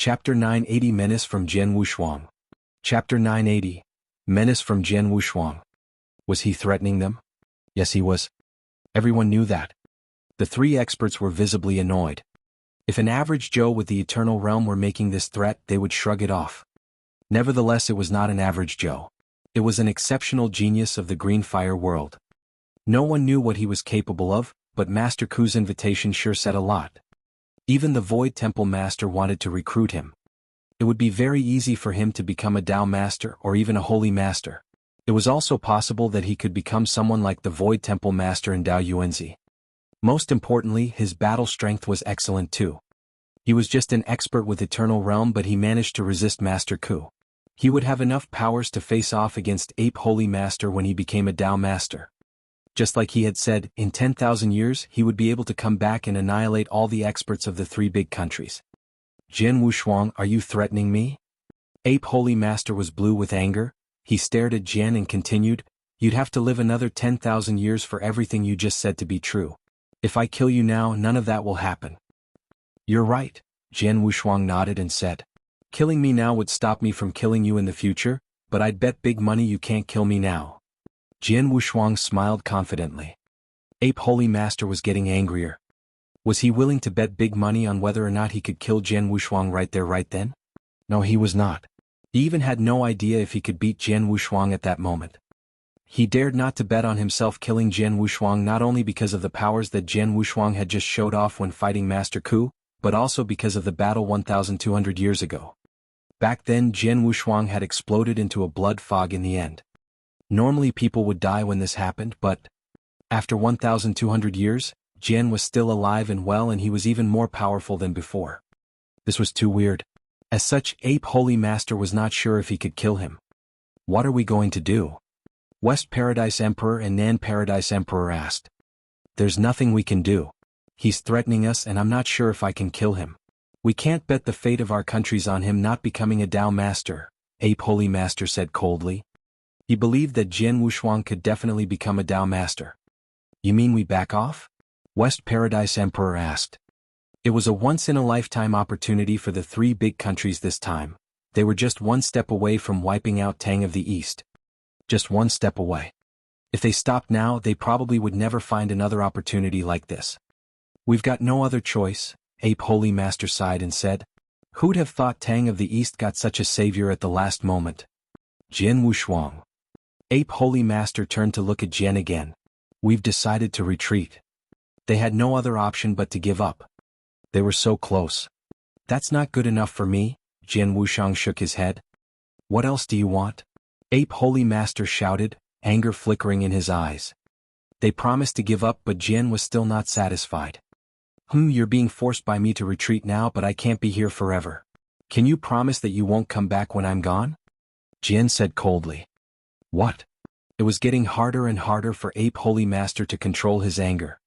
Chapter 980 Menace from Jian Wushuang. Chapter 980. Menace from Jian Wushuang. Was he threatening them? Yes, he was. Everyone knew that. The three experts were visibly annoyed. If an average Joe with the Eternal Realm were making this threat, they would shrug it off. Nevertheless, it was not an average Joe. It was an exceptional genius of the Green Fire world. No one knew what he was capable of, but Master Ku's invitation sure said a lot. Even the Void Temple Master wanted to recruit him. It would be very easy for him to become a Tao Master or even a Holy Master. It was also possible that he could become someone like the Void Temple Master in Dao Yuanzi. Most importantly, his battle strength was excellent too. He was just an expert with Eternal Realm, but he managed to resist Master Ku. He would have enough powers to face off against Ape Holy Master when he became a Tao Master. Just like he had said, in 10,000 years he would be able to come back and annihilate all the experts of the three big countries. Jian Wushuang, are you threatening me? Ape Holy Master was blue with anger. He stared at Jian and continued, you'd have to live another 10,000 years for everything you just said to be true. If I kill you now, none of that will happen. You're right, Jian Wushuang nodded and said. Killing me now would stop me from killing you in the future, but I'd bet big money you can't kill me now. Jian Wushuang smiled confidently. Ape Holy Master was getting angrier. Was he willing to bet big money on whether or not he could kill Jian Wushuang right there right then? No, he was not. He even had no idea if he could beat Jian Wushuang at that moment. He dared not to bet on himself killing Jian Wushuang, not only because of the powers that Jian Wushuang had just showed off when fighting Master Ku, but also because of the battle 1,200 years ago. Back then Jian Wushuang had exploded into a blood fog in the end. Normally people would die when this happened, but after 1,200 years, Jian was still alive and well, and he was even more powerful than before. This was too weird. As such, Ape Holy Master was not sure if he could kill him. What are we going to do? West Paradise Emperor and Nan Paradise Emperor asked. There's nothing we can do. He's threatening us and I'm not sure if I can kill him. We can't bet the fate of our countries on him not becoming a Tao Master, Ape Holy Master said coldly. He believed that Jian Wushuang could definitely become a Tao Master. You mean we back off? West Paradise Emperor asked. It was a once-in-a-lifetime opportunity for the three big countries this time. They were just one step away from wiping out Tang of the East. Just one step away. If they stopped now, they probably would never find another opportunity like this. We've got no other choice, Ape Holy Master sighed and said. Who'd have thought Tang of the East got such a savior at the last moment? Jian Wushuang. Ape Holy Master turned to look at Jian again. We've decided to retreat. They had no other option but to give up. They were so close. That's not good enough for me, Jian Wushuang shook his head. What else do you want? Ape Holy Master shouted, anger flickering in his eyes. They promised to give up, but Jian was still not satisfied. You're being forced by me to retreat now, but I can't be here forever. Can you promise that you won't come back when I'm gone? Jian said coldly. What? It was getting harder and harder for Ape Holy Master to control his anger.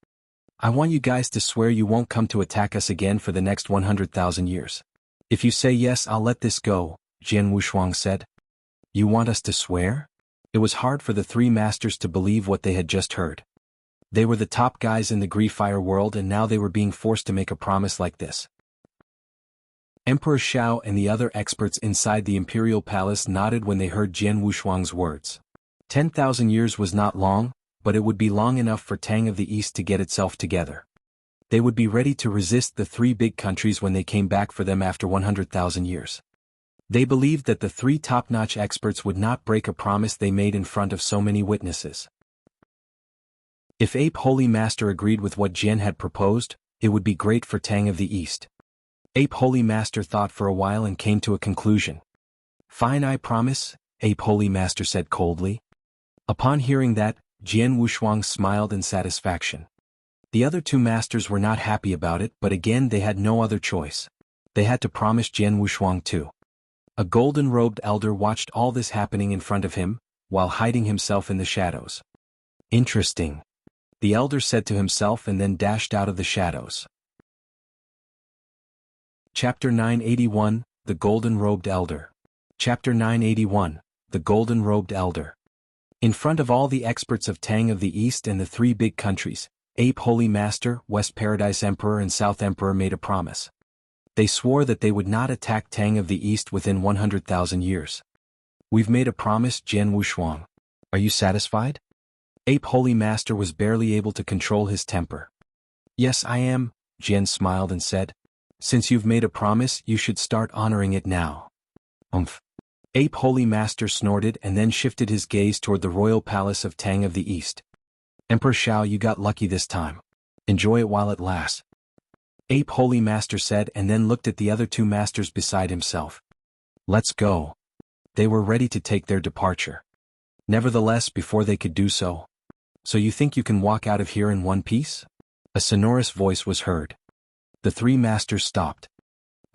I want you guys to swear you won't come to attack us again for the next 100,000 years. If you say yes, I'll let this go, Jian Wushuang said. You want us to swear? It was hard for the three masters to believe what they had just heard. They were the top guys in the Green Fire world, and now they were being forced to make a promise like this. Emperor Shao and the other experts inside the Imperial Palace nodded when they heard Jian Wushuang's words. 10,000 years was not long, but it would be long enough for Tang of the East to get itself together. They would be ready to resist the three big countries when they came back for them after 100,000 years. They believed that the three top-notch experts would not break a promise they made in front of so many witnesses. If Ape Holy Master agreed with what Jian had proposed, it would be great for Tang of the East. Ape Holy Master thought for a while and came to a conclusion. Fine, I promise, Ape Holy Master said coldly. Upon hearing that, Jian Wushuang smiled in satisfaction. The other two masters were not happy about it, but again they had no other choice. They had to promise Jian Wushuang too. A golden-robed elder watched all this happening in front of him, while hiding himself in the shadows. Interesting, the elder said to himself and then dashed out of the shadows. Chapter 981, The Golden-Robed Elder. Chapter 981, The Golden-Robed Elder. In front of all the experts of Tang of the East and the three big countries, Ape Holy Master, West Paradise Emperor and South Emperor made a promise. They swore that they would not attack Tang of the East within 100,000 years. We've made a promise, Jian Wushuang. Are you satisfied? Ape Holy Master was barely able to control his temper. Yes, I am, Jian smiled and said. Since you've made a promise, you should start honoring it now. Ape Holy Master snorted and then shifted his gaze toward the royal palace of Tang of the East. Emperor Shao, you got lucky this time. Enjoy it while it lasts. Ape Holy Master said and then looked at the other two masters beside himself. Let's go. They were ready to take their departure. Nevertheless, before they could do so. So you think you can walk out of here in one piece? A sonorous voice was heard. The three masters stopped.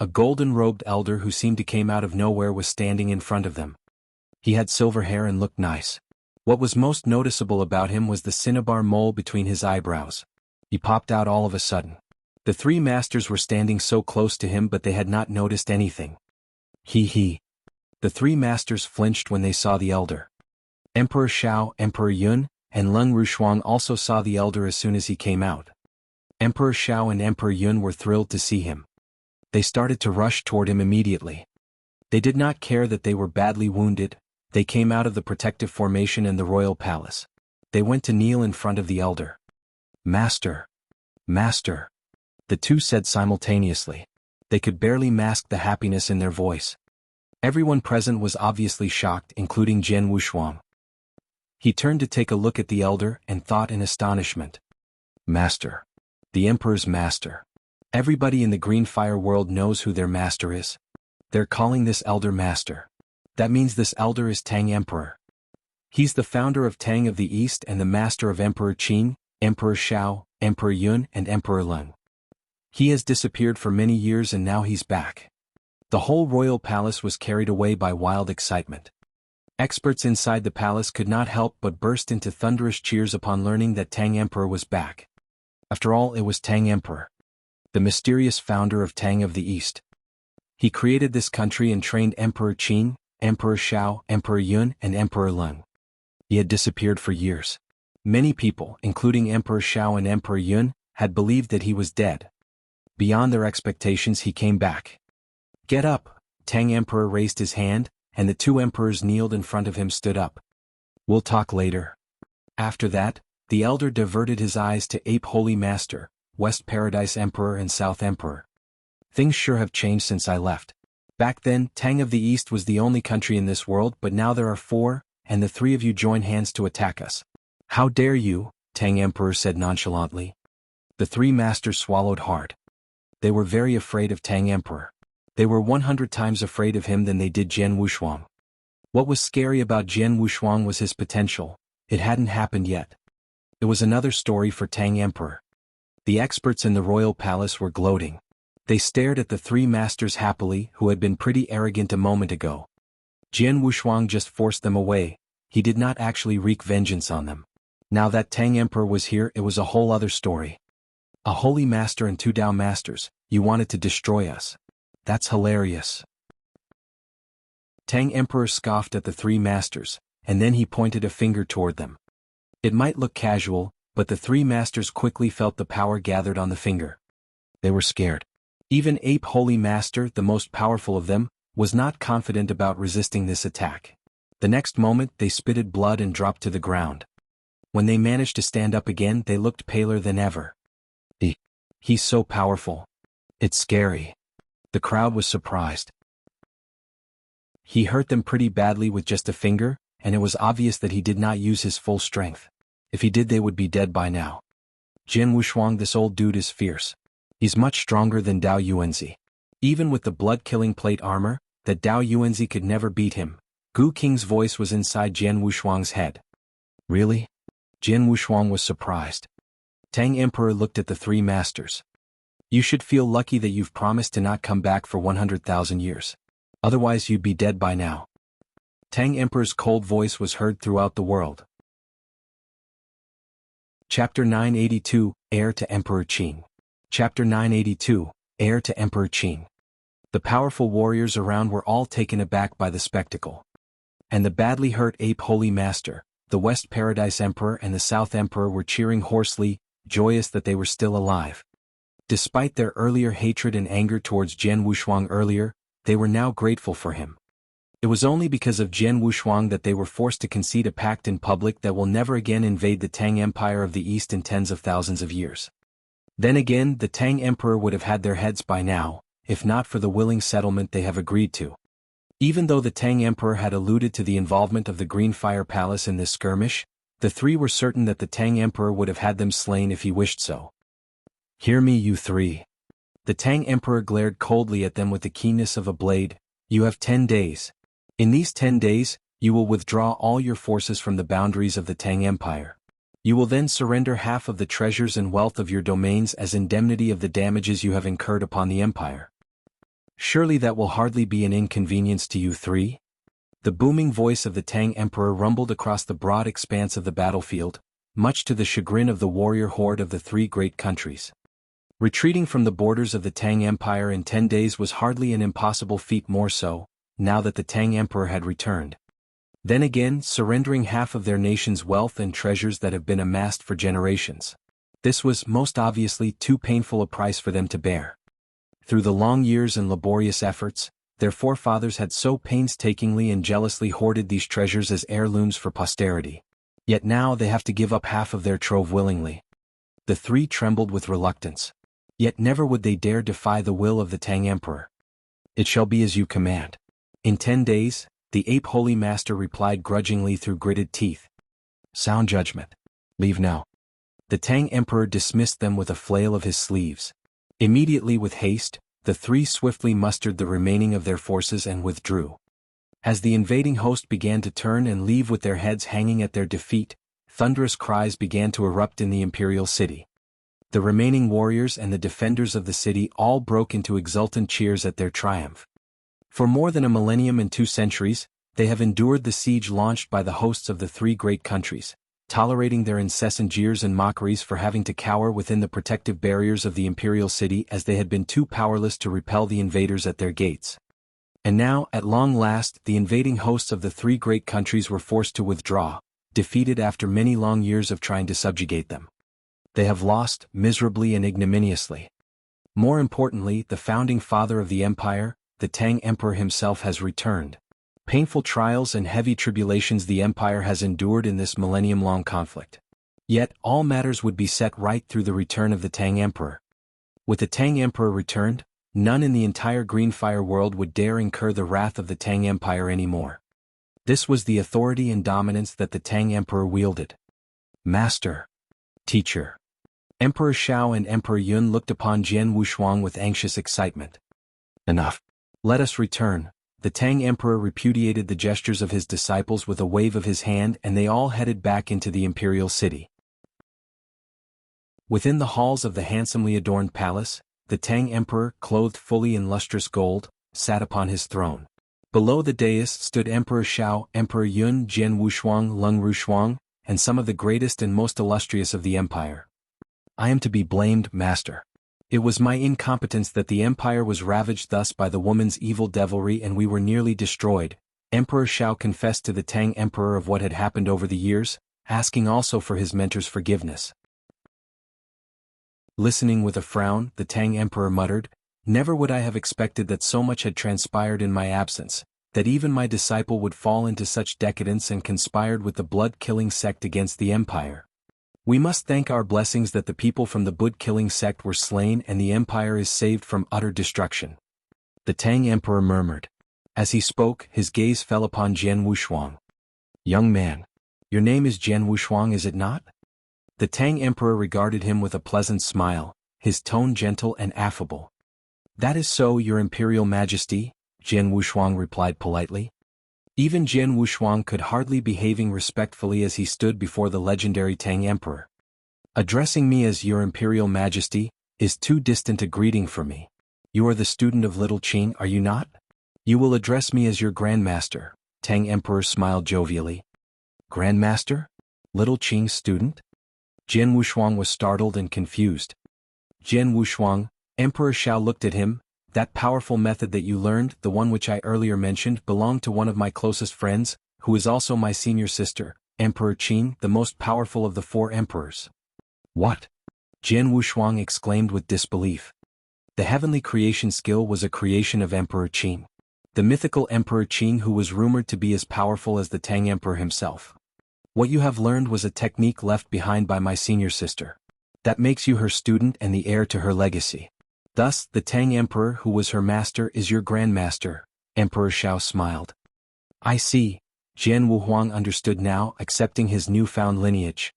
A golden-robed elder who seemed to come out of nowhere was standing in front of them. He had silver hair and looked nice. What was most noticeable about him was the cinnabar mole between his eyebrows. He popped out all of a sudden. The three masters were standing so close to him but they had not noticed anything. He. The three masters flinched when they saw the elder. Emperor Shao, Emperor Yun, and Lung Wushuang also saw the elder as soon as he came out. Emperor Shao and Emperor Yun were thrilled to see him. They started to rush toward him immediately. They did not care that they were badly wounded. They came out of the protective formation in the royal palace. They went to kneel in front of the elder. Master. Master. The two said simultaneously. They could barely mask the happiness in their voice. Everyone present was obviously shocked, including Jian Wushuang. He turned to take a look at the elder and thought in astonishment. Master. The Emperor's master. Everybody in the Green Fire world knows who their master is. They're calling this elder master. That means this elder is Tang Emperor. He's the founder of Tang of the East and the master of Emperor Qing, Emperor Shao, Emperor Yun and Emperor Lung. He has disappeared for many years and now he's back. The whole royal palace was carried away by wild excitement. Experts inside the palace could not help but burst into thunderous cheers upon learning that Tang Emperor was back. After all, it was Tang Emperor, the mysterious founder of Tang of the East. He created this country and trained Emperor Qing, Emperor Shao, Emperor Yun and Emperor Lung. He had disappeared for years. Many people, including Emperor Shao and Emperor Yun, had believed that he was dead. Beyond their expectations, he came back. Get up, Tang Emperor raised his hand, and the two emperors kneeled in front of him stood up. We'll talk later. After that, the elder diverted his eyes to Ape Holy Master, West Paradise Emperor and South Emperor. Things sure have changed since I left. Back then, Tang of the East was the only country in this world, but now there are 4, and the 3 of you join hands to attack us. How dare you, Tang Emperor said nonchalantly. The 3 masters swallowed hard. They were very afraid of Tang Emperor. They were 100 times afraid of him than they did Jian Wushuang. What was scary about Jian Wushuang was his potential. It hadn't happened yet. It was another story for Tang Emperor. The experts in the royal palace were gloating. They stared at the 3 masters happily, who had been pretty arrogant a moment ago. Jian Wushuang just forced them away. He did not actually wreak vengeance on them. Now that Tang Emperor was here, it was a whole other story. A holy master and 2 Dao masters, you wanted to destroy us. That's hilarious. Tang Emperor scoffed at the 3 masters, and then he pointed a finger toward them. It might look casual, but the 3 masters quickly felt the power gathered on the finger. They were scared. Even Ape Holy Master, the most powerful of them, was not confident about resisting this attack. The next moment they spitted blood and dropped to the ground. When they managed to stand up again, they looked paler than ever. He's so powerful. It's scary. The crowd was surprised. He hurt them pretty badly with just a finger, and it was obvious that he did not use his full strength. If he did, they would be dead by now. Jian Wushuang, this old dude is fierce. He's much stronger than Dao Yuanzi. Even with the blood-killing plate armor, that Dao Yuanzi could never beat him. Gu Qing's voice was inside Jian Wushuang's head. Really? Jian Wushuang was surprised. Tang Emperor looked at the 3 masters. You should feel lucky that you've promised to not come back for 100,000 years. Otherwise you'd be dead by now. Tang Emperor's cold voice was heard throughout the world. Chapter 982, Heir to Emperor Qing. Chapter 982, Heir to Emperor Qing. The powerful warriors around were all taken aback by the spectacle. And the badly hurt Ape Holy Master, the West Paradise Emperor and the South Emperor were cheering hoarsely, joyous that they were still alive. Despite their earlier hatred and anger towards Jian Wushuang earlier, they were now grateful for him. It was only because of Jian Wushuang that they were forced to concede a pact in public that will never again invade the Tang Empire of the East in tens of thousands of years. Then again, the Tang Emperor would have had their heads by now, if not for the willing settlement they have agreed to. Even though the Tang Emperor had alluded to the involvement of the Green Fire Palace in this skirmish, the three were certain that the Tang Emperor would have had them slain if he wished so. "Hear me, you three." The Tang Emperor glared coldly at them with the keenness of a blade. "You have 10 days. In these 10 days, you will withdraw all your forces from the boundaries of the Tang Empire. You will then surrender half of the treasures and wealth of your domains as indemnity of the damages you have incurred upon the Empire. Surely that will hardly be an inconvenience to you three?" The booming voice of the Tang Emperor rumbled across the broad expanse of the battlefield, much to the chagrin of the warrior horde of the three great countries. Retreating from the borders of the Tang Empire in 10 days was hardly an impossible feat, more so, now that the Tang Emperor had returned. Then again, surrendering half of their nation's wealth and treasures that have been amassed for generations. This was, most obviously, too painful a price for them to bear. Through the long years and laborious efforts, their forefathers had so painstakingly and jealously hoarded these treasures as heirlooms for posterity. Yet now they have to give up half of their trove willingly. The three trembled with reluctance. Yet never would they dare defy the will of the Tang Emperor. "It shall be as you command." "In 10 days, the ape holy master replied grudgingly through gritted teeth. "Sound judgment. Leave now." The Tang Emperor dismissed them with a flail of his sleeves. Immediately with haste, the three swiftly mustered the remaining of their forces and withdrew. As the invading host began to turn and leave with their heads hanging at their defeat, thunderous cries began to erupt in the imperial city. The remaining warriors and the defenders of the city all broke into exultant cheers at their triumph. For more than a millennium and 2 centuries, they have endured the siege launched by the hosts of the three great countries, tolerating their incessant jeers and mockeries for having to cower within the protective barriers of the imperial city as they had been too powerless to repel the invaders at their gates. And now, at long last, the invading hosts of the three great countries were forced to withdraw, defeated after many long years of trying to subjugate them. They have lost, miserably and ignominiously. More importantly, the founding father of the empire, the Tang Emperor himself, has returned. Painful trials and heavy tribulations the empire has endured in this millennium-long conflict. Yet, all matters would be set right through the return of the Tang Emperor. With the Tang Emperor returned, none in the entire Green Fire world would dare incur the wrath of the Tang Empire anymore. This was the authority and dominance that the Tang Emperor wielded. Master. Teacher. Emperor Shao and Emperor Yun looked upon Jian Wushuang with anxious excitement. "Enough. Let us return." The Tang Emperor repudiated the gestures of his disciples with a wave of his hand, and they all headed back into the imperial city. Within the halls of the handsomely adorned palace, the Tang Emperor, clothed fully in lustrous gold, sat upon his throne. Below the dais stood Emperor Shao, Emperor Yun, Jian Wushuang, Lung Wushuang, and some of the greatest and most illustrious of the empire. "I am to be blamed, master. It was my incompetence that the empire was ravaged thus by the woman's evil devilry and we were nearly destroyed." Emperor Shao confessed to the Tang Emperor of what had happened over the years, asking also for his mentor's forgiveness. Listening with a frown, the Tang Emperor muttered, "Never would I have expected that so much had transpired in my absence, that even my disciple would fall into such decadence and conspired with the blood-killing sect against the empire. We must thank our blessings that the people from the blood-killing sect were slain and the empire is saved from utter destruction." The Tang Emperor murmured. As he spoke, his gaze fell upon Jian Wushuang. "Young man, your name is Jian Wushuang, is it not?" The Tang Emperor regarded him with a pleasant smile, his tone gentle and affable. "That is so, your Imperial Majesty," Jian Wushuang replied politely. Even Jian Wushuang could hardly behaving respectfully as he stood before the legendary Tang Emperor. "Addressing me as your Imperial Majesty is too distant a greeting for me. You are the student of Little Qing, are you not? You will address me as your Grandmaster." Tang Emperor smiled jovially. "Grandmaster? Little Qing's student?" Jian Wushuang was startled and confused. "Jian Wushuang," Emperor Shao looked at him, "that powerful method that you learned, the one which I earlier mentioned, belonged to one of my closest friends, who is also my senior sister, Emperor Qing, the most powerful of the 4 emperors." "What? Jian Wushuang exclaimed with disbelief. The heavenly creation skill was a creation of Emperor Qing. The mythical Emperor Qing, who was rumored to be as powerful as the Tang Emperor himself. What you have learned was a technique left behind by my senior sister. That makes you her student and the heir to her legacy. Thus, the Tang Emperor who was her master is your grandmaster. Emperor Shao smiled. I see. Jian Wuhuang understood now, accepting his newfound lineage.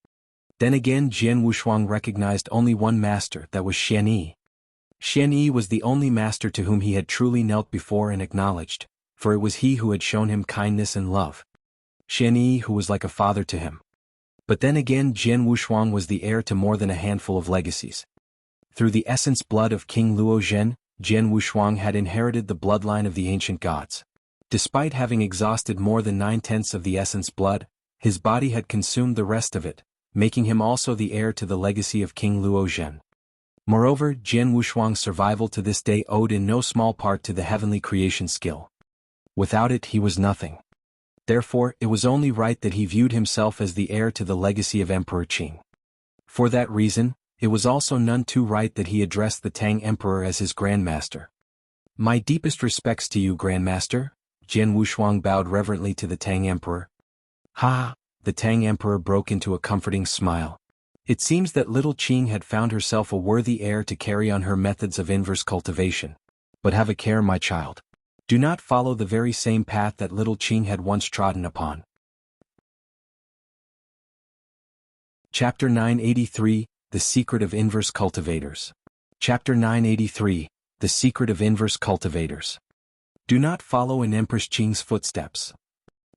Then again Jian Wushuang recognized only one master, that was Xian Yi. Xian Yi was the only master to whom he had truly knelt before and acknowledged, for it was he who had shown him kindness and love. Xian Yi who was like a father to him. But then again Jian Wushuang was the heir to more than a handful of legacies. Through the essence blood of King Luo Zhen, Jian Wushuang had inherited the bloodline of the ancient gods. Despite having exhausted more than 9/10 of the essence blood, his body had consumed the rest of it, making him also the heir to the legacy of King Luo Zhen. Moreover, Jian Wushuang's survival to this day owed in no small part to the heavenly creation skill. Without it he was nothing. Therefore, it was only right that he viewed himself as the heir to the legacy of Emperor Qing. For that reason, it was also none too right that he addressed the Tang Emperor as his grandmaster. My deepest respects to you, grandmaster. Jian Wushuang bowed reverently to the Tang Emperor. Ha! The Tang Emperor broke into a comforting smile. It seems that little Qing had found herself a worthy heir to carry on her methods of inverse cultivation. But have a care, my child. Do not follow the very same path that little Qing had once trodden upon. Chapter 983, The Secret of Inverse Cultivators. Chapter 983, The Secret of Inverse Cultivators. Do not follow in Empress Qing's footsteps.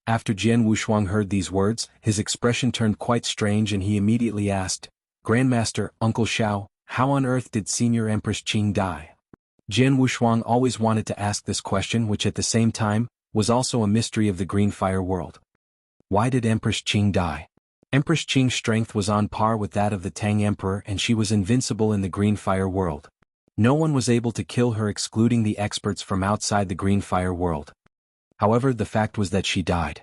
After Jian Wushuang heard these words, his expression turned quite strange and he immediately asked, Grandmaster, Uncle Shao, how on earth did Senior Empress Qing die? Jian Wushuang always wanted to ask this question, which at the same time, was also a mystery of the Green Fire world. Why did Empress Qing die? Empress Qing's strength was on par with that of the Tang Emperor and she was invincible in the Green Fire world. No one was able to kill her excluding the experts from outside the Green Fire world. However, the fact was that she died.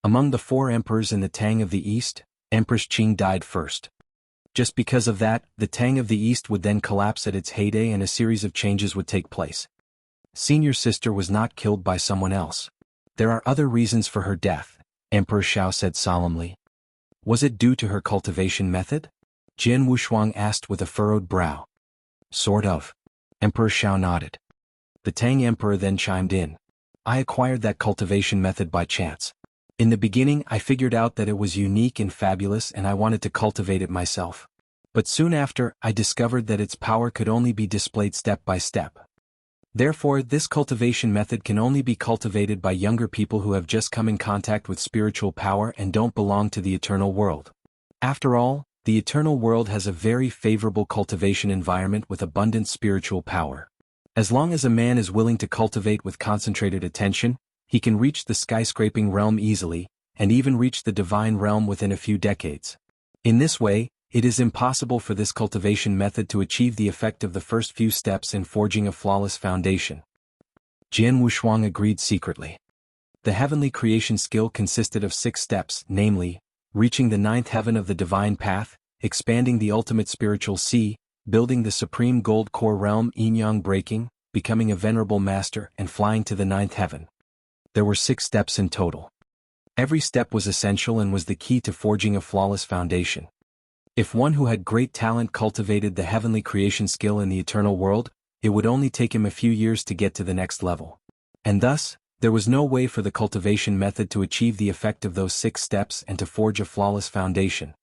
Among the 4 emperors in the Tang of the East, Empress Qing died first. Just because of that, the Tang of the East would then collapse at its heyday and a series of changes would take place. Senior sister was not killed by someone else. There are other reasons for her death, Emperor Shao said solemnly. Was it due to her cultivation method? Jian Wushuang asked with a furrowed brow. Sort of. Emperor Shao nodded. The Tang Emperor then chimed in. I acquired that cultivation method by chance. In the beginning I figured out that it was unique and fabulous and I wanted to cultivate it myself. But soon after, I discovered that its power could only be displayed step by step. Therefore, this cultivation method can only be cultivated by younger people who have just come in contact with spiritual power and don't belong to the eternal world. After all, the eternal world has a very favorable cultivation environment with abundant spiritual power. As long as a man is willing to cultivate with concentrated attention, he can reach the skyscraping realm easily, and even reach the divine realm within a few decades. In this way, it is impossible for this cultivation method to achieve the effect of the first few steps in forging a flawless foundation. Jian Wushuang agreed secretly. The heavenly creation skill consisted of 6 steps, namely, reaching the 9th heaven of the divine path, expanding the ultimate spiritual sea, building the supreme gold core realm yin-yang breaking, becoming a venerable master and flying to the 9th heaven. There were 6 steps in total. Every step was essential and was the key to forging a flawless foundation. If one who had great talent cultivated the heavenly creation skill in the eternal world, it would only take him a few years to get to the next level. And thus, there was no way for the cultivation method to achieve the effect of those 6 steps and to forge a flawless foundation.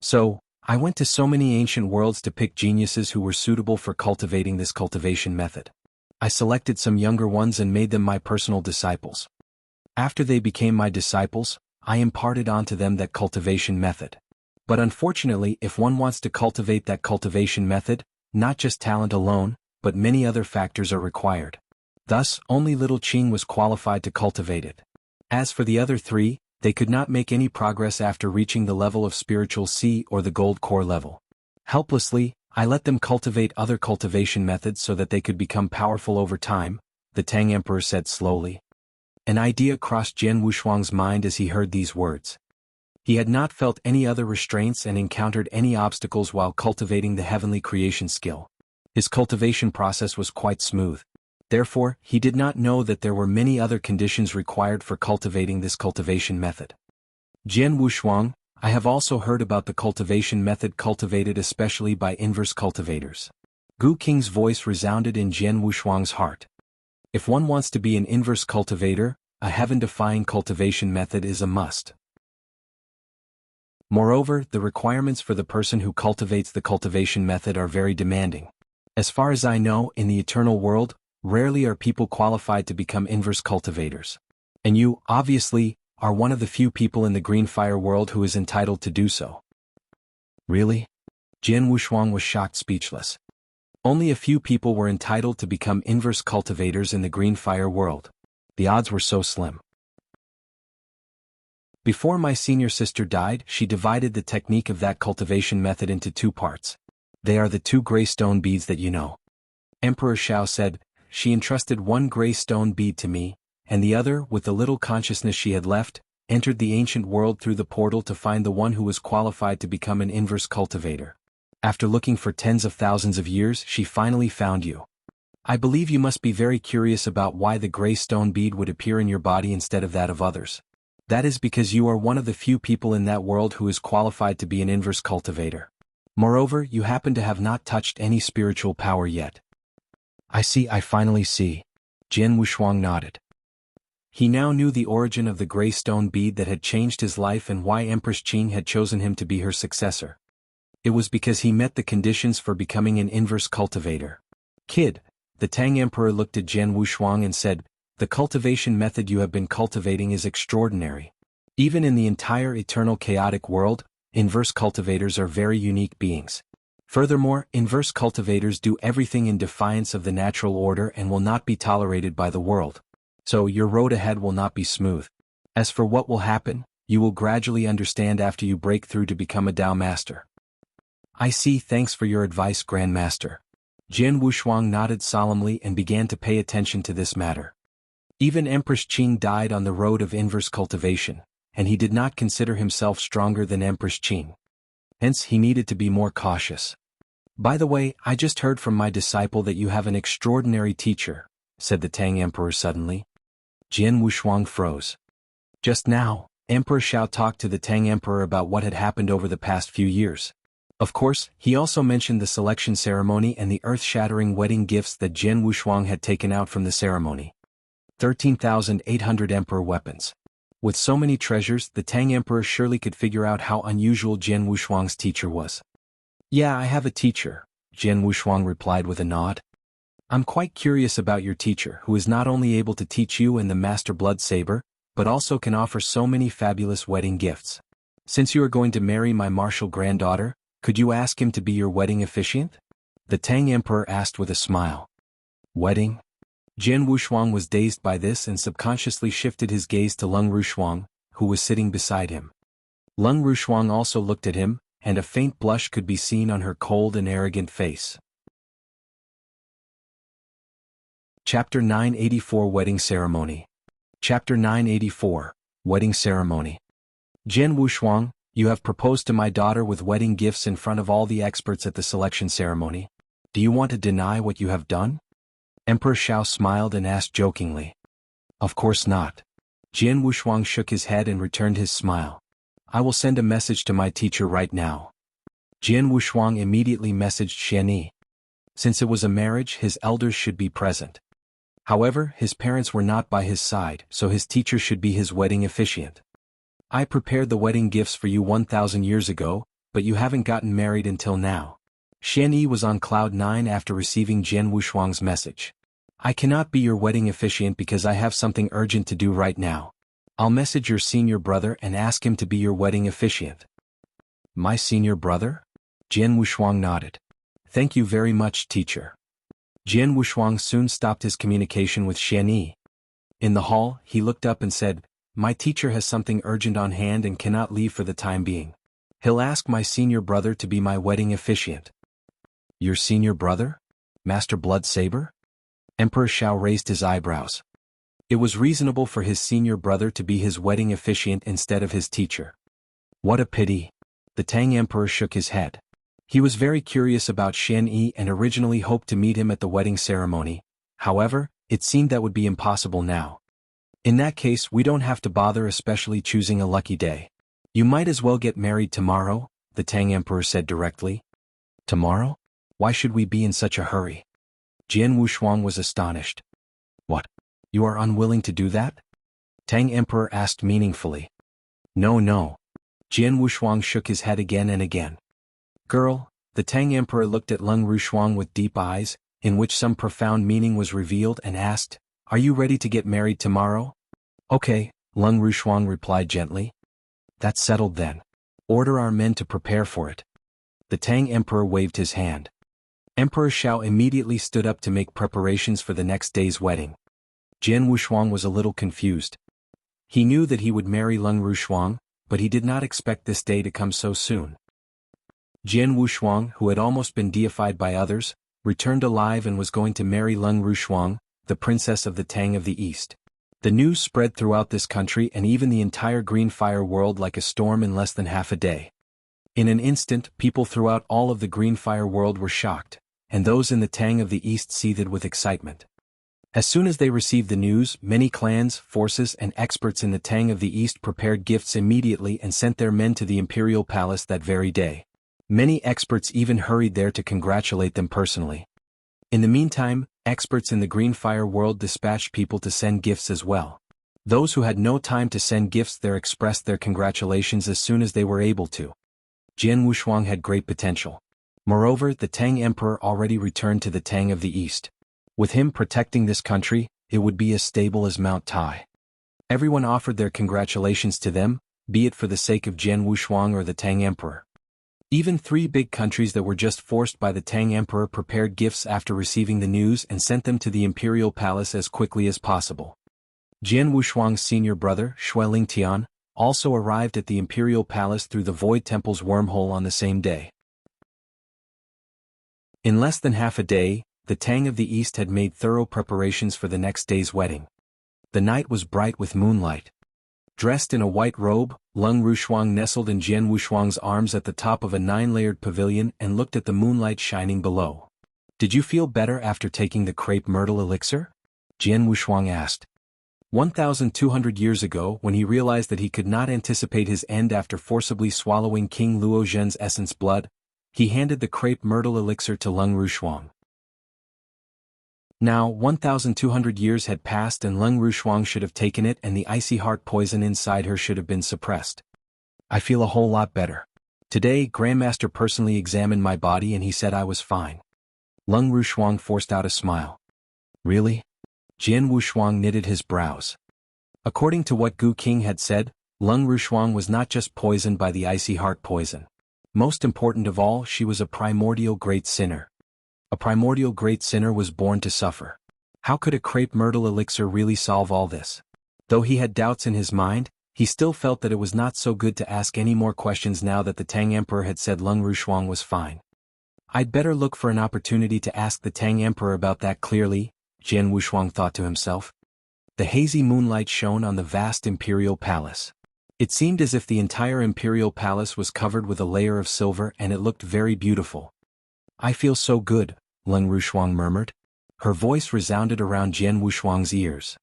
So, I went to so many ancient worlds to pick geniuses who were suitable for cultivating this cultivation method. I selected some younger ones and made them my personal disciples. After they became my disciples, I imparted onto them that cultivation method. But unfortunately, if one wants to cultivate that cultivation method, not just talent alone, but many other factors are required. Thus, only little Qing was qualified to cultivate it. As for the other 3, they could not make any progress after reaching the level of spiritual sea or the gold core level. Helplessly, I let them cultivate other cultivation methods so that they could become powerful over time, the Tang Emperor said slowly. An idea crossed Jian Wushuang's mind as he heard these words. He had not felt any other restraints and encountered any obstacles while cultivating the heavenly creation skill. His cultivation process was quite smooth. Therefore, he did not know that there were many other conditions required for cultivating this cultivation method. Jian Wushuang, I have also heard about the cultivation method cultivated especially by inverse cultivators. Gu Qing's voice resounded in Jian Wushuang's heart. If one wants to be an inverse cultivator, a heaven-defying cultivation method is a must. Moreover, the requirements for the person who cultivates the cultivation method are very demanding. As far as I know, in the eternal world, rarely are people qualified to become inverse cultivators. And you, obviously, are one of the few people in the green fire world who is entitled to do so. Really? Jian Wushuang was shocked speechless. Only a few people were entitled to become inverse cultivators in the green fire world. The odds were so slim. Before my senior sister died, she divided the technique of that cultivation method into two parts. They are the two gray stone beads that you know. Emperor Shao said, she entrusted one gray stone bead to me, and the other, with the little consciousness she had left, entered the ancient world through the portal to find the one who was qualified to become an inverse cultivator. After looking for tens of thousands of years, she finally found you. I believe you must be very curious about why the gray stone bead would appear in your body instead of that of others. That is because you are one of the few people in that world who is qualified to be an inverse cultivator. Moreover, you happen to have not touched any spiritual power yet. I finally see. Jian Wushuang nodded. He now knew the origin of the gray stone bead that had changed his life and why Empress Qing had chosen him to be her successor. It was because he met the conditions for becoming an inverse cultivator. Kid, the Tang Emperor looked at Jian Wushuang and said, the cultivation method you have been cultivating is extraordinary. Even in the entire eternal chaotic world, inverse cultivators are very unique beings. Furthermore, inverse cultivators do everything in defiance of the natural order and will not be tolerated by the world. So your road ahead will not be smooth. As for what will happen, you will gradually understand after you break through to become a Tao Master. I see. Thanks for your advice, Grand Master. Jian Wushuang nodded solemnly and began to pay attention to this matter. Even Empress Qing died on the road of inverse cultivation, and he did not consider himself stronger than Empress Qing. Hence he needed to be more cautious. By the way, I just heard from my disciple that you have an extraordinary teacher, said the Tang Emperor suddenly. Jian Wushuang froze. Just now, Emperor Shao talked to the Tang Emperor about what had happened over the past few years. Of course, he also mentioned the selection ceremony and the earth-shattering wedding gifts that Jian Wushuang had taken out from the ceremony. 13,800 Emperor weapons. With so many treasures, the Tang Emperor surely could figure out how unusual Jian Wushuang's teacher was. Yeah, I have a teacher, Jian Wushuang replied with a nod. I'm quite curious about your teacher who is not only able to teach you and the Master Blood Saber, but also can offer so many fabulous wedding gifts. Since you are going to marry my martial granddaughter, could you ask him to be your wedding officiant? The Tang Emperor asked with a smile. Wedding? Jian Wushuang was dazed by this and subconsciously shifted his gaze to Lung Rushuang, who was sitting beside him. Lung Rushuang also looked at him, and a faint blush could be seen on her cold and arrogant face. Chapter 984 Wedding Ceremony. Chapter 984 Wedding Ceremony. Jian Wushuang, you have proposed to my daughter with wedding gifts in front of all the experts at the selection ceremony. Do you want to deny what you have done? Emperor Shao smiled and asked jokingly. Of course not. Jian Wushuang shook his head and returned his smile. I will send a message to my teacher right now. Jian Wushuang immediately messaged Xianyi. Since it was a marriage, his elders should be present. However, his parents were not by his side, so his teacher should be his wedding officiant. I prepared the wedding gifts for you 1,000 years ago, but you haven't gotten married until now. Xianyi was on cloud 9 after receiving Jian Wushuang's message. I cannot be your wedding officiant because I have something urgent to do right now. I'll message your senior brother and ask him to be your wedding officiant. My senior brother? Jian Wushuang nodded. Thank you very much, teacher. Jian Wushuang soon stopped his communication with Xianyi. In the hall, he looked up and said, My teacher has something urgent on hand and cannot leave for the time being. He'll ask my senior brother to be my wedding officiant. Your senior brother? Master Blood Saber? Emperor Shao raised his eyebrows. It was reasonable for his senior brother to be his wedding officiant instead of his teacher. What a pity. The Tang Emperor shook his head. He was very curious about Shen Yi and originally hoped to meet him at the wedding ceremony. However, it seemed that would be impossible now. In that case, we don't have to bother, especially choosing a lucky day. You might as well get married tomorrow, the Tang Emperor said directly. Tomorrow? Why should we be in such a hurry? Jian Wushuang was astonished. What? You are unwilling to do that? Tang Emperor asked meaningfully. No, no. Jian Wushuang shook his head again and again. Girl, the Tang Emperor looked at Lung Wushuang with deep eyes, in which some profound meaning was revealed, and asked, Are you ready to get married tomorrow? Okay, Lung Wushuang replied gently. That's settled then. Order our men to prepare for it. The Tang Emperor waved his hand. Emperor Shao immediately stood up to make preparations for the next day's wedding. Jian Wushuang was a little confused. He knew that he would marry Lung Wushuang, but he did not expect this day to come so soon. Jian Wushuang, who had almost been deified by others, returned alive and was going to marry Lung Wushuang, the princess of the Tang of the East. The news spread throughout this country and even the entire Green Fire world like a storm in less than half a day. In an instant, people throughout all of the Green Fire world were shocked, and those in the Tang of the East seethed with excitement. As soon as they received the news, many clans, forces, and experts in the Tang of the East prepared gifts immediately and sent their men to the imperial palace that very day. Many experts even hurried there to congratulate them personally. In the meantime, experts in the Green Fire world dispatched people to send gifts as well. Those who had no time to send gifts there expressed their congratulations as soon as they were able to. Jian Wushuang had great potential. Moreover, the Tang Emperor already returned to the Tang of the East. With him protecting this country, it would be as stable as Mount Tai. Everyone offered their congratulations to them, be it for the sake of Jian Wushuang or the Tang Emperor. Even 3 big countries that were just forced by the Tang Emperor prepared gifts after receiving the news and sent them to the imperial palace as quickly as possible. Jian Wushuang's senior brother, Shueling Tian, also arrived at the imperial palace through the Void Temple's wormhole on the same day. In less than half a day, the Tang of the East had made thorough preparations for the next day's wedding. The night was bright with moonlight. Dressed in a white robe, Lung Wushuang nestled in Jian Wushuang's arms at the top of a 9-layered pavilion and looked at the moonlight shining below. Did you feel better after taking the crepe myrtle elixir? Jian Wushuang asked. 1,200 years ago, when he realized that he could not anticipate his end after forcibly swallowing King Luo Zhen's essence blood, he handed the crepe myrtle elixir to Lung Wushuang. Now, 1,200 years had passed and Lung Wushuang should have taken it and the icy heart poison inside her should have been suppressed. I feel a whole lot better. Today, Grandmaster personally examined my body and he said I was fine. Lung Wushuang forced out a smile. Really? Jian Wushuang knitted his brows. According to what Gu Qing had said, Lung Wushuang was not just poisoned by the icy heart poison. Most important of all, she was a primordial great sinner. A primordial great sinner was born to suffer. How could a crepe myrtle elixir really solve all this? Though he had doubts in his mind, he still felt that it was not so good to ask any more questions now that the Tang Emperor had said Lung Wushuang was fine. I'd better look for an opportunity to ask the Tang Emperor about that clearly, Jian Wushuang thought to himself. The hazy moonlight shone on the vast imperial palace. It seemed as if the entire imperial palace was covered with a layer of silver and it looked very beautiful. I feel so good, Lung Wushuang murmured. Her voice resounded around Jian Wushuang's ears.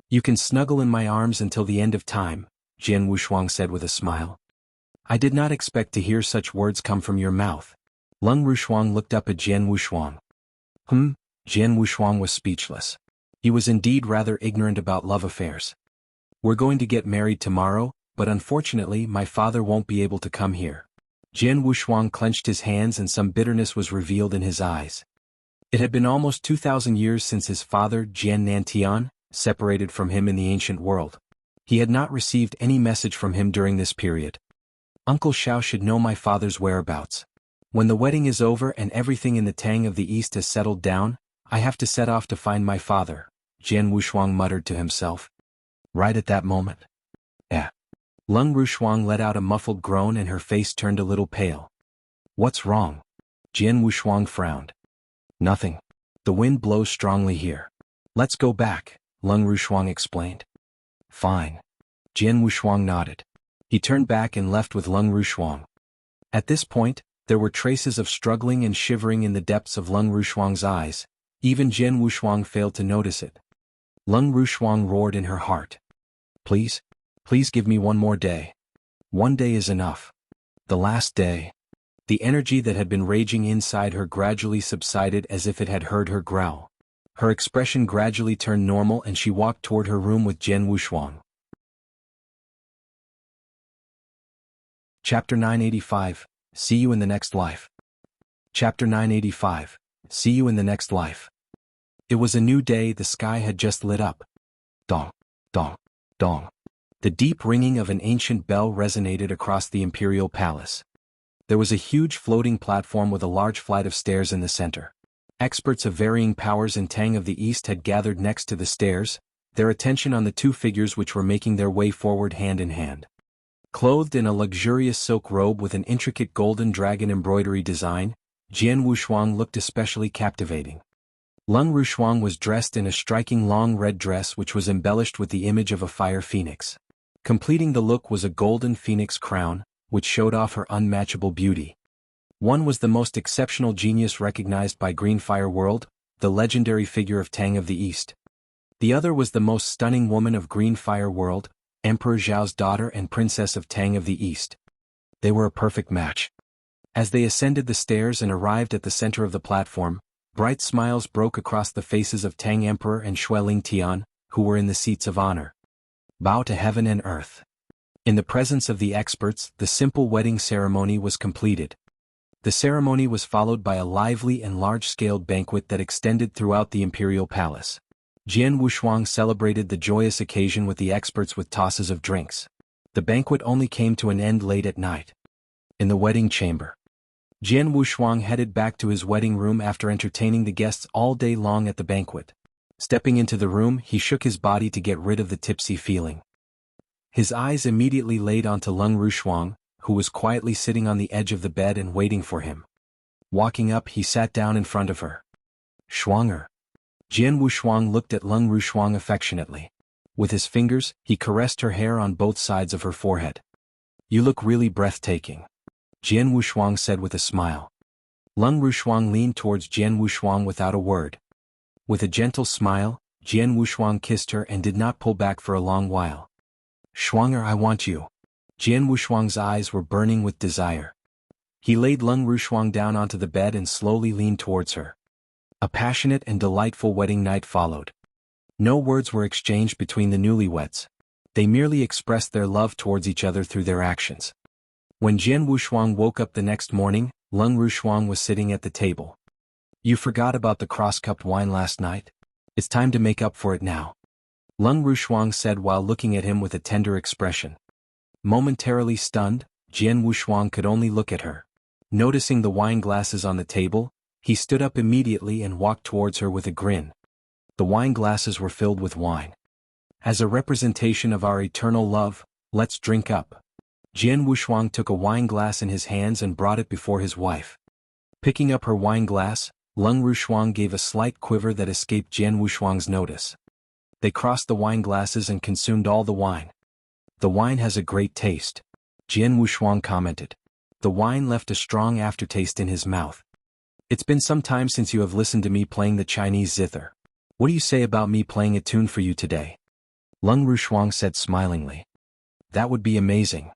You can snuggle in my arms until the end of time, Jian Wushuang said with a smile. I did not expect to hear such words come from your mouth. Lung Wushuang looked up at Jian Wushuang. Jian Wushuang was speechless. He was indeed rather ignorant about love affairs. We're going to get married tomorrow, but unfortunately my father won't be able to come here. Jian Wushuang clenched his hands and some bitterness was revealed in his eyes. It had been almost 2,000 years since his father, Jian Nantian, separated from him in the ancient world. He had not received any message from him during this period. Uncle Shao should know my father's whereabouts. When the wedding is over and everything in the Tang of the East has settled down, I have to set off to find my father, Jian Wushuang muttered to himself. Right at that moment. Lung Wushuang let out a muffled groan and her face turned a little pale. What's wrong? Jian Wushuang frowned. Nothing. The wind blows strongly here. Let's go back, Lung Wushuang explained. Fine. Jian Wushuang nodded. He turned back and left with Lung Wushuang. At this point, there were traces of struggling and shivering in the depths of Lung Wushuang's eyes. Even Jian Wushuang failed to notice it. Lung Wushuang roared in her heart. Please, please give me one more day. One day is enough. The last day. The energy that had been raging inside her gradually subsided as if it had heard her growl. Her expression gradually turned normal and she walked toward her room with Jian Wushuang. Chapter 985, See You in the Next Life. Chapter 985, See You in the Next Life. It was a new day. The sky had just lit up. Dong, dong, dong. The deep ringing of an ancient bell resonated across the imperial palace. There was a huge floating platform with a large flight of stairs in the center. Experts of varying powers in Tang of the East had gathered next to the stairs, their attention on the two figures which were making their way forward hand in hand. Clothed in a luxurious silk robe with an intricate golden dragon embroidery design, Jian Wushuang looked especially captivating. Lung Wushuang was dressed in a striking long red dress which was embellished with the image of a fire phoenix. Completing the look was a golden phoenix crown, which showed off her unmatchable beauty. One was the most exceptional genius recognized by Green Fire World, the legendary figure of Tang of the East. The other was the most stunning woman of Green Fire World, Emperor Zhao's daughter and princess of Tang of the East. They were a perfect match. As they ascended the stairs and arrived at the center of the platform, bright smiles broke across the faces of Tang Emperor and Xueling Tian, who were in the seats of honor. Bow to heaven and earth. In the presence of the experts, the simple wedding ceremony was completed. The ceremony was followed by a lively and large-scaled banquet that extended throughout the imperial palace. Jian Wushuang celebrated the joyous occasion with the experts with tosses of drinks. The banquet only came to an end late at night. In the wedding chamber, Jian Wushuang headed back to his wedding room after entertaining the guests all day long at the banquet. Stepping into the room, he shook his body to get rid of the tipsy feeling. His eyes immediately laid onto Lung Wushuang, who was quietly sitting on the edge of the bed and waiting for him. Walking up, he sat down in front of her. Shuanger. Jian Wushuang looked at Lung Wushuang affectionately. With his fingers, he caressed her hair on both sides of her forehead. You look really breathtaking, Jian Wushuang said with a smile. Lung Wushuang leaned towards Jian Wushuang without a word. With a gentle smile, Jian Wushuang kissed her and did not pull back for a long while. Shuanger, I want you. Jian Wushuang's eyes were burning with desire. He laid Lung Wushuang down onto the bed and slowly leaned towards her. A passionate and delightful wedding night followed. No words were exchanged between the newlyweds. They merely expressed their love towards each other through their actions. When Jian Wushuang woke up the next morning, Lung Wushuang was sitting at the table. You forgot about the cross-cupped wine last night? It's time to make up for it now, Lung Wushuang said while looking at him with a tender expression. Momentarily stunned, Jian Wushuang could only look at her. Noticing the wine glasses on the table, he stood up immediately and walked towards her with a grin. The wine glasses were filled with wine. As a representation of our eternal love, let's drink up. Jian Wushuang took a wine glass in his hands and brought it before his wife. Picking up her wine glass, Lung Wushuang gave a slight quiver that escaped Jian Wushuang's notice. They crossed the wine glasses and consumed all the wine. The wine has a great taste, Jian Wushuang commented. The wine left a strong aftertaste in his mouth. It's been some time since you have listened to me playing the Chinese zither. What do you say about me playing a tune for you today? Lung Wushuang said smilingly. That would be amazing.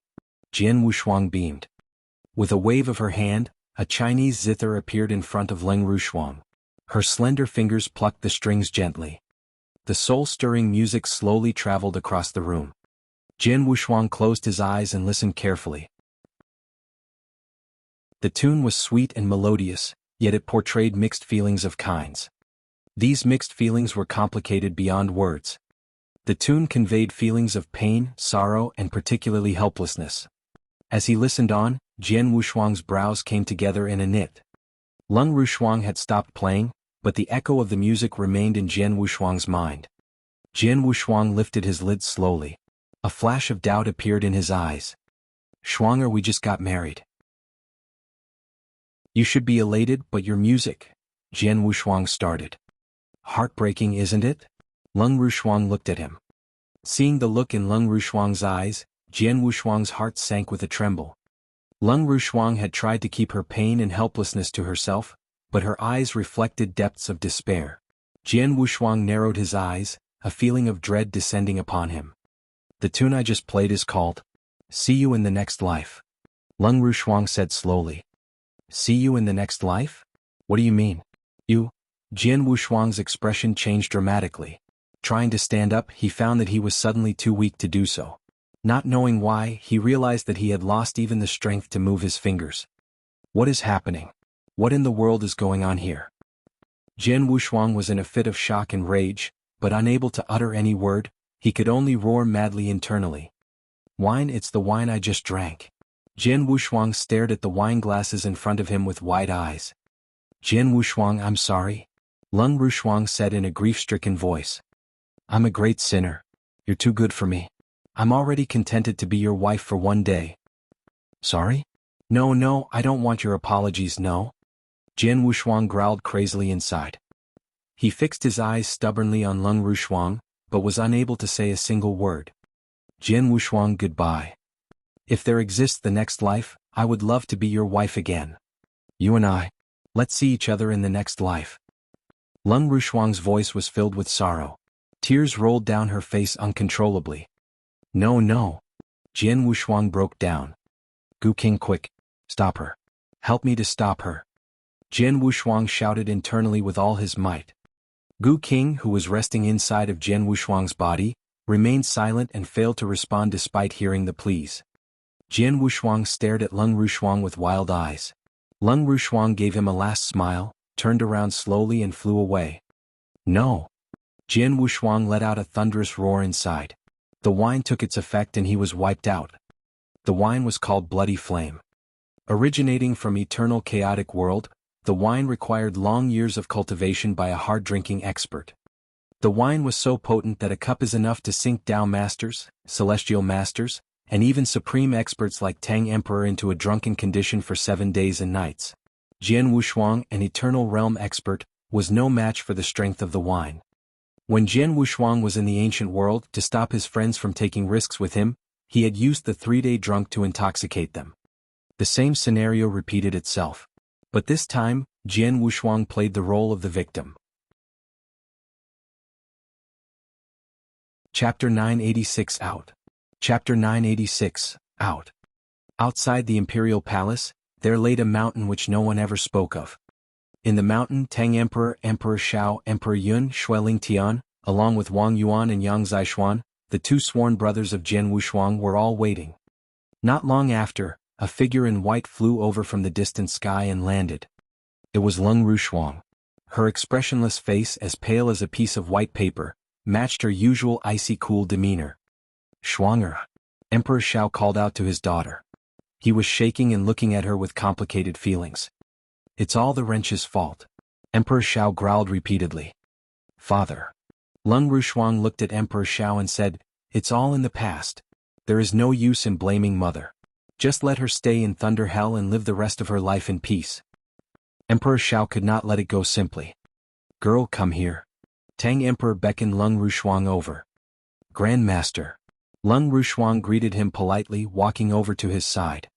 Jian Wushuang beamed. With a wave of her hand, a Chinese zither appeared in front of Lung Wushuang. Her slender fingers plucked the strings gently. The soul-stirring music slowly traveled across the room. Jian Wushuang closed his eyes and listened carefully. The tune was sweet and melodious, yet it portrayed mixed feelings of kinds. These mixed feelings were complicated beyond words. The tune conveyed feelings of pain, sorrow, and particularly helplessness. As he listened on, Jian Wushuang's brows came together in a knit. Lung Wushuang had stopped playing, but the echo of the music remained in Jian Wushuang's mind. Jian Wushuang lifted his lids slowly. A flash of doubt appeared in his eyes. Shuanger, we just got married. You should be elated, but your music, Jian Wushuang started. Heartbreaking, isn't it? Lung Wushuang looked at him. Seeing the look in Lung Wushuang's eyes, Jian Wushuang's heart sank with a tremble. Lung Wushuang had tried to keep her pain and helplessness to herself, but her eyes reflected depths of despair. Jian Wushuang narrowed his eyes, a feeling of dread descending upon him. The tune I just played is called, "See You in the Next Life." Lung Wushuang said slowly. "See you in the next life? What do you mean?" "You?" Jian Wushuang's expression changed dramatically. Trying to stand up, he found that he was suddenly too weak to do so. Not knowing why, he realized that he had lost even the strength to move his fingers. What is happening? What in the world is going on here? Jian Wushuang was in a fit of shock and rage, but unable to utter any word, he could only roar madly internally. "Wine, it's the wine I just drank." Jian Wushuang stared at the wine glasses in front of him with wide eyes. "Jian Wushuang, I'm sorry," Lung Wushuang said in a grief-stricken voice. "I'm a great sinner. You're too good for me. I'm already contented to be your wife for one day." "Sorry? No, I don't want your apologies, no." Jian Wushuang growled crazily inside. He fixed his eyes stubbornly on Lung Wushuang, but was unable to say a single word. "Jian Wushuang, goodbye. If there exists the next life, I would love to be your wife again. You and I. Let's see each other in the next life." Lung Wushuang's voice was filled with sorrow. Tears rolled down her face uncontrollably. No. Jian Wushuang broke down. "Gu Qing, quick. Stop her. Help me to stop her." Jian Wushuang shouted internally with all his might. Gu Qing, who was resting inside of Jian Wushuang's body, remained silent and failed to respond despite hearing the pleas. Jian Wushuang stared at Lung Wushuang with wild eyes. Lung Wushuang gave him a last smile, turned around slowly and flew away. "No." Jian Wushuang let out a thunderous roar inside. The wine took its effect and he was wiped out. The wine was called Bloody Flame. Originating from eternal chaotic world, the wine required long years of cultivation by a hard-drinking expert. The wine was so potent that a cup is enough to sink Tao masters, celestial masters, and even supreme experts like Tang Emperor into a drunken condition for 7 days and nights. Jian Wushuang, an eternal realm expert, was no match for the strength of the wine. When Jian Wushuang was in the ancient world, to stop his friends from taking risks with him, he had used the 3-day drunk to intoxicate them. The same scenario repeated itself. But this time, Jian Wushuang played the role of the victim. Chapter 986 Out. Chapter 986, Out. Outside the imperial palace, there laid a mountain which no one ever spoke of. In the mountain, Tang Emperor, Emperor Shao, Emperor Yun, Xueling Tian, along with Wang Yuan and Yang Zixuan, the 2 sworn brothers of Jian Wushuang, were all waiting. Not long after, a figure in white flew over from the distant sky and landed. It was Lung Wushuang. Her expressionless face, as pale as a piece of white paper, matched her usual icy cool demeanor. "Shuanger," Emperor Shao called out to his daughter. He was shaking and looking at her with complicated feelings. "It's all the wrench's fault," Emperor Shao growled repeatedly. "Father." Lung Wushuang looked at Emperor Shao and said, "It's all in the past. There is no use in blaming Mother. Just let her stay in Thunder Hell and live the rest of her life in peace." Emperor Shao could not let it go simply. "Girl, come here." Tang Emperor beckoned Lung Wushuang over. "Grandmaster." Lung Wushuang greeted him politely, walking over to his side.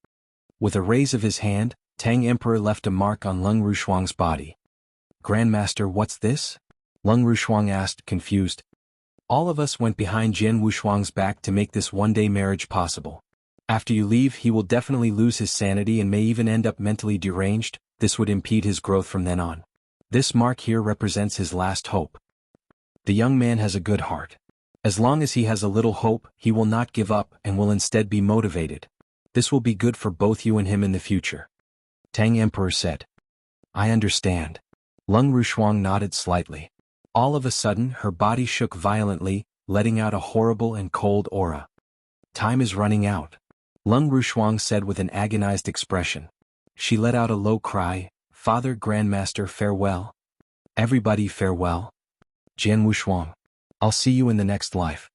With a raise of his hand, Tang Emperor left a mark on Lung Wushuang's body. "Grandmaster, what's this?" Lung Wushuang asked, confused. "All of us went behind Jian Wushuang's back to make this one-day marriage possible. After you leave, he will definitely lose his sanity and may even end up mentally deranged. This would impede his growth from then on. This mark here represents his last hope. The young man has a good heart. As long as he has a little hope, he will not give up and will instead be motivated. This will be good for both you and him in the future." Tang Emperor said. "I understand." Lung Wushuang nodded slightly. All of a sudden, her body shook violently, letting out a horrible and cold aura. "Time is running out," Lung Wushuang said with an agonized expression. She let out a low cry, "Father, Grandmaster, farewell. Everybody farewell. Jian Wushuang. I'll see you in the next life."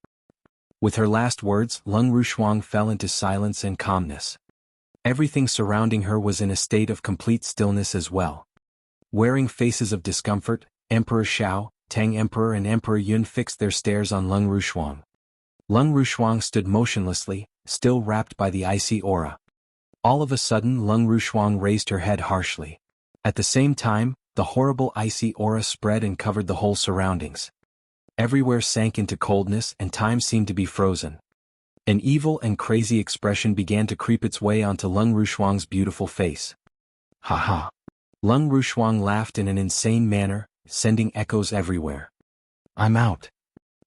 With her last words, Lung Wushuang fell into silence and calmness. Everything surrounding her was in a state of complete stillness as well. Wearing faces of discomfort, Emperor Shao, Tang Emperor and Emperor Yun fixed their stares on Lung Wushuang. Lung Wushuang stood motionlessly, still wrapped by the icy aura. All of a sudden Lung Wushuang raised her head harshly. At the same time, the horrible icy aura spread and covered the whole surroundings. Everywhere sank into coldness and time seemed to be frozen. An evil and crazy expression began to creep its way onto Lung Wushuang's beautiful face. Ha ha! Lung Wushuang laughed in an insane manner, sending echoes everywhere. I'm out.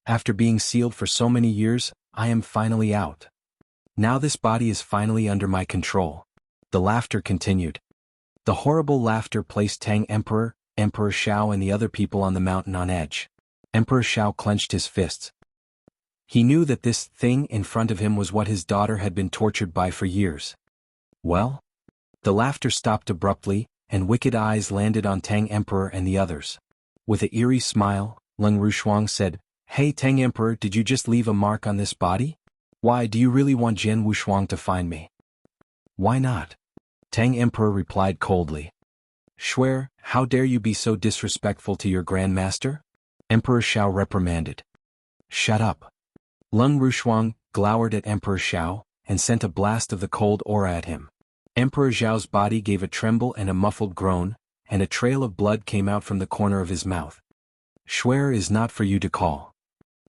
After being sealed for so many years, I am finally out. Now this body is finally under my control. The laughter continued. The horrible laughter placed Tang Emperor, Emperor Shao and the other people on the mountain on edge. Emperor Shao clenched his fists. He knew that this thing in front of him was what his daughter had been tortured by for years. Well? The laughter stopped abruptly, and wicked eyes landed on Tang Emperor and the others. With an eerie smile, Lung Wushuang said, "Hey Tang Emperor, did you just leave a mark on this body? Why do you really want Jian Wushuang to find me?" "Why not?" Tang Emperor replied coldly. "Swear, how dare you be so disrespectful to your Grand Master?" Emperor Shao reprimanded. "Shut up." Lung Wushuang glowered at Emperor Shao, and sent a blast of the cold aura at him. Emperor Zhao's body gave a tremble and a muffled groan, and a trail of blood came out from the corner of his mouth. "Swear is not for you to call.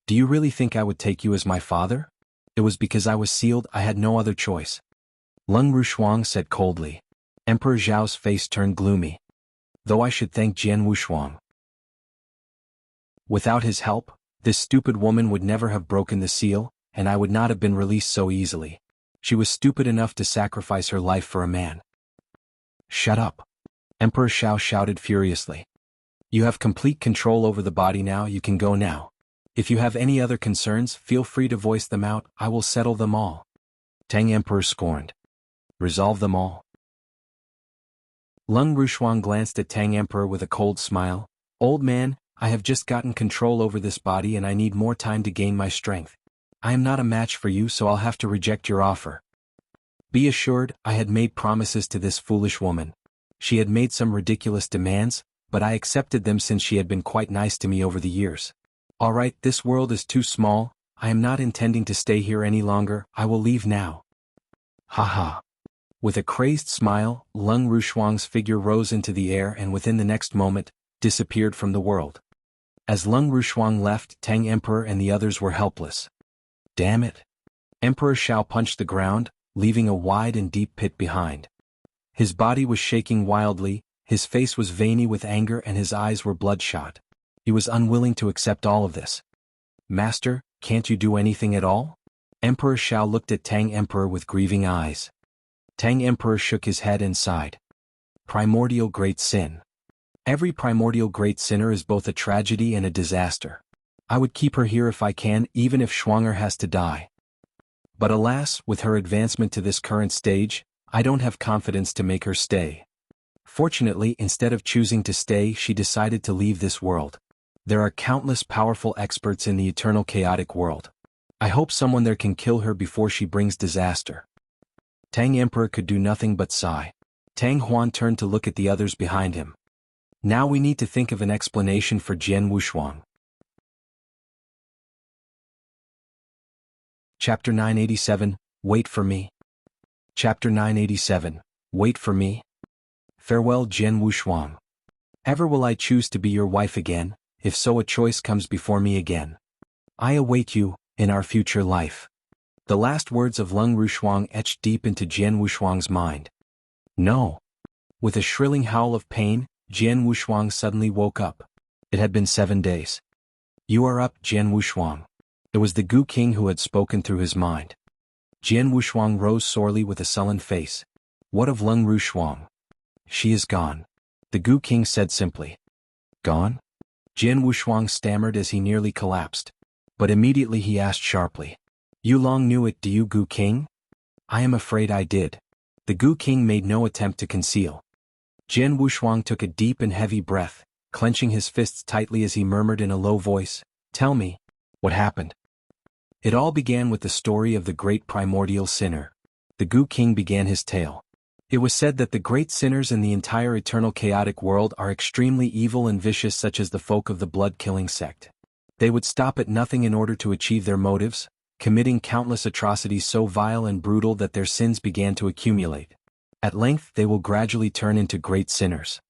Do you really think I would take you as my father? It was because I was sealed I had no other choice." Lung Wushuang said coldly. Emperor Zhao's face turned gloomy. "Though I should thank Jian Wushuang. Without his help, this stupid woman would never have broken the seal, and I would not have been released so easily. She was stupid enough to sacrifice her life for a man." "Shut up!" Emperor Shao shouted furiously. "You have complete control over the body now, you can go now. If you have any other concerns, feel free to voice them out, I will settle them all." Tang Emperor scorned. "Resolve them all." Lung Wushuang glanced at Tang Emperor with a cold smile. "Old man, I have just gotten control over this body and I need more time to gain my strength. I am not a match for you, so I'll have to reject your offer." Be assured, I had made promises to this foolish woman. She had made some ridiculous demands, but I accepted them since she had been quite nice to me over the years. All right, this world is too small, I am not intending to stay here any longer, I will leave now. Ha ha. With a crazed smile, Lung Wushuang's figure rose into the air and within the next moment, disappeared from the world. As Lung Wushuang left, Tang Emperor and the others were helpless. Damn it. Emperor Shao punched the ground, leaving a wide and deep pit behind. His body was shaking wildly, his face was veiny with anger and his eyes were bloodshot. He was unwilling to accept all of this. "Master, can't you do anything at all?" Emperor Shao looked at Tang Emperor with grieving eyes. Tang Emperor shook his head and sighed. Primordial great sin. Every primordial great sinner is both a tragedy and a disaster. I would keep her here if I can, even if Schwanger has to die. But alas, with her advancement to this current stage, I don't have confidence to make her stay. Fortunately, instead of choosing to stay, she decided to leave this world. There are countless powerful experts in the eternal chaotic world. I hope someone there can kill her before she brings disaster. Tang Emperor could do nothing but sigh. Tang Huan turned to look at the others behind him. Now we need to think of an explanation for Jian Wushuang. Chapter 987, Wait for Me. Chapter 987, Wait for Me. Farewell Jian Wushuang. Ever will I choose to be your wife again, if so a choice comes before me again. I await you, in our future life. The last words of Lung Wushuang etched deep into Jian Wushuang's mind. No. With a shrilling howl of pain, Jian Wushuang suddenly woke up. It had been 7 days. You are up, Jian Wushuang. It was the Gu King who had spoken through his mind. Jian Wushuang rose sorely with a sullen face. What of Lung Wushuang? She is gone. The Gu King said simply. Gone? Jian Wushuang stammered as he nearly collapsed. But immediately he asked sharply. You long knew it, do you, Gu King? I am afraid I did. The Gu King made no attempt to conceal. Jian Wushuang took a deep and heavy breath, clenching his fists tightly as he murmured in a low voice, Tell me, what happened? It all began with the story of the great primordial sinner. The Gu King began his tale. It was said that the great sinners in the entire eternal chaotic world are extremely evil and vicious, such as the folk of the blood-killing sect. They would stop at nothing in order to achieve their motives, committing countless atrocities so vile and brutal that their sins began to accumulate. At length they will gradually turn into great sinners.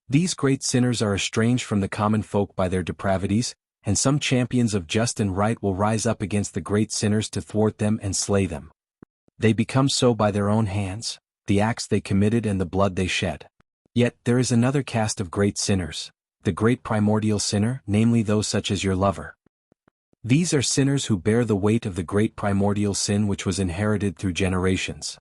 These great sinners are estranged from the common folk by their depravities, and some champions of just and right will rise up against the great sinners to thwart them and slay them. They become so by their own hands, the acts they committed and the blood they shed. Yet there is another caste of great sinners, the great primordial sinner, namely those such as your lover. These are sinners who bear the weight of the great primordial sin which was inherited through generations.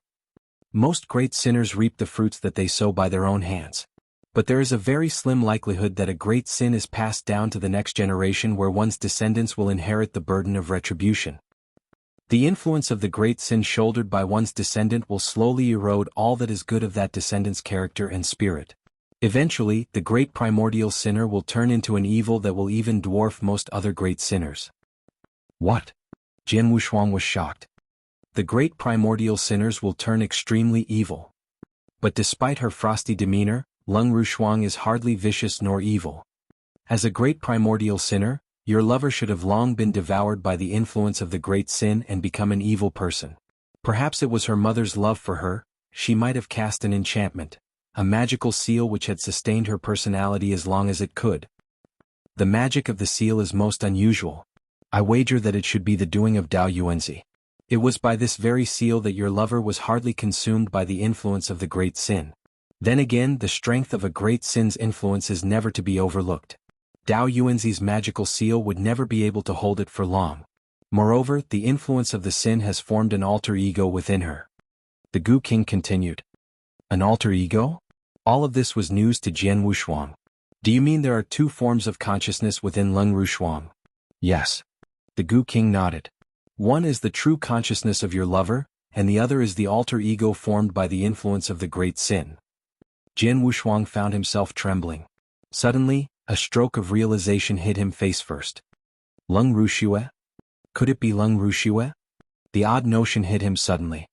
Most great sinners reap the fruits that they sow by their own hands. But there is a very slim likelihood that a great sin is passed down to the next generation where one's descendants will inherit the burden of retribution. The influence of the great sin shouldered by one's descendant will slowly erode all that is good of that descendant's character and spirit. Eventually, the great primordial sinner will turn into an evil that will even dwarf most other great sinners. What? Jian Wushuang was shocked. The great primordial sinners will turn extremely evil. But despite her frosty demeanor, Wushuang is hardly vicious nor evil. As a great primordial sinner, your lover should have long been devoured by the influence of the great sin and become an evil person. Perhaps it was her mother's love for her. She might have cast an enchantment, a magical seal which had sustained her personality as long as it could. The magic of the seal is most unusual. I wager that it should be the doing of Dao Yuanzi. It was by this very seal that your lover was hardly consumed by the influence of the great sin. Then again, the strength of a great sin's influence is never to be overlooked. Dao Yuanzi's magical seal would never be able to hold it for long. Moreover, the influence of the sin has formed an alter ego within her. The Gu King continued. An alter ego? All of this was news to Jian Wushuang. Do you mean there are two forms of consciousness within Wushuang? Yes. The Gu King nodded. One is the true consciousness of your lover, and the other is the alter ego formed by the influence of the great sin. Jian Wushuang found himself trembling. Suddenly, a stroke of realization hit him face first. Wushuang? Could it be Wushuang? The odd notion hit him suddenly.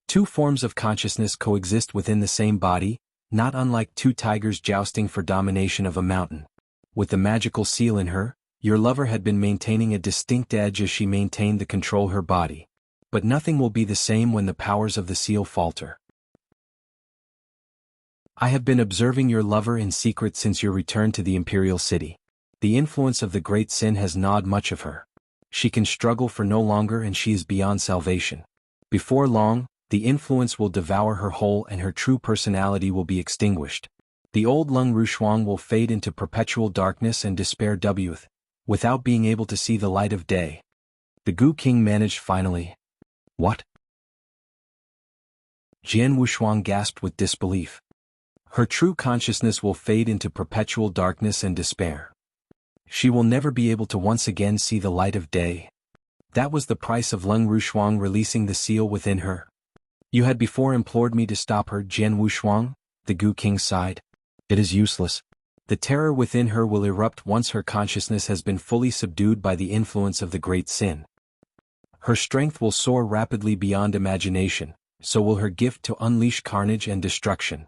Two forms of consciousness coexist within the same body, not unlike two tigers jousting for domination of a mountain. With the magical seal in her, your lover had been maintaining a distinct edge as she maintained the control her body. But nothing will be the same when the powers of the seal falter. I have been observing your lover in secret since your return to the imperial city. The influence of the great sin has gnawed much of her. She can struggle for no longer and she is beyond salvation. Before long, the influence will devour her whole and her true personality will be extinguished. The old Wushuang will fade into perpetual darkness and despair without being able to see the light of day. The Gu King managed finally. What? Jian Wushuang gasped with disbelief. Her true consciousness will fade into perpetual darkness and despair. She will never be able to once again see the light of day. That was the price of Wushuang releasing the seal within her. You had before implored me to stop her, Jian Wushuang, the Gu King sighed. It is useless. The terror within her will erupt once her consciousness has been fully subdued by the influence of the great sin. Her strength will soar rapidly beyond imagination, so will her gift to unleash carnage and destruction.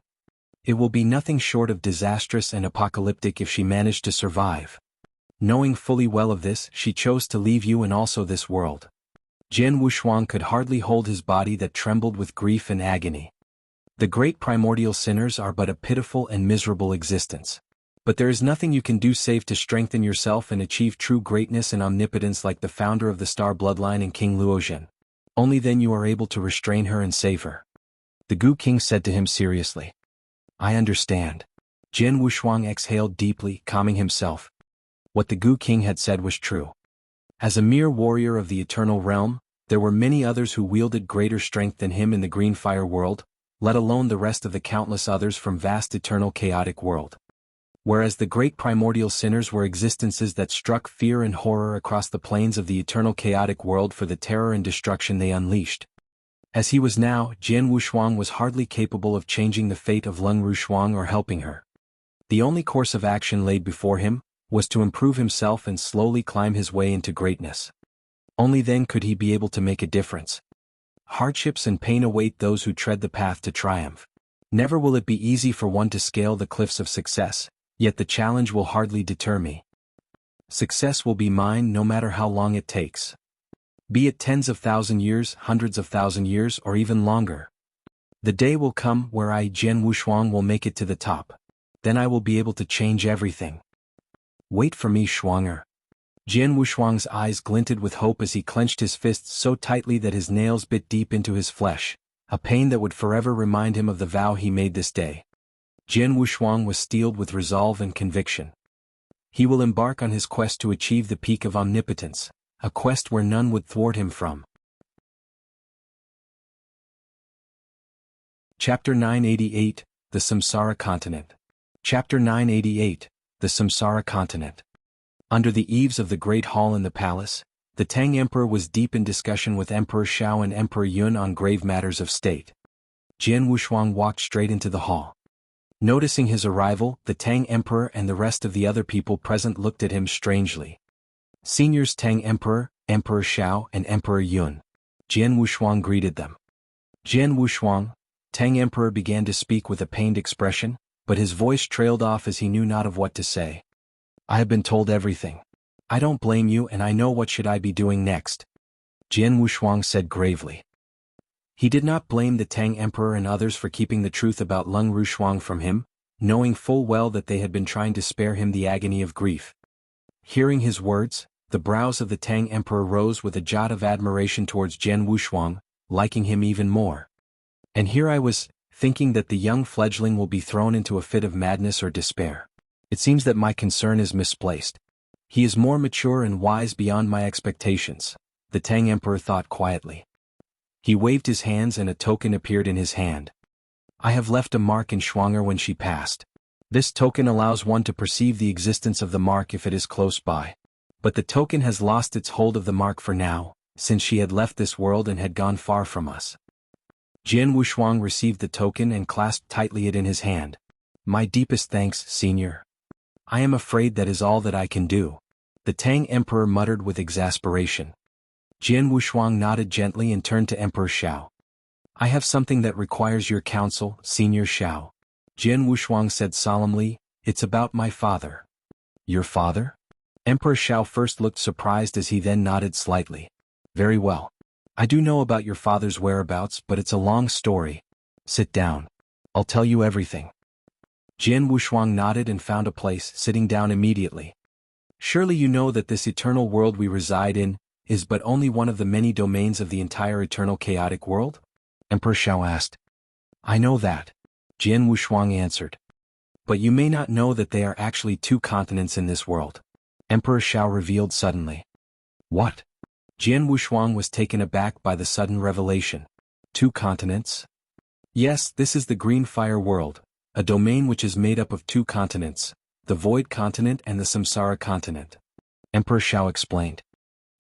It will be nothing short of disastrous and apocalyptic if she managed to survive. Knowing fully well of this, she chose to leave you and also this world. Jian Wushuang could hardly hold his body that trembled with grief and agony. The great primordial sinners are but a pitiful and miserable existence. But there is nothing you can do save to strengthen yourself and achieve true greatness and omnipotence like the founder of the star bloodline and King Luozhen. Only then you are able to restrain her and save her. The Gu King said to him seriously. I understand. Jian Wushuang exhaled deeply, calming himself. What the Gu King had said was true. As a mere warrior of the eternal realm, there were many others who wielded greater strength than him in the green fire world, let alone the rest of the countless others from vast eternal chaotic world. Whereas the great primordial sinners were existences that struck fear and horror across the plains of the eternal chaotic world for the terror and destruction they unleashed. As he was now, Jian Wushuang was hardly capable of changing the fate of Wushuang or helping her. The only course of action laid before him was to improve himself and slowly climb his way into greatness. Only then could he be able to make a difference. Hardships and pain await those who tread the path to triumph. Never will it be easy for one to scale the cliffs of success, yet the challenge will hardly deter me. Success will be mine no matter how long it takes. Be it tens of thousand years, hundreds of thousand years, or even longer. The day will come where I, Jian Wushuang, will make it to the top. Then I will be able to change everything. Wait for me, Shuanger. Jian Wushuang's eyes glinted with hope as he clenched his fists so tightly that his nails bit deep into his flesh, a pain that would forever remind him of the vow he made this day. Jian Wushuang was steeled with resolve and conviction. He will embark on his quest to achieve the peak of omnipotence, a quest where none would thwart him from. Chapter 988, The Samsara Continent. Chapter 988, The Samsara Continent. Under the eaves of the Great Hall in the palace, the Tang Emperor was deep in discussion with Emperor Shao and Emperor Yun on grave matters of state. Jian Wushuang walked straight into the hall. Noticing his arrival, the Tang Emperor and the rest of the other people present looked at him strangely. Seniors Tang Emperor, Emperor Shao and Emperor Yun. Jian Wushuang greeted them. Jian Wushuang, Tang Emperor began to speak with a pained expression, but his voice trailed off as he knew not of what to say. I have been told everything. I don't blame you and I know what should I be doing next. Jian Wushuang said gravely. He did not blame the Tang Emperor and others for keeping the truth about Lung Rushuang from him, knowing full well that they had been trying to spare him the agony of grief. Hearing his words, the brows of the Tang Emperor rose with a jot of admiration towards Jian Wushuang, liking him even more. And here I was, thinking that the young fledgling will be thrown into a fit of madness or despair. It seems that my concern is misplaced. He is more mature and wise beyond my expectations, the Tang Emperor thought quietly. He waved his hands and a token appeared in his hand. I have left a mark in Shuanger when she passed. This token allows one to perceive the existence of the mark if it is close by. But the token has lost its hold of the mark for now, since she had left this world and had gone far from us. Jian Wushuang received the token and clasped tightly it in his hand. My deepest thanks, Senior. I am afraid that is all that I can do. The Tang Emperor muttered with exasperation. Jian Wushuang nodded gently and turned to Emperor Shao. I have something that requires your counsel, Senior Shao. Jian Wushuang said solemnly, it's about my father. Your father? Emperor Shao first looked surprised as he then nodded slightly. Very well. I do know about your father's whereabouts, but it's a long story. Sit down. I'll tell you everything. Jian Wushuang nodded and found a place, sitting down immediately. Surely you know that this eternal world we reside in is but only one of the many domains of the entire eternal chaotic world? Emperor Shao asked. I know that. Jian Wushuang answered. But you may not know that there are actually 2 continents in this world. Emperor Shao revealed suddenly. What? Jian Wushuang was taken aback by the sudden revelation. 2 continents? Yes, this is the Green Fire World, a domain which is made up of 2 continents, the Void Continent and the Samsara Continent. Emperor Shao explained.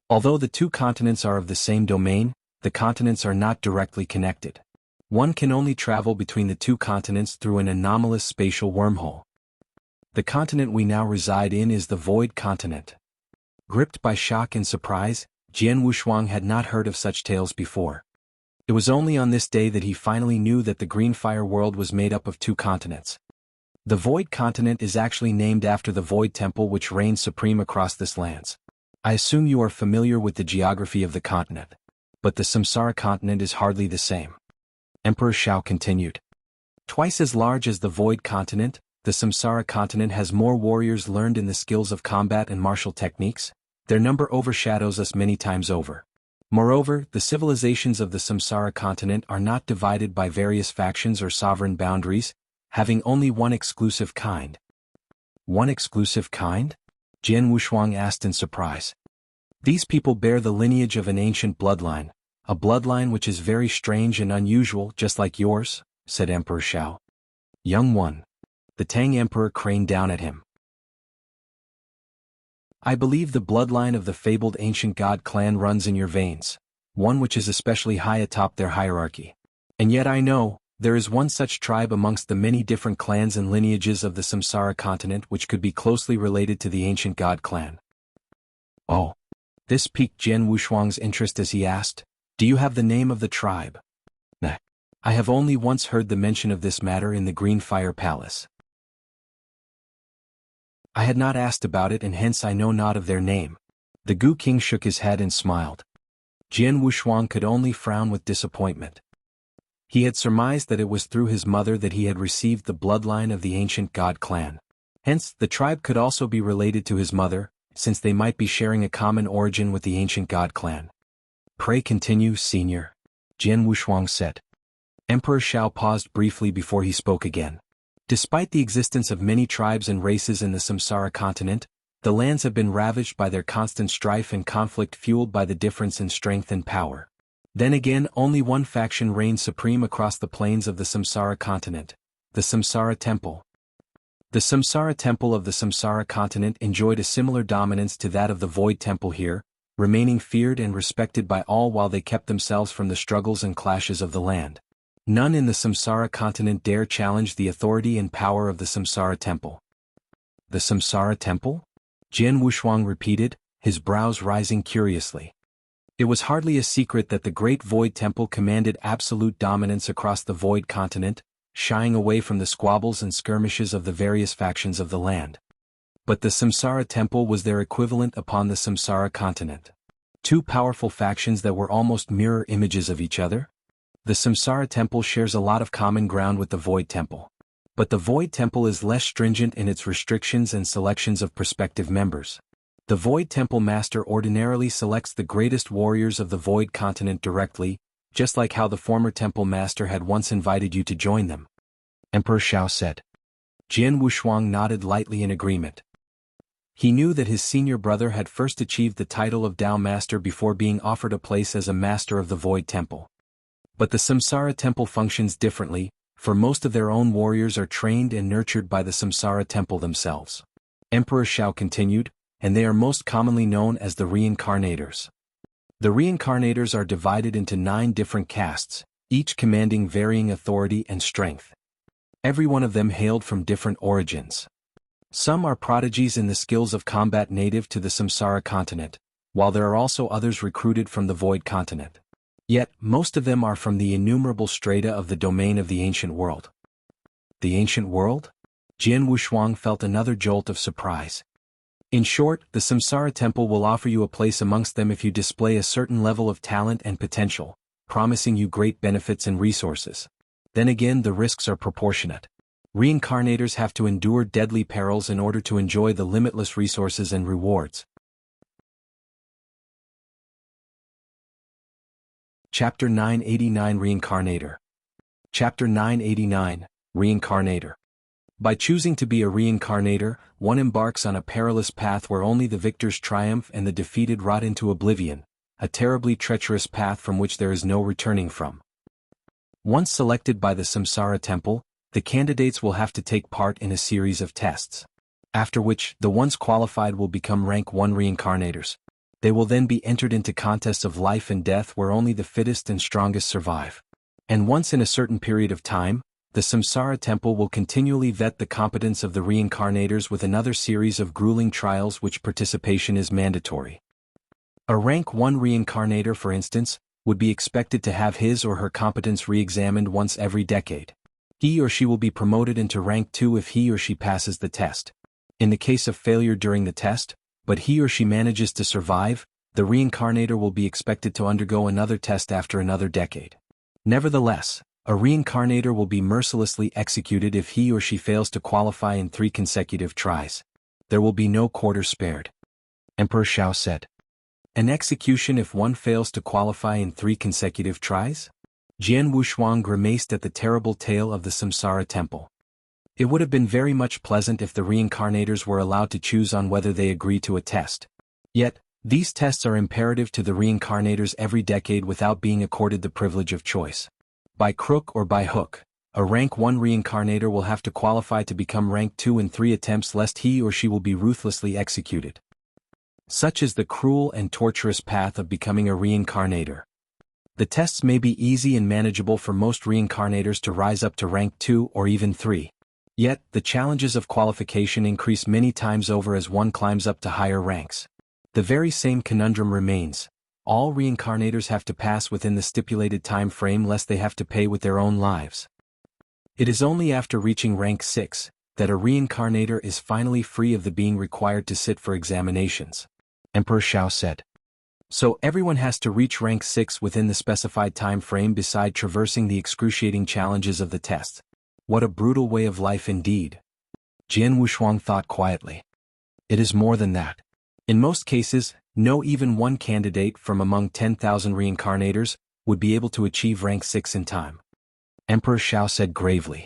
Although the 2 continents are of the same domain, the continents are not directly connected. One can only travel between the 2 continents through an anomalous spatial wormhole. The continent we now reside in is the Void Continent. Gripped by shock and surprise, Jian Wushuang had not heard of such tales before. It was only on this day that he finally knew that the Green Fire World was made up of 2 continents. The Void Continent is actually named after the Void Temple which reigns supreme across this lands. I assume you are familiar with the geography of the continent. But the Samsara Continent is hardly the same. Emperor Shao continued. Twice as large as the Void Continent, the Samsara Continent has more warriors learned in the skills of combat and martial techniques. Their number overshadows us many times over. Moreover, the civilizations of the Samsara Continent are not divided by various factions or sovereign boundaries, having only one exclusive kind. One exclusive kind? Jian Wushuang asked in surprise. These people bear the lineage of an ancient bloodline, a bloodline which is very strange and unusual just like yours, said Emperor Shao. Young one. The Tang Emperor craned down at him. I believe the bloodline of the fabled ancient god clan runs in your veins, one which is especially high atop their hierarchy. And yet I know, there is one such tribe amongst the many different clans and lineages of the Samsara Continent which could be closely related to the ancient god clan. Oh. This piqued Jian Wushuang's interest as he asked, do you have the name of the tribe? Nah. I have only once heard the mention of this matter in the Green Fire Palace. I had not asked about it and hence I know not of their name. The Gu King shook his head and smiled. Jian Wushuang could only frown with disappointment. He had surmised that it was through his mother that he had received the bloodline of the ancient god clan. Hence, the tribe could also be related to his mother, since they might be sharing a common origin with the ancient god clan. Pray continue, senior, Jian Wushuang said. Emperor Shao paused briefly before he spoke again. Despite the existence of many tribes and races in the Samsara continent, the lands have been ravaged by their constant strife and conflict fueled by the difference in strength and power. Then again, only one faction reigns supreme across the plains of the Samsara continent, the Samsara Temple. The Samsara Temple of the Samsara continent enjoyed a similar dominance to that of the Void Temple here, remaining feared and respected by all while they kept themselves from the struggles and clashes of the land. None in the Samsara continent dare challenge the authority and power of the Samsara Temple. The Samsara Temple? Jian Wushuang repeated, his brows rising curiously. It was hardly a secret that the Great Void Temple commanded absolute dominance across the Void continent, shying away from the squabbles and skirmishes of the various factions of the land. But the Samsara Temple was their equivalent upon the Samsara continent. Two powerful factions that were almost mirror images of each other? The Samsara Temple shares a lot of common ground with the Void Temple. But the Void Temple is less stringent in its restrictions and selections of prospective members. The Void Temple Master ordinarily selects the greatest warriors of the Void continent directly, just like how the former Temple Master had once invited you to join them. Emperor Shao said. Jian Wushuang nodded lightly in agreement. He knew that his senior brother had first achieved the title of Tao Master before being offered a place as a Master of the Void Temple. But the Samsara Temple functions differently, for most of their own warriors are trained and nurtured by the Samsara Temple themselves. Emperor Shao continued, and they are most commonly known as the Reincarnators. The Reincarnators are divided into 9 different castes, each commanding varying authority and strength. Every one of them hailed from different origins. Some are prodigies in the skills of combat native to the Samsara continent, while there are also others recruited from the Void continent. Yet, most of them are from the innumerable strata of the domain of the ancient world. The ancient world? Jian Wushuang felt another jolt of surprise. In short, the Samsara Temple will offer you a place amongst them if you display a certain level of talent and potential, promising you great benefits and resources. Then again, the risks are proportionate. Reincarnators have to endure deadly perils in order to enjoy the limitless resources and rewards. Chapter 989 Reincarnator. Chapter 989, Reincarnator. By choosing to be a reincarnator, one embarks on a perilous path where only the victors triumph and the defeated rot into oblivion, a terribly treacherous path from which there is no returning from. Once selected by the Samsara Temple, the candidates will have to take part in a series of tests. After which, the ones qualified will become rank 1 reincarnators. They will then be entered into contests of life and death where only the fittest and strongest survive. And once in a certain period of time, the Samsara Temple will continually vet the competence of the reincarnators with another series of grueling trials which participation is mandatory. A rank 1 reincarnator, for instance, would be expected to have his or her competence re-examined once every decade. He or she will be promoted into rank 2 if he or she passes the test. In the case of failure during the test, but he or she manages to survive, the reincarnator will be expected to undergo another test after another decade. Nevertheless, a reincarnator will be mercilessly executed if he or she fails to qualify in 3 consecutive tries. There will be no quarter spared. Emperor Shao said. An execution if one fails to qualify in 3 consecutive tries? Jian Wushuang grimaced at the terrible tale of the Samsara Temple. It would have been very much pleasant if the reincarnators were allowed to choose on whether they agree to a test. Yet, these tests are imperative to the reincarnators every decade without being accorded the privilege of choice. By crook or by hook, a rank 1 reincarnator will have to qualify to become rank 2 in 3 attempts lest he or she will be ruthlessly executed. Such is the cruel and torturous path of becoming a reincarnator. The tests may be easy and manageable for most reincarnators to rise up to rank 2 or even 3. Yet, the challenges of qualification increase many times over as one climbs up to higher ranks. The very same conundrum remains. All reincarnators have to pass within the stipulated time frame lest they have to pay with their own lives. It is only after reaching rank 6 that a reincarnator is finally free of the being required to sit for examinations. Emperor Shao said. So everyone has to reach rank 6 within the specified time frame beside traversing the excruciating challenges of the test. What a brutal way of life indeed. Jian Wushuang thought quietly. It is more than that. In most cases, no even one candidate from among 10,000 reincarnators would be able to achieve rank 6 in time. Emperor Shao said gravely.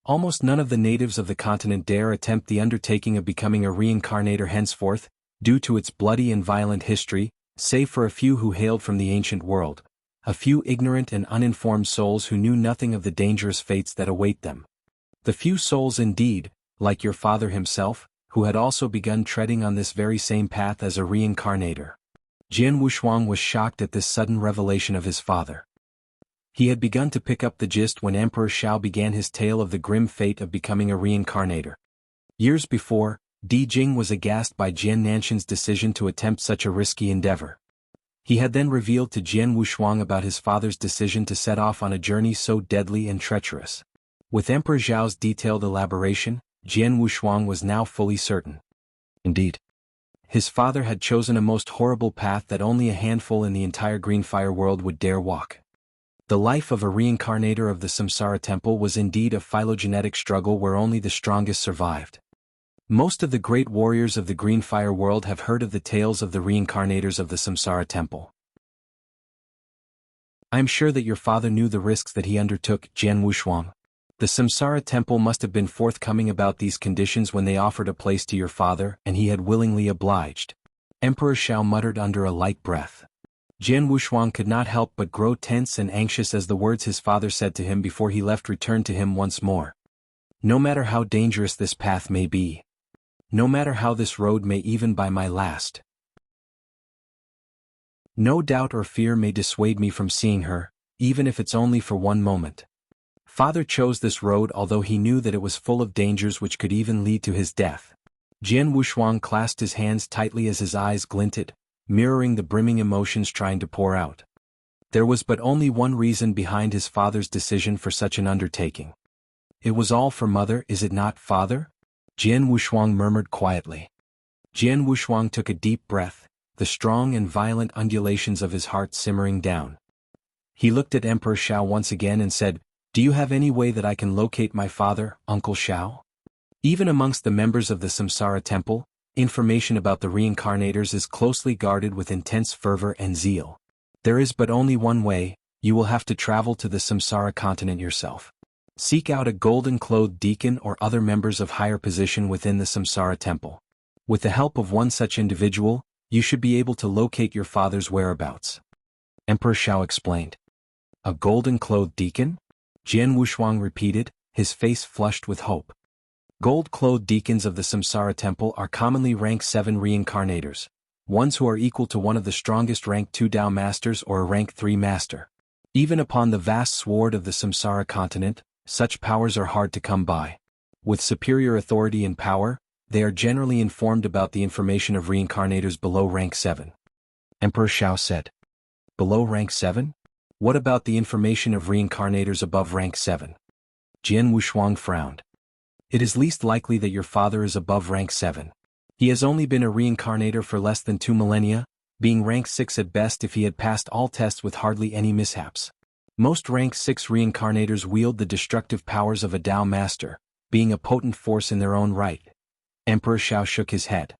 Almost none of the natives of the continent dare attempt the undertaking of becoming a reincarnator henceforth, due to its bloody and violent history, save for a few who hailed from the ancient world, a few ignorant and uninformed souls who knew nothing of the dangerous fates that await them. The few souls indeed, like your father himself, who had also begun treading on this very same path as a reincarnator. Jian Wushuang was shocked at this sudden revelation of his father. He had begun to pick up the gist when Emperor Shao began his tale of the grim fate of becoming a reincarnator. Years before, Di Jing was aghast by Jian Nanshan's decision to attempt such a risky endeavor. He had then revealed to Jian Wushuang about his father's decision to set off on a journey so deadly and treacherous. With Emperor Zhao's detailed elaboration, Jian Wushuang was now fully certain. Indeed, his father had chosen a most horrible path that only a handful in the entire Green Fire world would dare walk. The life of a reincarnator of the Samsara temple was indeed a phylogenetic struggle where only the strongest survived. Most of the great warriors of the Green Fire world have heard of the tales of the reincarnators of the Samsara temple. I am sure that your father knew the risks that he undertook, Jian Wushuang. The Samsara temple must have been forthcoming about these conditions when they offered a place to your father, and he had willingly obliged. Emperor Shao muttered under a light breath. Jian Wushuang could not help but grow tense and anxious as the words his father said to him before he left returned to him once more. No matter how dangerous this path may be, no matter how this road may even by my last, no doubt or fear may dissuade me from seeing her, even if it's only for one moment. Father chose this road although he knew that it was full of dangers which could even lead to his death. Jian Wushuang clasped his hands tightly as his eyes glinted, mirroring the brimming emotions trying to pour out. There was but only one reason behind his father's decision for such an undertaking. It was all for mother, is it not, father? Jian Wushuang murmured quietly. Jian Wushuang took a deep breath, the strong and violent undulations of his heart simmering down. He looked at Emperor Shao once again and said, "Do you have any way that I can locate my father, Uncle Shao?" Even amongst the members of the Samsara temple, information about the reincarnators is closely guarded with intense fervor and zeal. There is but only one way, you will have to travel to the Samsara continent yourself. Seek out a golden-clothed deacon or other members of higher position within the Samsara temple. With the help of one such individual, you should be able to locate your father's whereabouts. Emperor Shao explained. A golden-clothed deacon? Jian Wushuang repeated, his face flushed with hope. Gold-clothed deacons of the Samsara temple are commonly rank 7 reincarnators, ones who are equal to one of the strongest rank 2 Dao masters or a rank 3 master. Even upon the vast sward of the Samsara continent, such powers are hard to come by. With superior authority and power, they are generally informed about the information of reincarnators below rank 7. Emperor Shao said. Below rank 7? What about the information of reincarnators above rank 7? Jian Wushuang frowned. It is least likely that your father is above rank 7. He has only been a reincarnator for less than 2 millennia, being rank 6 at best if he had passed all tests with hardly any mishaps. Most rank 6 reincarnators wield the destructive powers of a Dao master, being a potent force in their own right. Emperor Shao shook his head.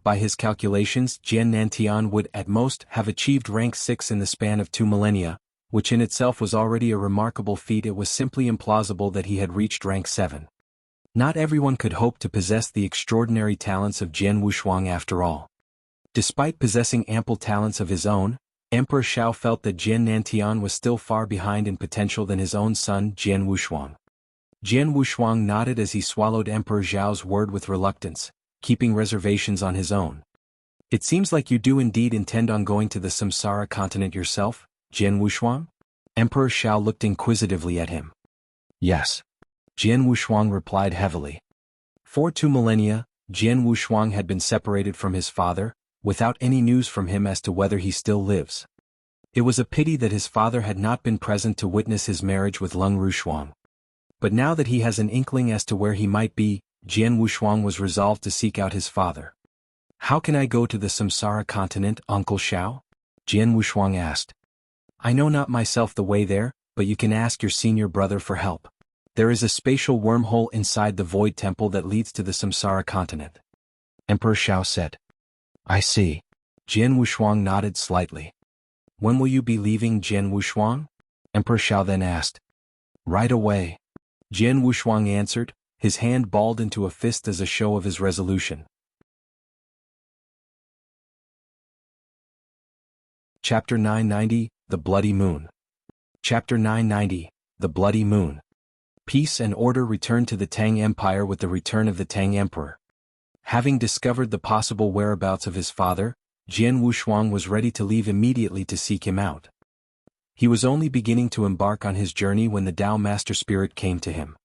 By his calculations, Jian Nantian would at most have achieved rank 6 in the span of 2 millennia, which in itself was already a remarkable feat. It was simply implausible that he had reached rank 7. Not everyone could hope to possess the extraordinary talents of Jian Wushuang after all. Despite possessing ample talents of his own, Emperor Shao felt that Jian Nantian was still far behind in potential than his own son Jian Wushuang. Jian Wushuang nodded as he swallowed Emperor Zhao's word with reluctance, keeping reservations on his own. It seems like you do indeed intend on going to the Samsara continent yourself, Jian Wushuang? Emperor Shao looked inquisitively at him. Yes. Jian Wushuang replied heavily. For 2 millennia, Jian Wushuang had been separated from his father, without any news from him as to whether he still lives. It was a pity that his father had not been present to witness his marriage with Lung Rushuang. But now that he has an inkling as to where he might be, Jian Wushuang was resolved to seek out his father. How can I go to the Samsara continent, Uncle Xiao? Jian Wushuang asked. I know not myself the way there, but you can ask your senior brother for help. There is a spatial wormhole inside the Void Temple that leads to the Samsara continent. Emperor Xiao said. I see. Jian Wushuang nodded slightly. When will you be leaving Jian Wushuang? Emperor Xiao then asked. Right away. Jian Wushuang answered, his hand balled into a fist as a show of his resolution. Chapter 990, The Bloody Moon. Chapter 990, The Bloody Moon. Peace and order returned to the Tang Empire with the return of the Tang Emperor. Having discovered the possible whereabouts of his father, Jian Wushuang was ready to leave immediately to seek him out. He was only beginning to embark on his journey when the Tao Master Spirit came to him.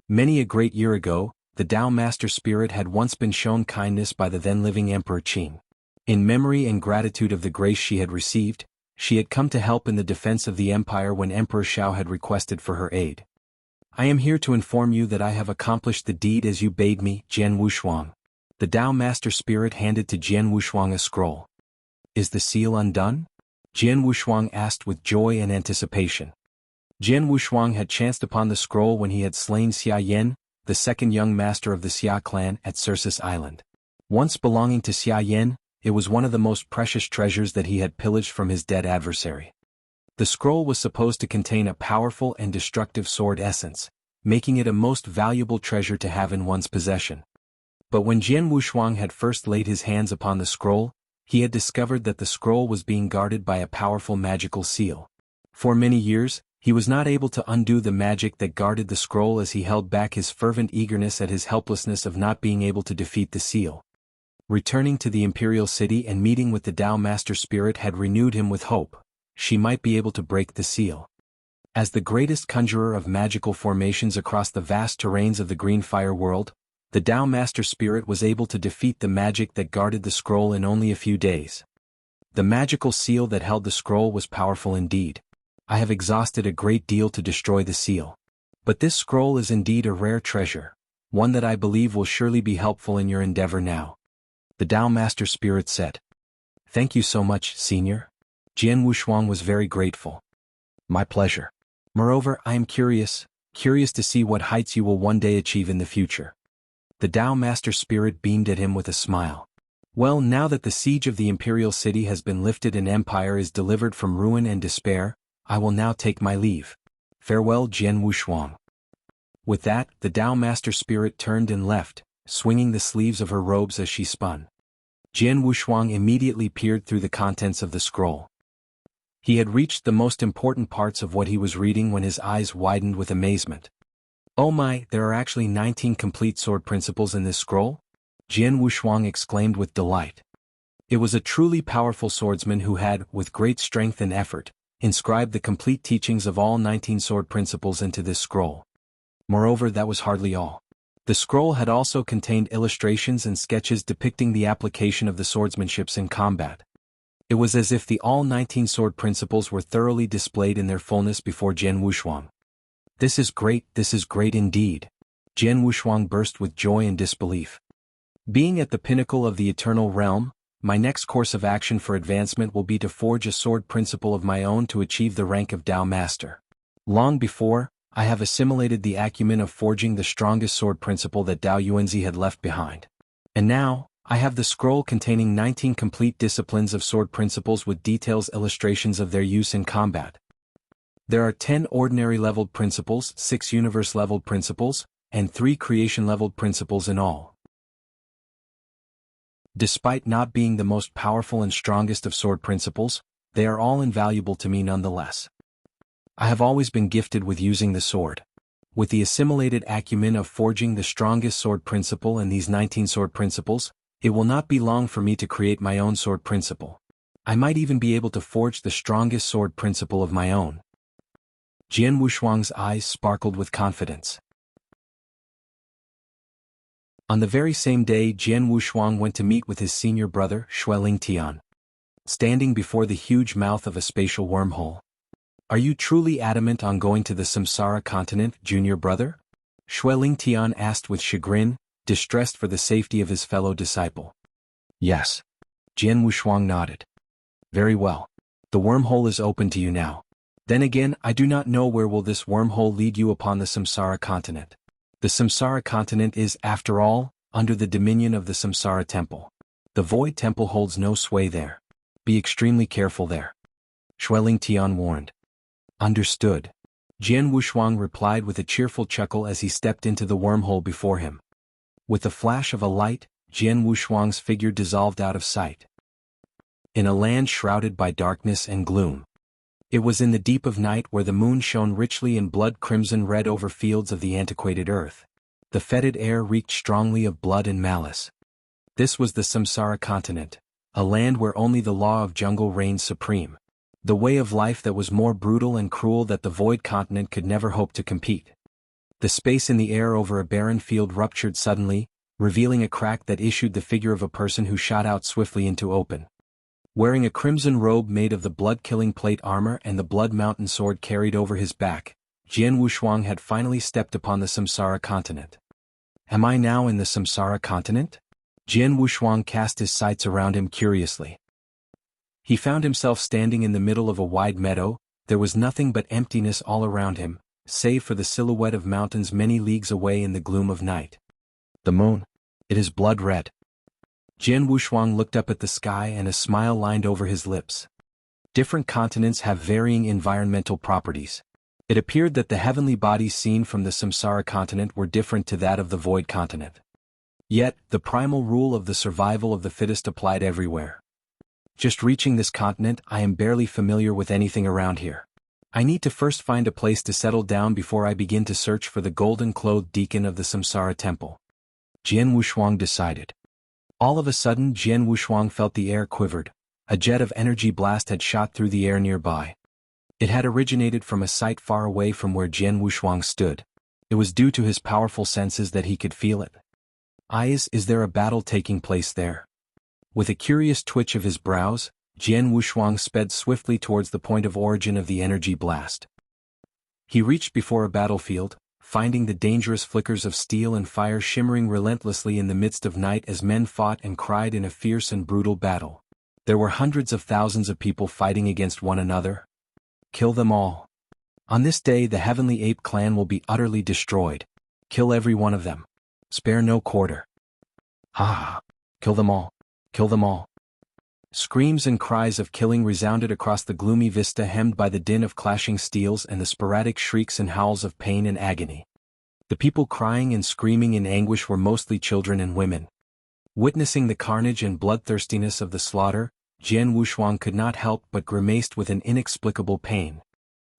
Many a great year ago, the Tao Master Spirit had once been shown kindness by the then-living Emperor Qing. In memory and gratitude of the grace she had received, she had come to help in the defense of the empire when Emperor Xiao had requested for her aid. I am here to inform you that I have accomplished the deed as you bade me, Jian Wushuang. The Tao Master Spirit handed to Jian Wushuang a scroll. Is the seal undone? Jian Wushuang asked with joy and anticipation. Jian Wushuang had chanced upon the scroll when he had slain Xia Yan, the second young master of the Xia clan at Circus Island. Once belonging to Xia Yan, it was one of the most precious treasures that he had pillaged from his dead adversary. The scroll was supposed to contain a powerful and destructive sword essence, making it a most valuable treasure to have in one's possession. But when Jian Wushuang had first laid his hands upon the scroll, he had discovered that the scroll was being guarded by a powerful magical seal. For many years, he was not able to undo the magic that guarded the scroll as he held back his fervent eagerness at his helplessness of not being able to defeat the seal. Returning to the imperial city and meeting with the Tao Master Spirit had renewed him with hope. She might be able to break the seal. As the greatest conjurer of magical formations across the vast terrains of the Green Fire world, the Tao Master Spirit was able to defeat the magic that guarded the scroll in only a few days. The magical seal that held the scroll was powerful indeed. I have exhausted a great deal to destroy the seal. But this scroll is indeed a rare treasure, one that I believe will surely be helpful in your endeavor now. The Tao Master Spirit said. Thank you so much, Senior. Jian Wushuang was very grateful. My pleasure. Moreover, I am curious to see what heights you will one day achieve in the future. The Tao Master Spirit beamed at him with a smile. Well, now that the siege of the imperial city has been lifted and empire is delivered from ruin and despair, I will now take my leave. Farewell, Jian Wushuang. With that, the Tao Master Spirit turned and left, swinging the sleeves of her robes as she spun. Jian Wushuang immediately peered through the contents of the scroll. He had reached the most important parts of what he was reading when his eyes widened with amazement. Oh my, there are actually 19 complete sword principles in this scroll? Jian Wushuang exclaimed with delight. It was a truly powerful swordsman who had, with great strength and effort, inscribed the complete teachings of all 19 sword principles into this scroll. Moreover, that was hardly all. The scroll had also contained illustrations and sketches depicting the application of the swordsmanships in combat. It was as if the all 19 sword principles were thoroughly displayed in their fullness before Jian Wushuang. This is great indeed. Jian Wushuang burst with joy and disbelief. Being at the pinnacle of the eternal realm, my next course of action for advancement will be to forge a sword principle of my own to achieve the rank of Tao Master. Long before, I have assimilated the acumen of forging the strongest sword principle that Tao Yuanzi had left behind. And now, I have the scroll containing 19 complete disciplines of sword principles with details illustrations of their use in combat. There are 10 ordinary-leveled principles, 6 universe-leveled principles, and 3 creation-leveled principles in all. Despite not being the most powerful and strongest of sword principles, they are all invaluable to me nonetheless. I have always been gifted with using the sword. With the assimilated acumen of forging the strongest sword principle and these 19 sword principles, it will not be long for me to create my own sword principle. I might even be able to forge the strongest sword principle of my own. Jian Wushuang's eyes sparkled with confidence. On the very same day, Jian Wushuang went to meet with his senior brother, Tian. Standing before the huge mouth of a spatial wormhole. Are you truly adamant on going to the Samsara continent, junior brother? Tian asked with chagrin, distressed for the safety of his fellow disciple. Yes. Jian Wushuang nodded. Very well. The wormhole is open to you now. Then again, I do not know where will this wormhole lead you upon the Samsara continent. The Samsara continent is, after all, under the dominion of the Samsara temple. The Void Temple holds no sway there. Be extremely careful there. Xueling Tian warned. Understood. Jian Wushuang replied with a cheerful chuckle as he stepped into the wormhole before him. With the flash of a light, Jian Wushuang's figure dissolved out of sight. In a land shrouded by darkness and gloom. It was in the deep of night where the moon shone richly in blood crimson red over fields of the antiquated earth. The fetid air reeked strongly of blood and malice. This was the Samsara continent, a land where only the law of jungle reigned supreme. The way of life that was more brutal and cruel that the void continent could never hope to compete. The space in the air over a barren field ruptured suddenly, revealing a crack that issued the figure of a person who shot out swiftly into open. Wearing a crimson robe made of the blood-killing plate armor and the blood mountain sword carried over his back, Jian Wushuang had finally stepped upon the Samsara continent. Am I now in the Samsara continent? Jian Wushuang cast his sights around him curiously. He found himself standing in the middle of a wide meadow. There was nothing but emptiness all around him, save for the silhouette of mountains many leagues away in the gloom of night. The moon. It is blood red. Jian Wushuang looked up at the sky and a smile lined over his lips. Different continents have varying environmental properties. It appeared that the heavenly bodies seen from the Samsara continent were different to that of the void continent. Yet, the primal rule of the survival of the fittest applied everywhere. Just reaching this continent, I am barely familiar with anything around here. I need to first find a place to settle down before I begin to search for the golden-clothed deacon of the Samsara temple. Jian Wushuang decided. All of a sudden Jian Wushuang felt the air quivered. A jet of energy blast had shot through the air nearby. It had originated from a site far away from where Jian Wushuang stood. It was due to his powerful senses that he could feel it. Is there a battle taking place there? With a curious twitch of his brows, Jian Wushuang sped swiftly towards the point of origin of the energy blast. He reached before a battlefield, finding the dangerous flickers of steel and fire shimmering relentlessly in the midst of night as men fought and cried in a fierce and brutal battle. There were hundreds of thousands of people fighting against one another. Kill them all. On this day the Heavenly Ape clan will be utterly destroyed. Kill every one of them. Spare no quarter. Ha! Kill them all. Kill them all. Screams and cries of killing resounded across the gloomy vista hemmed by the din of clashing steels and the sporadic shrieks and howls of pain and agony. The people crying and screaming in anguish were mostly children and women. Witnessing the carnage and bloodthirstiness of the slaughter, Jian Wushuang could not help but grimaced with an inexplicable pain.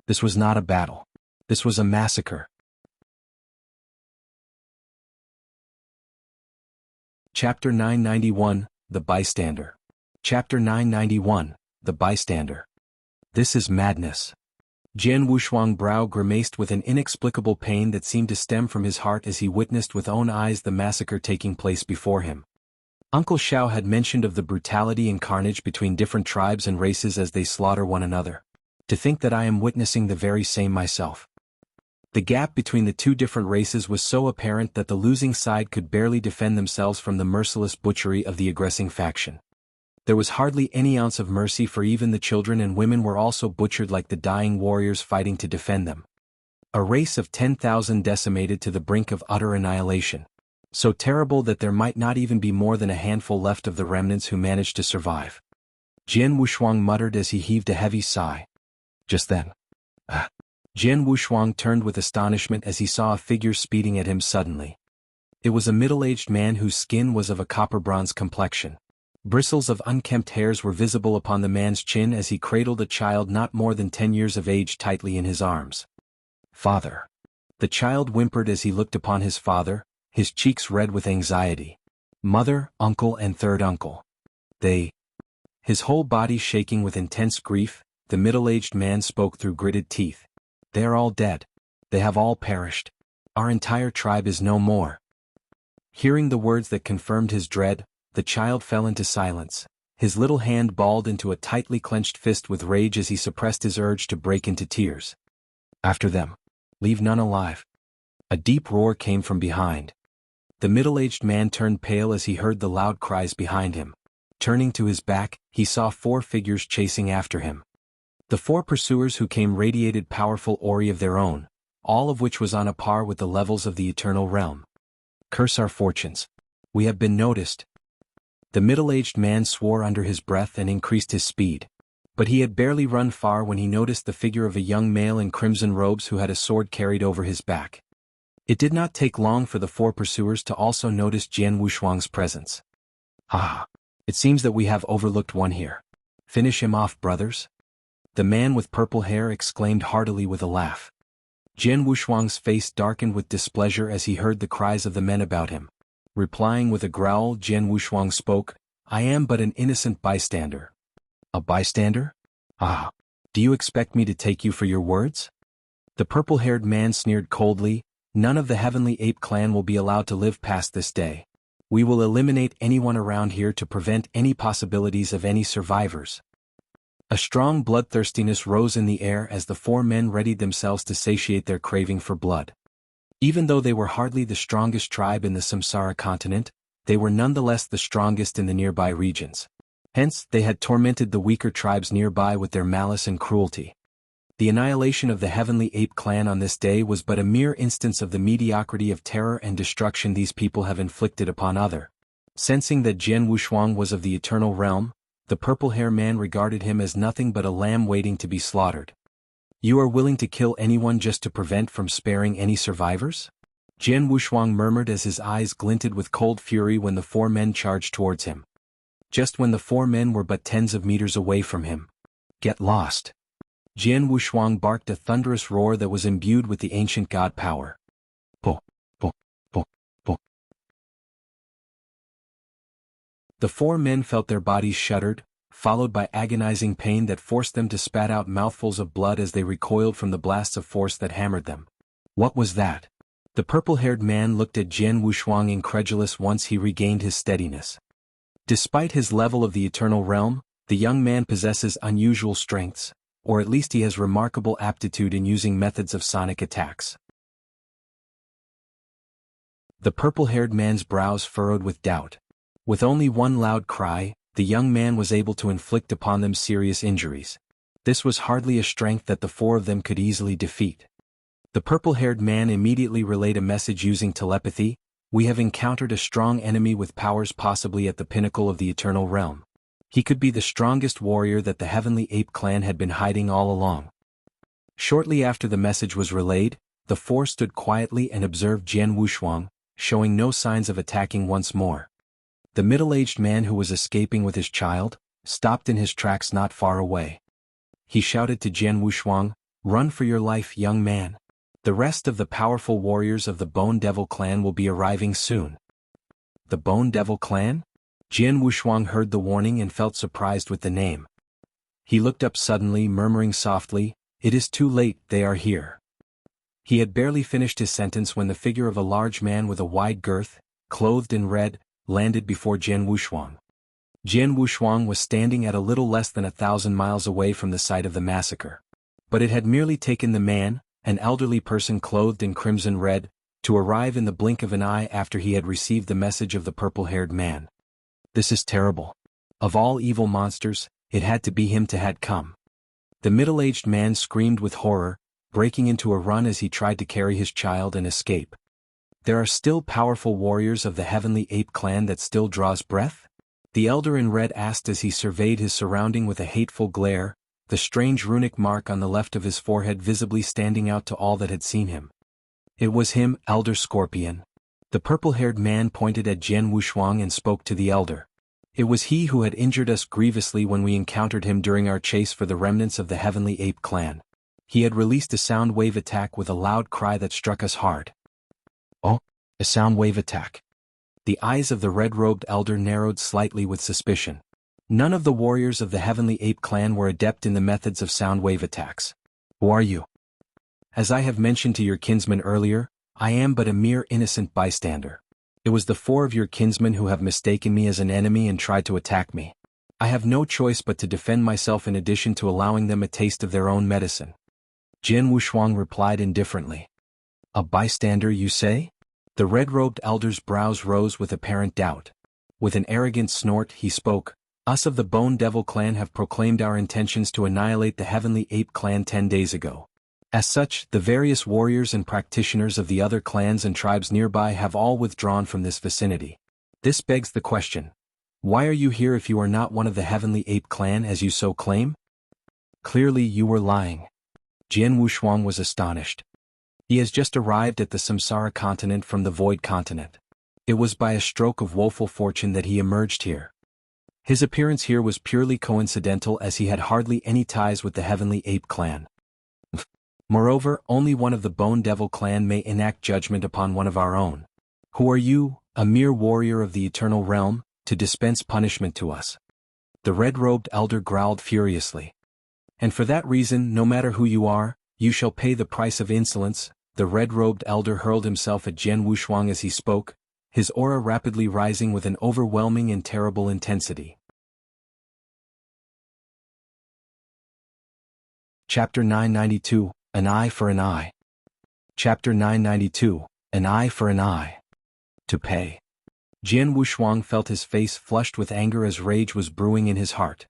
This was not a battle. This was a massacre. Chapter 991, The Bystander. Chapter 991, The Bystander. This is madness. Jian Wushuang's brow grimaced with an inexplicable pain that seemed to stem from his heart as he witnessed with own eyes the massacre taking place before him. Uncle Xiao had mentioned of the brutality and carnage between different tribes and races as they slaughter one another. To think that I am witnessing the very same myself. The gap between the two different races was so apparent that the losing side could barely defend themselves from the merciless butchery of the aggressing faction. There was hardly any ounce of mercy, for even the children and women were also butchered like the dying warriors fighting to defend them. A race of 10,000 decimated to the brink of utter annihilation. So terrible that there might not even be more than a handful left of the remnants who managed to survive. Jian Wushuang muttered as he heaved a heavy sigh. Just then. Jian Wushuang turned with astonishment as he saw a figure speeding at him suddenly. It was a middle-aged man whose skin was of a copper-bronze complexion. Bristles of unkempt hairs were visible upon the man's chin as he cradled a child not more than 10 years of age tightly in his arms. Father. The child whimpered as he looked upon his father, his cheeks red with anxiety. Mother, uncle and third uncle. His whole body shaking with intense grief, the middle-aged man spoke through gritted teeth. They are all dead. They have all perished. Our entire tribe is no more. Hearing the words that confirmed his dread, the child fell into silence, his little hand balled into a tightly clenched fist with rage as he suppressed his urge to break into tears. After them. Leave none alive. A deep roar came from behind. The middle-aged man turned pale as he heard the loud cries behind him. Turning to his back, he saw 4 figures chasing after him. The 4 pursuers who came radiated powerful aura of their own, all of which was on a par with the levels of the eternal realm. Curse our fortunes. We have been noticed. The middle-aged man swore under his breath and increased his speed. But he had barely run far when he noticed the figure of a young male in crimson robes who had a sword carried over his back. It did not take long for the 4 pursuers to also notice Jian Wushuang's presence. Ah! It seems that we have overlooked one here. Finish him off, brothers. The man with purple hair exclaimed heartily with a laugh. Jian Wushuang's face darkened with displeasure as he heard the cries of the men about him. Replying with a growl, Jian Wushuang spoke, I am but an innocent bystander. A bystander? Ah! Do you expect me to take you for your words? The purple-haired man sneered coldly, none of the heavenly ape clan will be allowed to live past this day. We will eliminate anyone around here to prevent any possibilities of any survivors. A strong bloodthirstiness rose in the air as the 4 men readied themselves to satiate their craving for blood. Even though they were hardly the strongest tribe in the Samsara continent, they were nonetheless the strongest in the nearby regions. Hence, they had tormented the weaker tribes nearby with their malice and cruelty. The annihilation of the heavenly ape clan on this day was but a mere instance of the mediocrity of terror and destruction these people have inflicted upon other. Sensing that Jian Wushuang was of the eternal realm, the purple-haired man regarded him as nothing but a lamb waiting to be slaughtered. You are willing to kill anyone just to prevent from sparing any survivors? Jian Wushuang murmured as his eyes glinted with cold fury when the 4 men charged towards him. Just when the 4 men were but tens of meters away from him. Get lost. Jian Wushuang barked a thunderous roar that was imbued with the ancient god power. Po, po, po, po. The 4 men felt their bodies shuddered, followed by agonizing pain that forced them to spat out mouthfuls of blood as they recoiled from the blasts of force that hammered them. What was that? The purple-haired man looked at Jian Wushuang incredulous once he regained his steadiness. Despite his level of the eternal realm, the young man possesses unusual strengths, or at least he has remarkable aptitude in using methods of sonic attacks. The purple-haired man's brows furrowed with doubt. With only one loud cry, the young man was able to inflict upon them serious injuries. This was hardly a strength that the 4 of them could easily defeat. The purple-haired man immediately relayed a message using telepathy. We have encountered a strong enemy with powers possibly at the pinnacle of the eternal realm. He could be the strongest warrior that the heavenly ape clan had been hiding all along. Shortly after the message was relayed, the 4 stood quietly and observed Jian Wushuang, showing no signs of attacking once more. The middle-aged man who was escaping with his child, stopped in his tracks not far away. He shouted to Jian Wushuang, Run for your life, young man. The rest of the powerful warriors of the Bone Devil clan will be arriving soon. The Bone Devil clan? Jian Wushuang heard the warning and felt surprised with the name. He looked up suddenly, murmuring softly, It is too late, they are here. He had barely finished his sentence when the figure of a large man with a wide girth, clothed in red, landed before Jian Wushuang. Jian Wushuang was standing at a little less than 1,000 miles away from the site of the massacre. But it had merely taken the man, an elderly person clothed in crimson red, to arrive in the blink of an eye after he had received the message of the purple-haired man. This is terrible. Of all evil monsters, it had to be him to had come. The middle-aged man screamed with horror, breaking into a run as he tried to carry his child and escape. There are still powerful warriors of the heavenly ape clan that still draws breath? The elder in red asked as he surveyed his surrounding with a hateful glare, the strange runic mark on the left of his forehead visibly standing out to all that had seen him. It was him, Elder Scorpion. The purple-haired man pointed at Jian Wushuang and spoke to the elder. It was he who had injured us grievously when we encountered him during our chase for the remnants of the heavenly ape clan. He had released a sound wave attack with a loud cry that struck us hard. Oh, a sound wave attack. The eyes of the red-robed elder narrowed slightly with suspicion. None of the warriors of the heavenly ape clan were adept in the methods of sound wave attacks. Who are you? As I have mentioned to your kinsman earlier, I am but a mere innocent bystander. It was the 4 of your kinsmen who have mistaken me as an enemy and tried to attack me. I have no choice but to defend myself in addition to allowing them a taste of their own medicine. Jian Wushuang replied indifferently. A bystander, you say? The red-robed elder's brows rose with apparent doubt. With an arrogant snort, he spoke, Us of the Bone Devil clan have proclaimed our intentions to annihilate the Heavenly Ape clan 10 days ago. As such, the various warriors and practitioners of the other clans and tribes nearby have all withdrawn from this vicinity. This begs the question. Why are you here if you are not one of the Heavenly Ape clan as you so claim? Clearly you were lying. Jian Wushuang was astonished. He has just arrived at the Samsara continent from the Void continent. It was by a stroke of woeful fortune that he emerged here. His appearance here was purely coincidental as he had hardly any ties with the Heavenly Ape clan. Moreover, only one of the Bone Devil clan may enact judgment upon one of our own. Who are you, a mere warrior of the eternal realm, to dispense punishment to us? The red-robed elder growled furiously. And for that reason, no matter who you are, you shall pay the price of insolence. The red-robed elder hurled himself at Jian Wushuang as he spoke, his aura rapidly rising with an overwhelming and terrible intensity. Chapter 992, An Eye for an Eye. Chapter 992, An Eye for an Eye. To pay. Jian Wushuang felt his face flushed with anger as rage was brewing in his heart.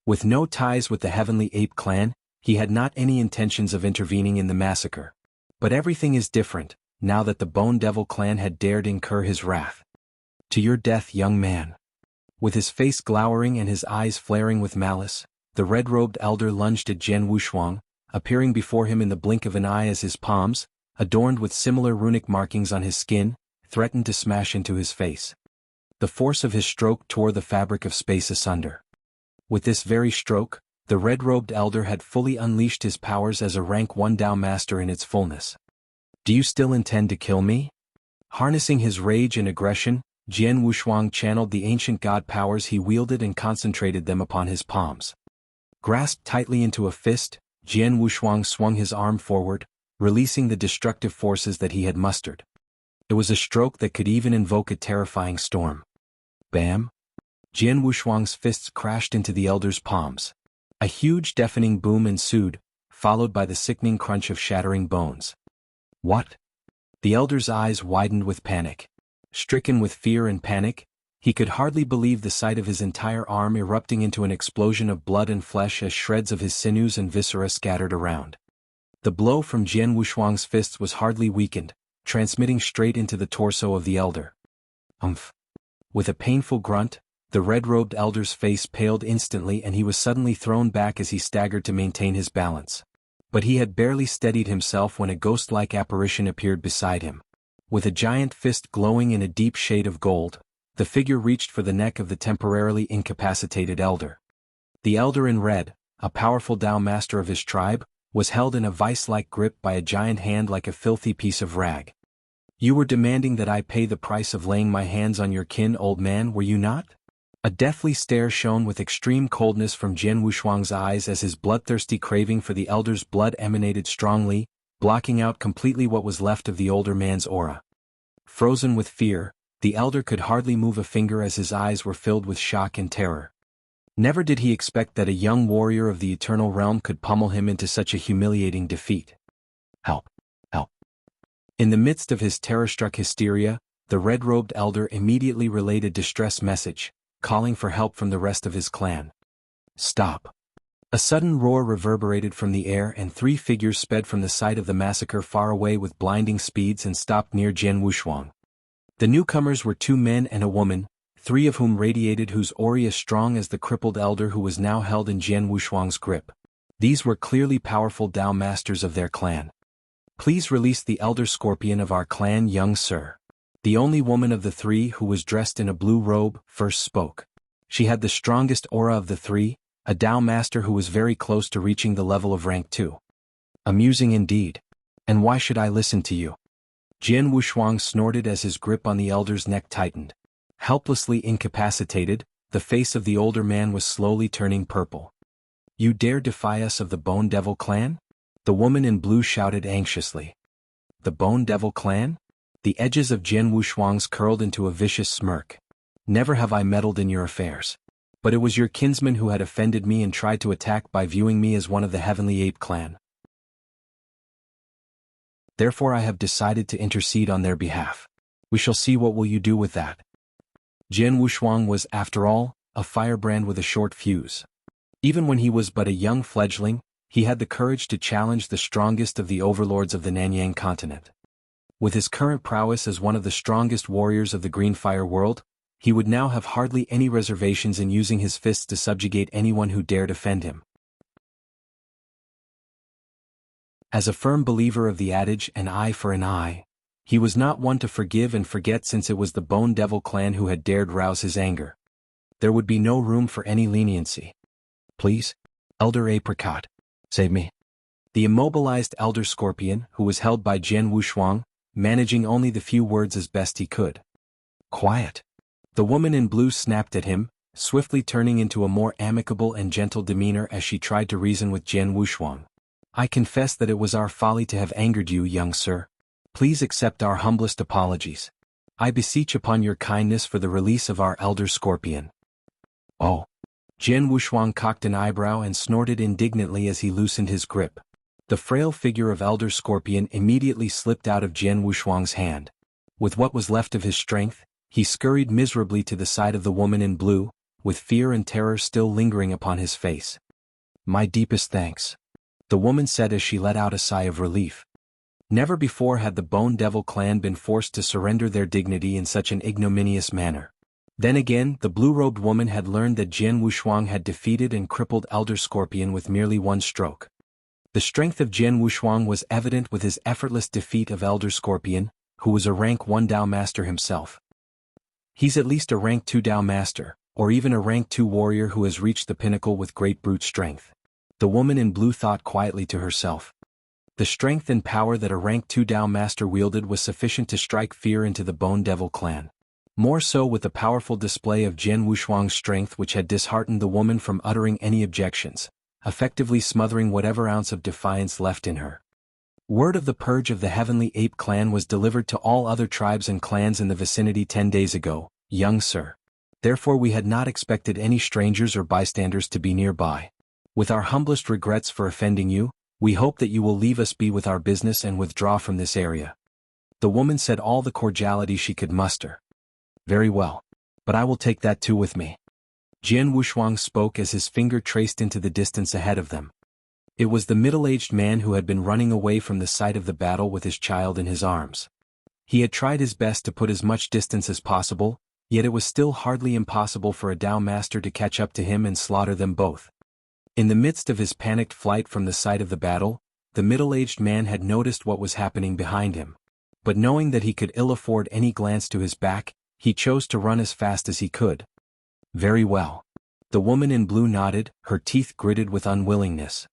With no ties with the Heavenly Ape clan, he had not any intentions of intervening in the massacre. But everything is different, now that the Bone Devil clan had dared incur his wrath. To your death, young man. With his face glowering and his eyes flaring with malice, the red-robed elder lunged at Jian Wushuang, appearing before him in the blink of an eye as his palms, adorned with similar runic markings on his skin, threatened to smash into his face. The force of his stroke tore the fabric of space asunder. With this very stroke, the red-robed elder had fully unleashed his powers as a rank 1 Dao master in its fullness. Do you still intend to kill me? Harnessing his rage and aggression, Jian Wushuang channeled the ancient god powers he wielded and concentrated them upon his palms. Grasped tightly into a fist, Jian Wushuang swung his arm forward, releasing the destructive forces that he had mustered. It was a stroke that could even invoke a terrifying storm. Bam! Jian Wushuang's fists crashed into the elder's palms. A huge deafening boom ensued, followed by the sickening crunch of shattering bones. What? The elder's eyes widened with panic. Stricken with fear and panic, he could hardly believe the sight of his entire arm erupting into an explosion of blood and flesh as shreds of his sinews and viscera scattered around. The blow from Jian Wushuang's fists was hardly weakened, transmitting straight into the torso of the elder. Umph! With a painful grunt, the red-robed elder's face paled instantly and he was suddenly thrown back as he staggered to maintain his balance. But he had barely steadied himself when a ghost-like apparition appeared beside him. With a giant fist glowing in a deep shade of gold, the figure reached for the neck of the temporarily incapacitated elder. The elder in red, a powerful Dao master of his tribe, was held in a vice-like grip by a giant hand like a filthy piece of rag. You were demanding that I pay the price of laying my hands on your kin, old man, were you not? A deathly stare shone with extreme coldness from Jian Wushuang's eyes as his bloodthirsty craving for the elder's blood emanated strongly, blocking out completely what was left of the older man's aura. Frozen with fear, the elder could hardly move a finger as his eyes were filled with shock and terror. Never did he expect that a young warrior of the eternal realm could pummel him into such a humiliating defeat. Help! Help! In the midst of his terror-struck hysteria, the red-robed elder immediately relayed a distress message, calling for help from the rest of his clan. Stop! A sudden roar reverberated from the air and 3 figures sped from the site of the massacre far away with blinding speeds and stopped near Jian Wushuang. The newcomers were 2 men and a woman, 3 of whom radiated whose aura as strong as the crippled elder who was now held in Jian Wushuang's grip. These were clearly powerful Dao masters of their clan. Please release the elder scorpion of our clan, young sir. The only woman of the 3 who was dressed in a blue robe first spoke. She had the strongest aura of the 3, a Dao master who was very close to reaching the level of rank 2. Amusing indeed. And why should I listen to you? Jian Wushuang snorted as his grip on the elder's neck tightened. Helplessly incapacitated, the face of the older man was slowly turning purple. You dare defy us of the Bone Devil clan? The woman in blue shouted anxiously. The Bone Devil clan? The edges of Jian Wushuang's curled into a vicious smirk. Never have I meddled in your affairs. But it was your kinsman who had offended me and tried to attack by viewing me as one of the Heavenly Ape clan. Therefore I have decided to intercede on their behalf. We shall see what will you do with that. Jian Wushuang was, after all, a firebrand with a short fuse. Even when he was but a young fledgling, he had the courage to challenge the strongest of the overlords of the Nanyang continent. With his current prowess as one of the strongest warriors of the Green Fire world, he would now have hardly any reservations in using his fists to subjugate anyone who dared offend him. As a firm believer of the adage an eye for an eye, he was not one to forgive and forget, since it was the Bone Devil clan who had dared rouse his anger. There would be no room for any leniency. "Please, Elder Apricot, save me." The immobilized Elder Scorpion, who was held by Jian Wushuang, managing only the few words as best he could. "Quiet." The woman in blue snapped at him, swiftly turning into a more amicable and gentle demeanor as she tried to reason with Jian Wushuang. "I confess that it was our folly to have angered you, young sir. Please accept our humblest apologies. I beseech upon your kindness for the release of our Elder Scorpion." "Oh." Jian Wushuang cocked an eyebrow and snorted indignantly as he loosened his grip. The frail figure of Elder Scorpion immediately slipped out of Jian Wushuang's hand. With what was left of his strength, he scurried miserably to the side of the woman in blue, with fear and terror still lingering upon his face. "My deepest thanks," the woman said as she let out a sigh of relief. Never before had the Bone Devil clan been forced to surrender their dignity in such an ignominious manner. Then again, the blue-robed woman had learned that Jian Wushuang had defeated and crippled Elder Scorpion with merely one stroke. The strength of Jian Wushuang was evident with his effortless defeat of Elder Scorpion, who was a rank 1 Dao Master himself. "He's at least a rank 2 Dao Master, or even a rank 2 warrior who has reached the pinnacle with great brute strength," the woman in blue thought quietly to herself. The strength and power that a rank 2 Dao Master wielded was sufficient to strike fear into the Bone Devil clan. More so with the powerful display of Jian Wushuang's strength, which had disheartened the woman from uttering any objections, effectively smothering whatever ounce of defiance left in her. Word of the purge of the Heavenly Ape clan was delivered to all other tribes and clans in the vicinity 10 days ago, young sir. Therefore we had not expected any strangers or bystanders to be nearby. With our humblest regrets for offending you, we hope that you will leave us be with our business and withdraw from this area. The woman said all the cordiality she could muster. "Very well. But I will take that too with me." Jian Wushuang spoke as his finger traced into the distance ahead of them. It was the middle-aged man who had been running away from the site of the battle with his child in his arms. He had tried his best to put as much distance as possible, yet it was still hardly impossible for a Dao Master to catch up to him and slaughter them both. In the midst of his panicked flight from the site of the battle, the middle-aged man had noticed what was happening behind him. But knowing that he could ill afford any glance to his back, he chose to run as fast as he could. "Very well." The woman in blue nodded, her teeth gritted with unwillingness.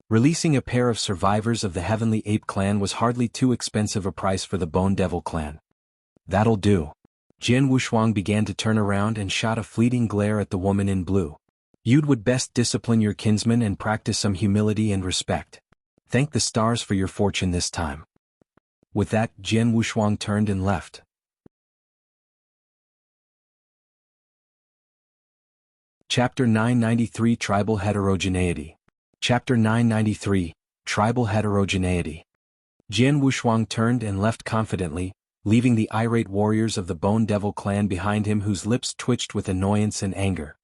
Releasing a pair of survivors of the Heavenly Ape clan was hardly too expensive a price for the Bone Devil clan. "That'll do." Jian Wushuang began to turn around and shot a fleeting glare at the woman in blue. "You'd would best discipline your kinsman and practice some humility and respect. Thank the stars for your fortune this time." With that, Jian Wushuang turned and left. Chapter 993 Tribal Heterogeneity. Chapter 993, Tribal Heterogeneity. Jian Wushuang turned and left confidently, leaving the irate warriors of the Bone Devil clan behind him, whose lips twitched with annoyance and anger.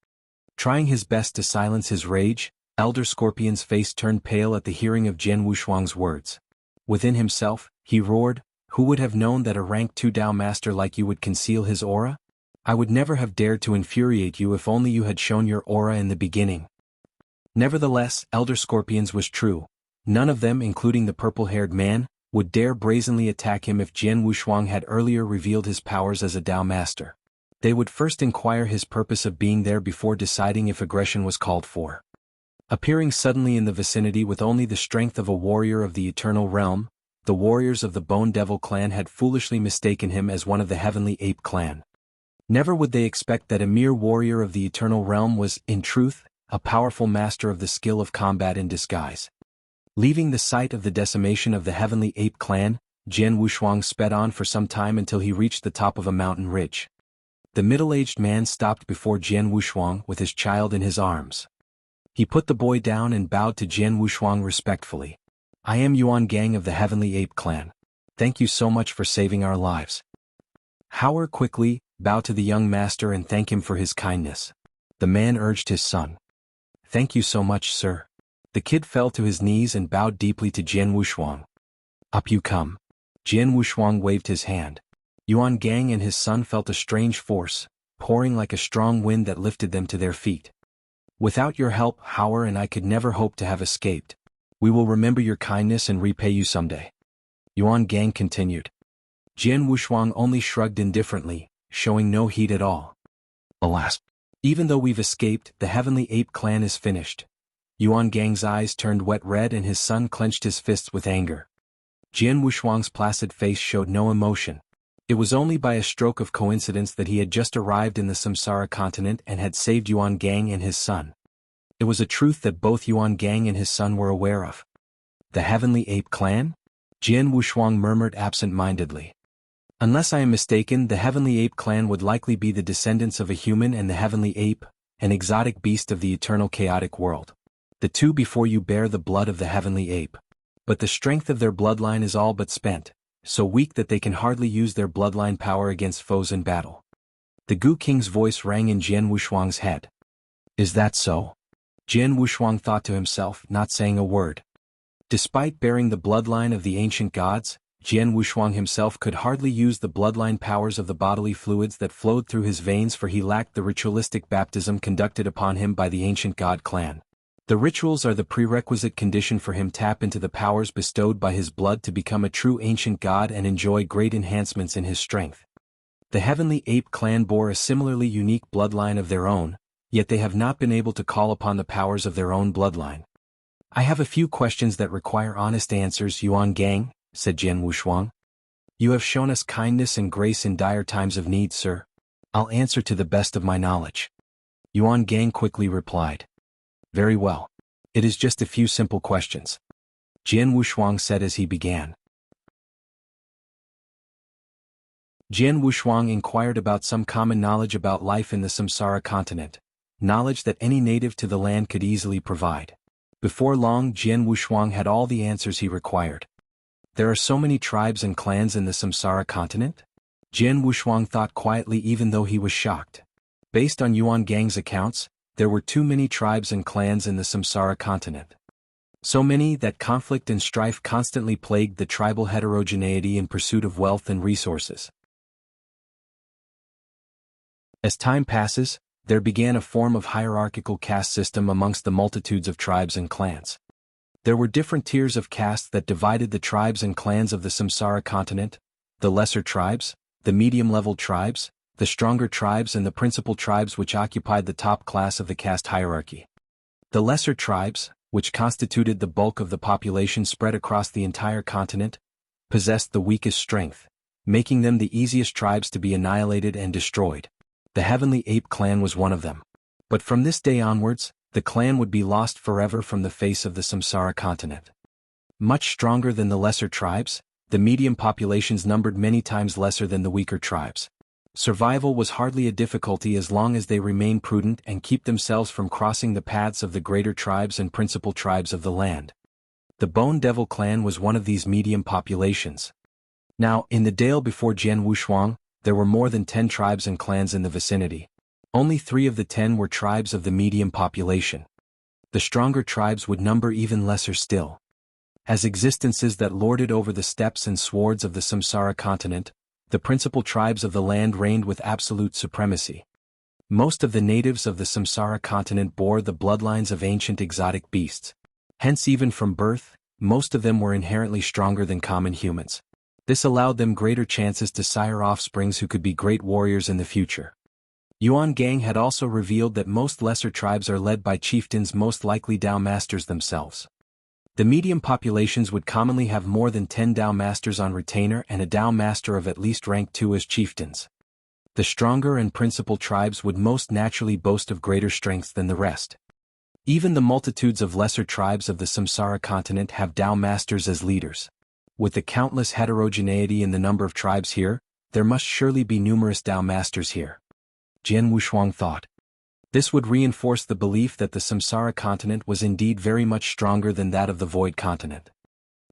Trying his best to silence his rage, Elder Scorpion's face turned pale at the hearing of Jian Wushuang's words. Within himself, he roared, "Who would have known that a rank 2 Dao Master like you would conceal his aura? I would never have dared to infuriate you if only you had shown your aura in the beginning." Nevertheless, Elder Scorpion's was true. None of them, including the purple-haired man, would dare brazenly attack him if Jian Wushuang had earlier revealed his powers as a Dao Master. They would first inquire his purpose of being there before deciding if aggression was called for. Appearing suddenly in the vicinity with only the strength of a warrior of the Eternal Realm, the warriors of the Bone Devil clan had foolishly mistaken him as one of the Heavenly Ape clan. Never would they expect that a mere warrior of the Eternal Realm was, in truth, a powerful master of the skill of combat in disguise. Leaving the site of the decimation of the Heavenly Ape clan, Jian Wushuang sped on for some time until he reached the top of a mountain ridge. The middle-aged man stopped before Jian Wushuang with his child in his arms. He put the boy down and bowed to Jian Wushuang respectfully. "I am Yuan Gang of the Heavenly Ape clan. Thank you so much for saving our lives." Heir quickly bowed to the young master and thanked him for his kindness. The man urged his son. Thank you so much, sir. The kid fell to his knees and bowed deeply to Jian Wushuang. Up you come. Jian Wushuang waved his hand. Yuan Gang and his son felt a strange force, pouring like a strong wind that lifted them to their feet. Without your help, Heir and I could never hope to have escaped. We will remember your kindness and repay you someday. Yuan Gang continued. Jian Wushuang only shrugged indifferently, showing no heat at all. Alas! Even though we've escaped, the Heavenly Ape clan is finished. Yuan Gang's eyes turned wet red and his son clenched his fists with anger. Jian Wushuang's placid face showed no emotion. It was only by a stroke of coincidence that he had just arrived in the Samsara continent and had saved Yuan Gang and his son. It was a truth that both Yuan Gang and his son were aware of. The Heavenly Ape clan? Jian Wushuang murmured absent-mindedly. Unless I am mistaken, the Heavenly Ape clan would likely be the descendants of a human and the Heavenly Ape, an exotic beast of the eternal chaotic world. The two before you bear the blood of the Heavenly Ape. But the strength of their bloodline is all but spent, so weak that they can hardly use their bloodline power against foes in battle. The Gu King's voice rang in Jian Wushuang's head. Is that so? Jian Wushuang thought to himself, not saying a word. Despite bearing the bloodline of the ancient gods, Jian Wushuang himself could hardly use the bloodline powers of the bodily fluids that flowed through his veins, for he lacked the ritualistic baptism conducted upon him by the ancient god clan. The rituals are the prerequisite condition for him to tap into the powers bestowed by his blood to become a true ancient god and enjoy great enhancements in his strength. The Heavenly Ape clan bore a similarly unique bloodline of their own, yet they have not been able to call upon the powers of their own bloodline. I have a few questions that require honest answers, Yuan Gang, said Jian Wushuang. You have shown us kindness and grace in dire times of need, sir. I'll answer to the best of my knowledge. Yuan Gang quickly replied. Very well. It is just a few simple questions. Jian Wushuang said as he began. Jian Wushuang inquired about some common knowledge about life in the Samsara continent, knowledge that any native to the land could easily provide. Before long, Jian Wushuang had all the answers he required. There are so many tribes and clans in the Samsara continent? Jian Wushuang thought quietly, even though he was shocked. Based on Yuan Gang's accounts, there were too many tribes and clans in the Samsara continent. So many that conflict and strife constantly plagued the tribal heterogeneity in pursuit of wealth and resources. As time passes, there began a form of hierarchical caste system amongst the multitudes of tribes and clans. There were different tiers of castes that divided the tribes and clans of the Samsara continent: the lesser tribes, the medium-level tribes, the stronger tribes, and the principal tribes, which occupied the top class of the caste hierarchy. The lesser tribes, which constituted the bulk of the population spread across the entire continent, possessed the weakest strength, making them the easiest tribes to be annihilated and destroyed. The Heavenly Ape clan was one of them. But from this day onwards, the clan would be lost forever from the face of the Samsara continent. Much stronger than the lesser tribes, the medium populations numbered many times lesser than the weaker tribes. Survival was hardly a difficulty as long as they remain prudent and keep themselves from crossing the paths of the greater tribes and principal tribes of the land. The Bone Devil clan was one of these medium populations. Now, in the dale before Jian Wushuang, there were more than 10 tribes and clans in the vicinity. Only 3 of the 10 were tribes of the medium population. The stronger tribes would number even lesser still. As existences that lorded over the steppes and swords of the Samsara continent, the principal tribes of the land reigned with absolute supremacy. Most of the natives of the Samsara continent bore the bloodlines of ancient exotic beasts. Hence, even from birth, most of them were inherently stronger than common humans. This allowed them greater chances to sire offsprings who could be great warriors in the future. Yuan Gang had also revealed that most lesser tribes are led by chieftains, most likely Dao masters themselves. The medium populations would commonly have more than 10 Dao masters on retainer and a Dao master of at least rank 2 as chieftains. The stronger and principal tribes would most naturally boast of greater strengths than the rest. Even the multitudes of lesser tribes of the Samsara continent have Dao masters as leaders. With the countless heterogeneity in the number of tribes here, there must surely be numerous Dao masters here. Jian Wushuang thought. This would reinforce the belief that the Samsara continent was indeed very much stronger than that of the Void continent.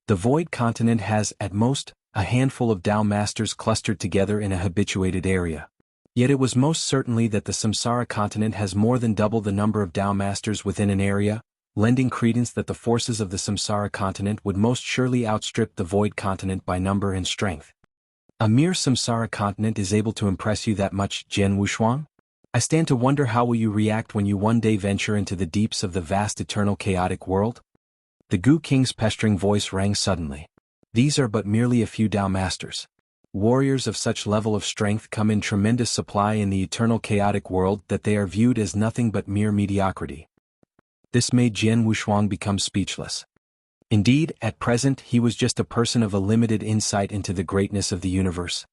The Void continent has, at most, a handful of Dao masters clustered together in a habituated area. Yet it was most certainly that the Samsara continent has more than double the number of Tao masters within an area, lending credence that the forces of the Samsara continent would most surely outstrip the Void continent by number and strength. A mere Samsara continent is able to impress you that much, Jian Wushuang? I stand to wonder how will you react when you one day venture into the deeps of the vast eternal chaotic world? The Gu King's pestering voice rang suddenly. These are but merely a few Tao masters. Warriors of such level of strength come in tremendous supply in the eternal chaotic world that they are viewed as nothing but mere mediocrity. This made Jian Wushuang become speechless. Indeed, at present he was just a person of a limited insight into the greatness of the universe.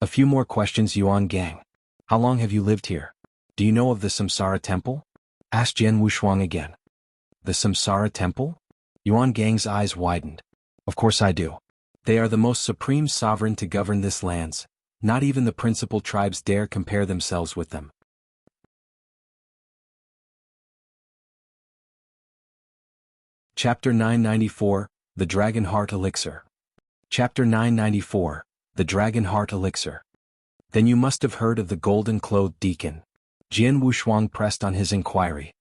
A few more questions, Yuan Gang. How long have you lived here? Do you know of the Samsara Temple? Asked Jian Wushuang again. The Samsara Temple? Yuan Gang's eyes widened. Of course I do. They are the most supreme sovereign to govern this lands. Not even the principal tribes dare compare themselves with them. Chapter 994, The Dragon Heart Elixir. Chapter 994, The Dragon Heart Elixir. Then you must have heard of the golden-clothed deacon. Jian Wushuang pressed on his inquiry.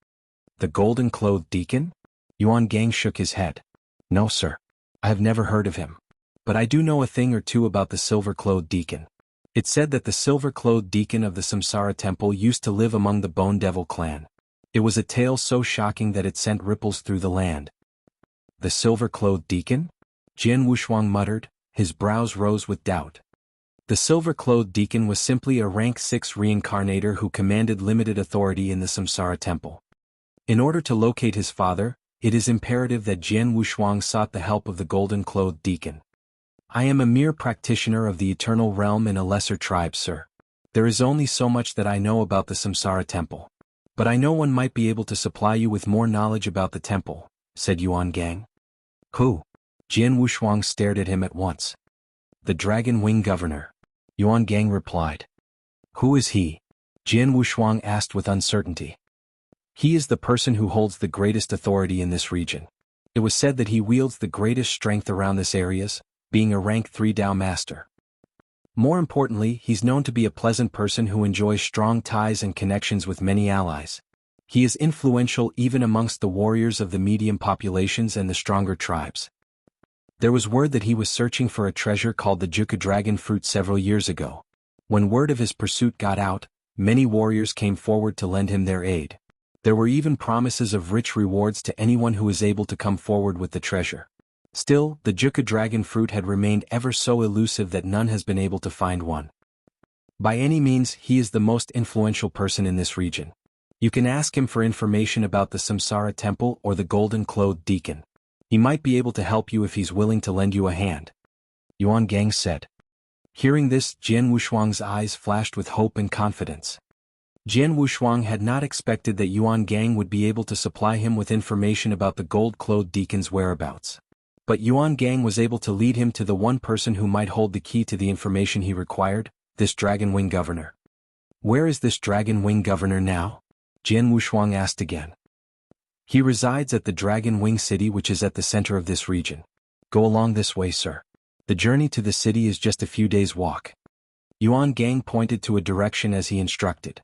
The golden-clothed deacon? Yuan Gang shook his head. No, sir. I have never heard of him. But I do know a thing or two about the silver-clothed deacon. It's said that the silver-clothed deacon of the Samsara Temple used to live among the Bone Devil clan. It was a tale so shocking that it sent ripples through the land. The silver-clothed deacon? Jian Wushuang muttered, his brows rose with doubt. The silver-clothed deacon was simply a rank 6 Reincarnator who commanded limited authority in the Samsara Temple. In order to locate his father, it is imperative that Jian Wushuang sought the help of the golden-clothed deacon. I am a mere practitioner of the eternal realm in a lesser tribe, sir. There is only so much that I know about the Samsara Temple. But I know one might be able to supply you with more knowledge about the temple, said Yuan Gang. Who? Jian Wushuang stared at him at once. The Dragon Wing Governor. Yuan Gang replied. Who is he? Jian Wushuang asked with uncertainty. He is the person who holds the greatest authority in this region. It was said that he wields the greatest strength around this areas, being a rank 3 Tao master. More importantly, he's known to be a pleasant person who enjoys strong ties and connections with many allies. He is influential even amongst the warriors of the medium populations and the stronger tribes. There was word that he was searching for a treasure called the Juka dragon fruit several years ago. When word of his pursuit got out, many warriors came forward to lend him their aid. There were even promises of rich rewards to anyone who was able to come forward with the treasure. Still, the Juka dragon fruit had remained ever so elusive that none has been able to find one. By any means, he is the most influential person in this region. You can ask him for information about the Samsara Temple or the golden-clothed deacon. He might be able to help you if he's willing to lend you a hand. Yuan Gang said. Hearing this, Jian Wushuang's eyes flashed with hope and confidence. Jian Wushuang had not expected that Yuan Gang would be able to supply him with information about the gold-clothed deacon's whereabouts. But Yuan Gang was able to lead him to the one person who might hold the key to the information he required, this Dragon Wing Governor. Where is this Dragon Wing Governor now? Jian Wushuang asked again. He resides at the Dragon Wing City, which is at the center of this region. Go along this way, sir. The journey to the city is just a few days' walk. Yuan Gang pointed to a direction as he instructed.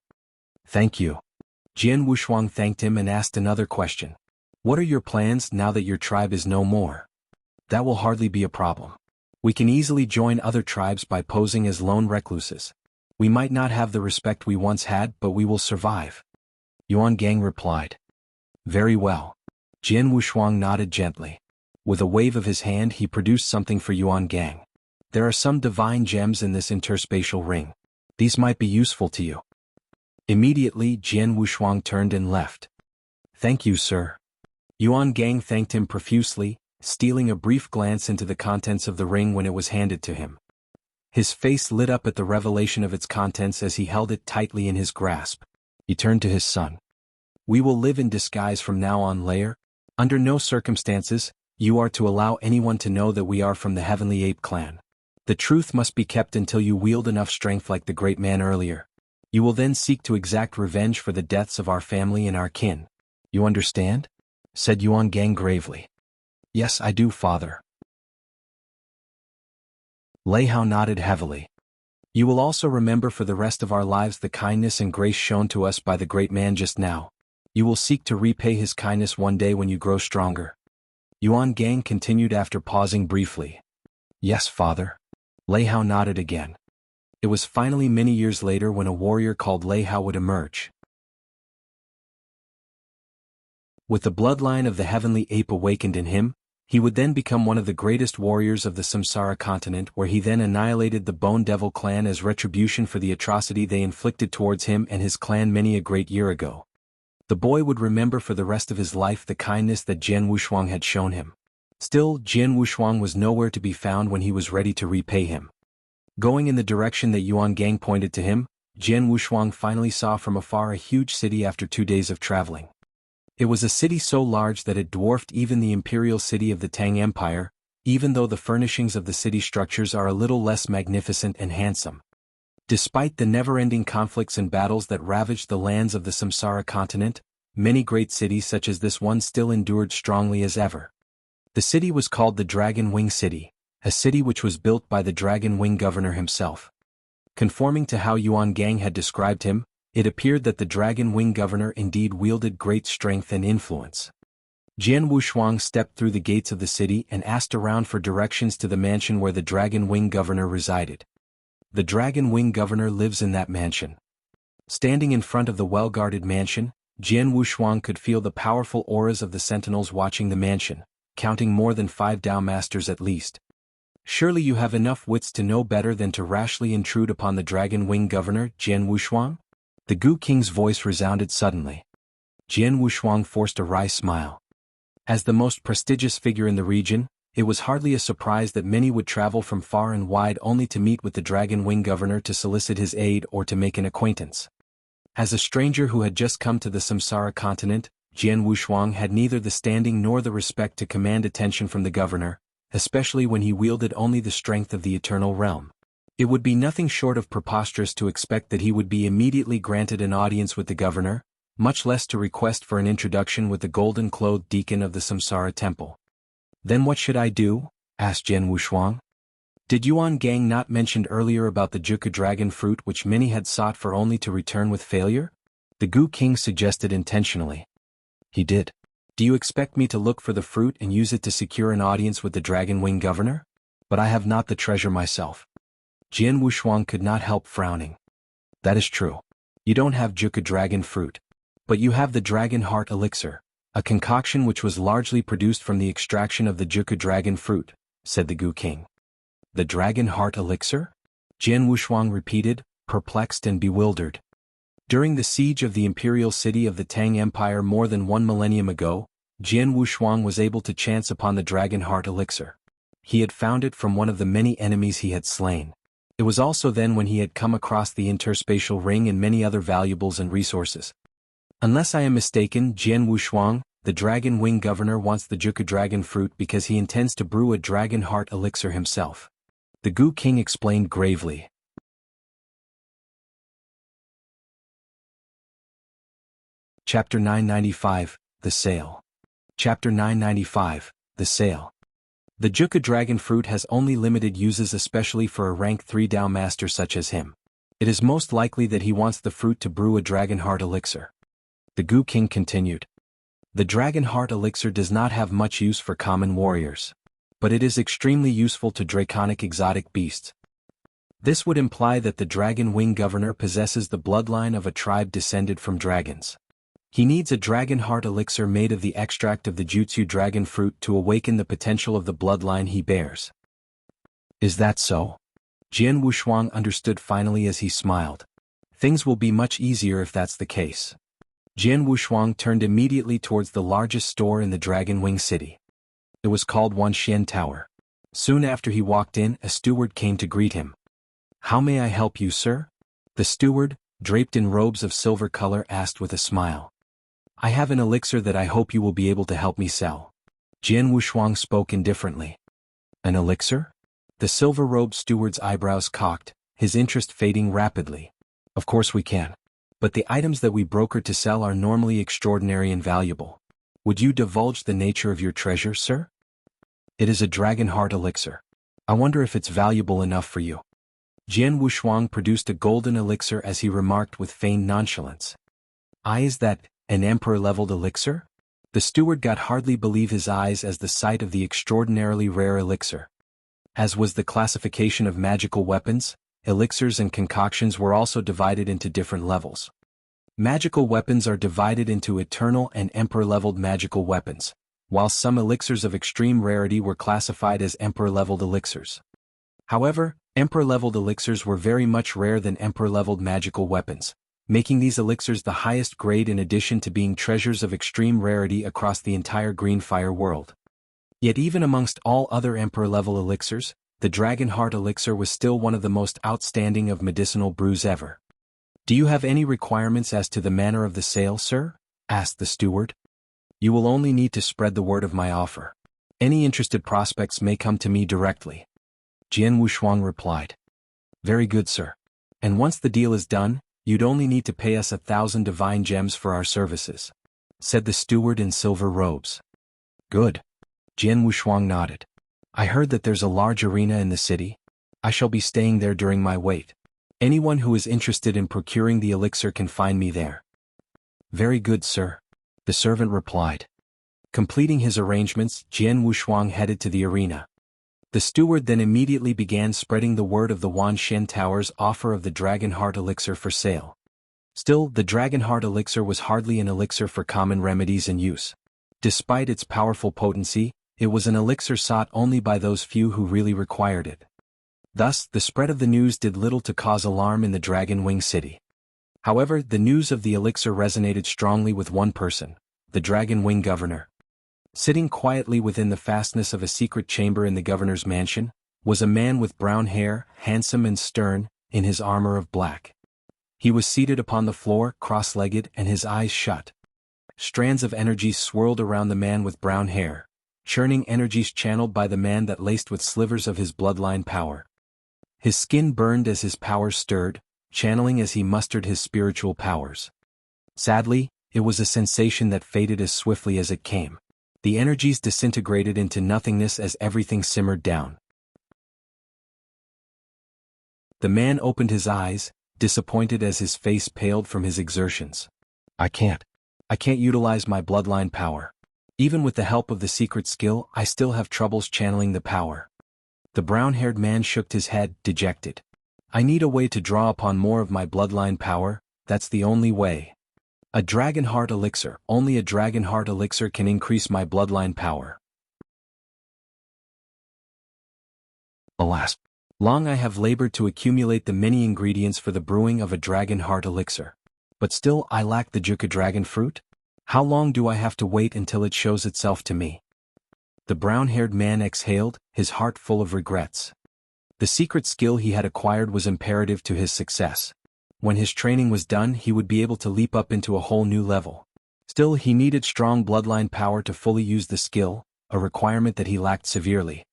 Thank you. Jian Wushuang thanked him and asked another question. What are your plans now that your tribe is no more? That will hardly be a problem. We can easily join other tribes by posing as lone recluses. We might not have the respect we once had, but we will survive. Yuan Gang replied. Very well. Jian Wushuang nodded gently. With a wave of his hand he produced something for Yuan Gang. There are some divine gems in this interspatial ring. These might be useful to you. Immediately Jian Wushuang turned and left. Thank you, sir. Yuan Gang thanked him profusely, stealing a brief glance into the contents of the ring when it was handed to him. His face lit up at the revelation of its contents as he held it tightly in his grasp. He turned to his son. We will live in disguise from now on, Heir. Under no circumstances, you are to allow anyone to know that we are from the Heavenly Ape clan. The truth must be kept until you wield enough strength like the great man earlier. You will then seek to exact revenge for the deaths of our family and our kin. You understand? Said Yuan Gang gravely. Yes, I do, father. Lei Hao nodded heavily. You will also remember for the rest of our lives the kindness and grace shown to us by the great man just now. You will seek to repay his kindness one day when you grow stronger. Yuan Gang continued after pausing briefly. Yes, father. Lei Hao nodded again. It was finally many years later when a warrior called Lei Hao would emerge. With the bloodline of the heavenly ape awakened in him, he would then become one of the greatest warriors of the Samsara continent, where he then annihilated the Bone Devil clan as retribution for the atrocity they inflicted towards him and his clan many a great year ago. The boy would remember for the rest of his life the kindness that Jian Wushuang had shown him. Still, Jian Wushuang was nowhere to be found when he was ready to repay him. Going in the direction that Yuan Gang pointed to him, Jian Wushuang finally saw from afar a huge city after 2 days of traveling. It was a city so large that it dwarfed even the imperial city of the Tang Empire, even though the furnishings of the city structures are a little less magnificent and handsome. Despite the never-ending conflicts and battles that ravaged the lands of the Samsara continent, many great cities such as this one still endured strongly as ever. The city was called the Dragon Wing City, a city which was built by the Dragon Wing governor himself. Conforming to how Yuan Gang had described him, it appeared that the Dragon Wing governor indeed wielded great strength and influence. Jian Wushuang stepped through the gates of the city and asked around for directions to the mansion where the Dragon Wing governor resided. The Dragon Wing governor lives in that mansion. Standing in front of the well-guarded mansion, Jian Wushuang could feel the powerful auras of the sentinels watching the mansion, counting more than 5 Dao Masters at least. Surely you have enough wits to know better than to rashly intrude upon the Dragon Wing governor, Jian Wushuang? The Gu King's voice resounded suddenly. Jian Wushuang forced a wry smile. As the most prestigious figure in the region, it was hardly a surprise that many would travel from far and wide only to meet with the Dragon Wing governor to solicit his aid or to make an acquaintance. As a stranger who had just come to the Samsara continent, Jian Wushuang had neither the standing nor the respect to command attention from the governor, especially when he wielded only the strength of the Eternal Realm. It would be nothing short of preposterous to expect that he would be immediately granted an audience with the governor, much less to request for an introduction with the golden-clothed deacon of the Samsara temple. Then what should I do? Asked Jian Wushuang. Did Yuan Gang not mention earlier about the Juka dragon fruit which many had sought for only to return with failure? The Gu King suggested intentionally. He did. Do you expect me to look for the fruit and use it to secure an audience with the Dragon Wing governor? But I have not the treasure myself. Jian Wushuang could not help frowning. That is true. You don't have Juka dragon fruit. But you have the Dragon Heart Elixir, a concoction which was largely produced from the extraction of the Juka dragon fruit, said the Gu King. The Dragon Heart Elixir? Jian Wushuang repeated, perplexed and bewildered. During the siege of the imperial city of the Tang Empire more than 1 millennium ago, Jian Wushuang was able to chance upon the Dragon Heart Elixir. He had found it from one of the many enemies he had slain. It was also then when he had come across the interspatial ring and many other valuables and resources. Unless I am mistaken, Jian Wushuang, the Dragon Wing governor wants the Juka dragon fruit because he intends to brew a Dragon Heart Elixir himself. The Gu King explained gravely. Chapter 995, The Sale. Chapter 995, The Sale. The Juka dragon fruit has only limited uses, especially for a rank 3 Dao master such as him. It is most likely that he wants the fruit to brew a Dragon Heart Elixir. The Gu King continued. The Dragon Heart Elixir does not have much use for common warriors. But it is extremely useful to draconic exotic beasts. This would imply that the Dragon Wing governor possesses the bloodline of a tribe descended from dragons. He needs a Dragon Heart Elixir made of the extract of the Jutsu dragon fruit to awaken the potential of the bloodline he bears. Is that so? Jian Wushuang understood finally as he smiled. Things will be much easier if that's the case. Jian Wushuang turned immediately towards the largest store in the Dragon Wing City. It was called Wanxian Tower. Soon after he walked in, a steward came to greet him. How may I help you, sir? The steward, draped in robes of silver color, asked with a smile. I have an elixir that I hope you will be able to help me sell. Jian Wushuang spoke indifferently. An elixir? The silver-robed steward's eyebrows cocked, his interest fading rapidly. Of course we can. But the items that we broker to sell are normally extraordinary and valuable. Would you divulge the nature of your treasure, sir? It is a Dragon Heart Elixir. I wonder if it's valuable enough for you. Jian Wushuang produced a golden elixir as he remarked with feigned nonchalance. Is that an emperor-leveled elixir? The steward could hardly believe his eyes as the sight of the extraordinarily rare elixir. As was the classification of magical weapons, elixirs and concoctions were also divided into different levels. Magical weapons are divided into eternal and emperor-leveled magical weapons, while some elixirs of extreme rarity were classified as emperor-leveled elixirs. However, emperor-leveled elixirs were very much rarer than emperor-leveled magical weapons, making these elixirs the highest grade in addition to being treasures of extreme rarity across the entire Greenfire world. Yet even amongst all other emperor-level elixirs, the Dragon Heart elixir was still one of the most outstanding of medicinal brews ever. "Do you have any requirements as to the manner of the sale, sir?" asked the steward. "You will only need to spread the word of my offer. Any interested prospects may come to me directly." Jian Wushuang replied. "Very good, sir. And once the deal is done, you'd only need to pay us 1,000 divine gems for our services," said the steward in silver robes. "Good." Jian Wushuang nodded. "I heard that there's a large arena in the city. I shall be staying there during my wait. Anyone who is interested in procuring the elixir can find me there." "Very good, sir," the servant replied. Completing his arrangements, Jian Wushuang headed to the arena. The steward then immediately began spreading the word of the Wanshen Tower's offer of the Dragon Heart elixir for sale. Still, the Dragon Heart elixir was hardly an elixir for common remedies and use. Despite its powerful potency, it was an elixir sought only by those few who really required it. Thus, the spread of the news did little to cause alarm in the Dragon Wing City. However, the news of the elixir resonated strongly with one person, the Dragon Wing Governor. Sitting quietly within the fastness of a secret chamber in the governor's mansion, was a man with brown hair, handsome and stern, in his armor of black. He was seated upon the floor, cross-legged, and his eyes shut. Strands of energy swirled around the man with brown hair, churning energies channeled by the man that laced with slivers of his bloodline power. His skin burned as his powers stirred, channeling as he mustered his spiritual powers. Sadly, it was a sensation that faded as swiftly as it came. The energies disintegrated into nothingness as everything simmered down. The man opened his eyes, disappointed as his face paled from his exertions. I can't utilize my bloodline power. Even with the help of the secret skill, I still have troubles channeling the power." The brown-haired man shook his head, dejected. "I need a way to draw upon more of my bloodline power, that's the only way. A Dragon Heart elixir, only a Dragon Heart elixir can increase my bloodline power. Alas, long I have labored to accumulate the many ingredients for the brewing of a Dragon Heart elixir. But still I lack the Juka Dragon fruit? How long do I have to wait until it shows itself to me?" The brown-haired man exhaled, his heart full of regrets. The secret skill he had acquired was imperative to his success. When his training was done, he would be able to leap up into a whole new level. Still, he needed strong bloodline power to fully use the skill, a requirement that he lacked severely.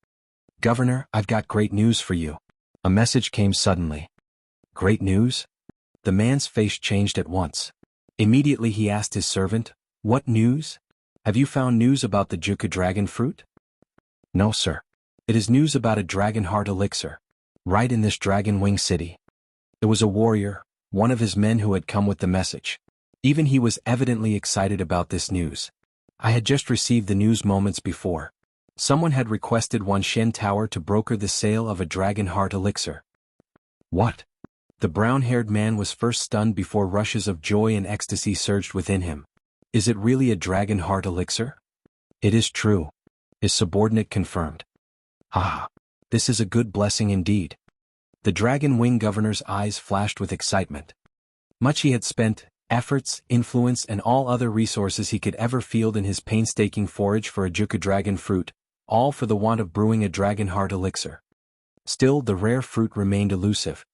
"Governor, I've got great news for you." A message came suddenly. "Great news?" The man's face changed at once. Immediately he asked his servant, "What news? Have you found news about the Juka Dragon fruit?" "No, sir. It is news about a Dragon Heart elixir, right in this Dragon Wing City." It was a warrior, one of his men who had come with the message. Even he was evidently excited about this news. "I had just received the news moments before. Someone had requested Wanshen Tower to broker the sale of a Dragon Heart elixir." "What?" The brown-haired man was first stunned before rushes of joy and ecstasy surged within him. "Is it really a Dragon Heart elixir?" "It is true," his subordinate confirmed. "Ah, this is a good blessing indeed." The Dragon Wing Governor's eyes flashed with excitement. Much he had spent, efforts, influence and all other resources he could ever field in his painstaking forage for a Juka Dragon fruit, all for the want of brewing a Dragon Heart elixir. Still, the rare fruit remained elusive.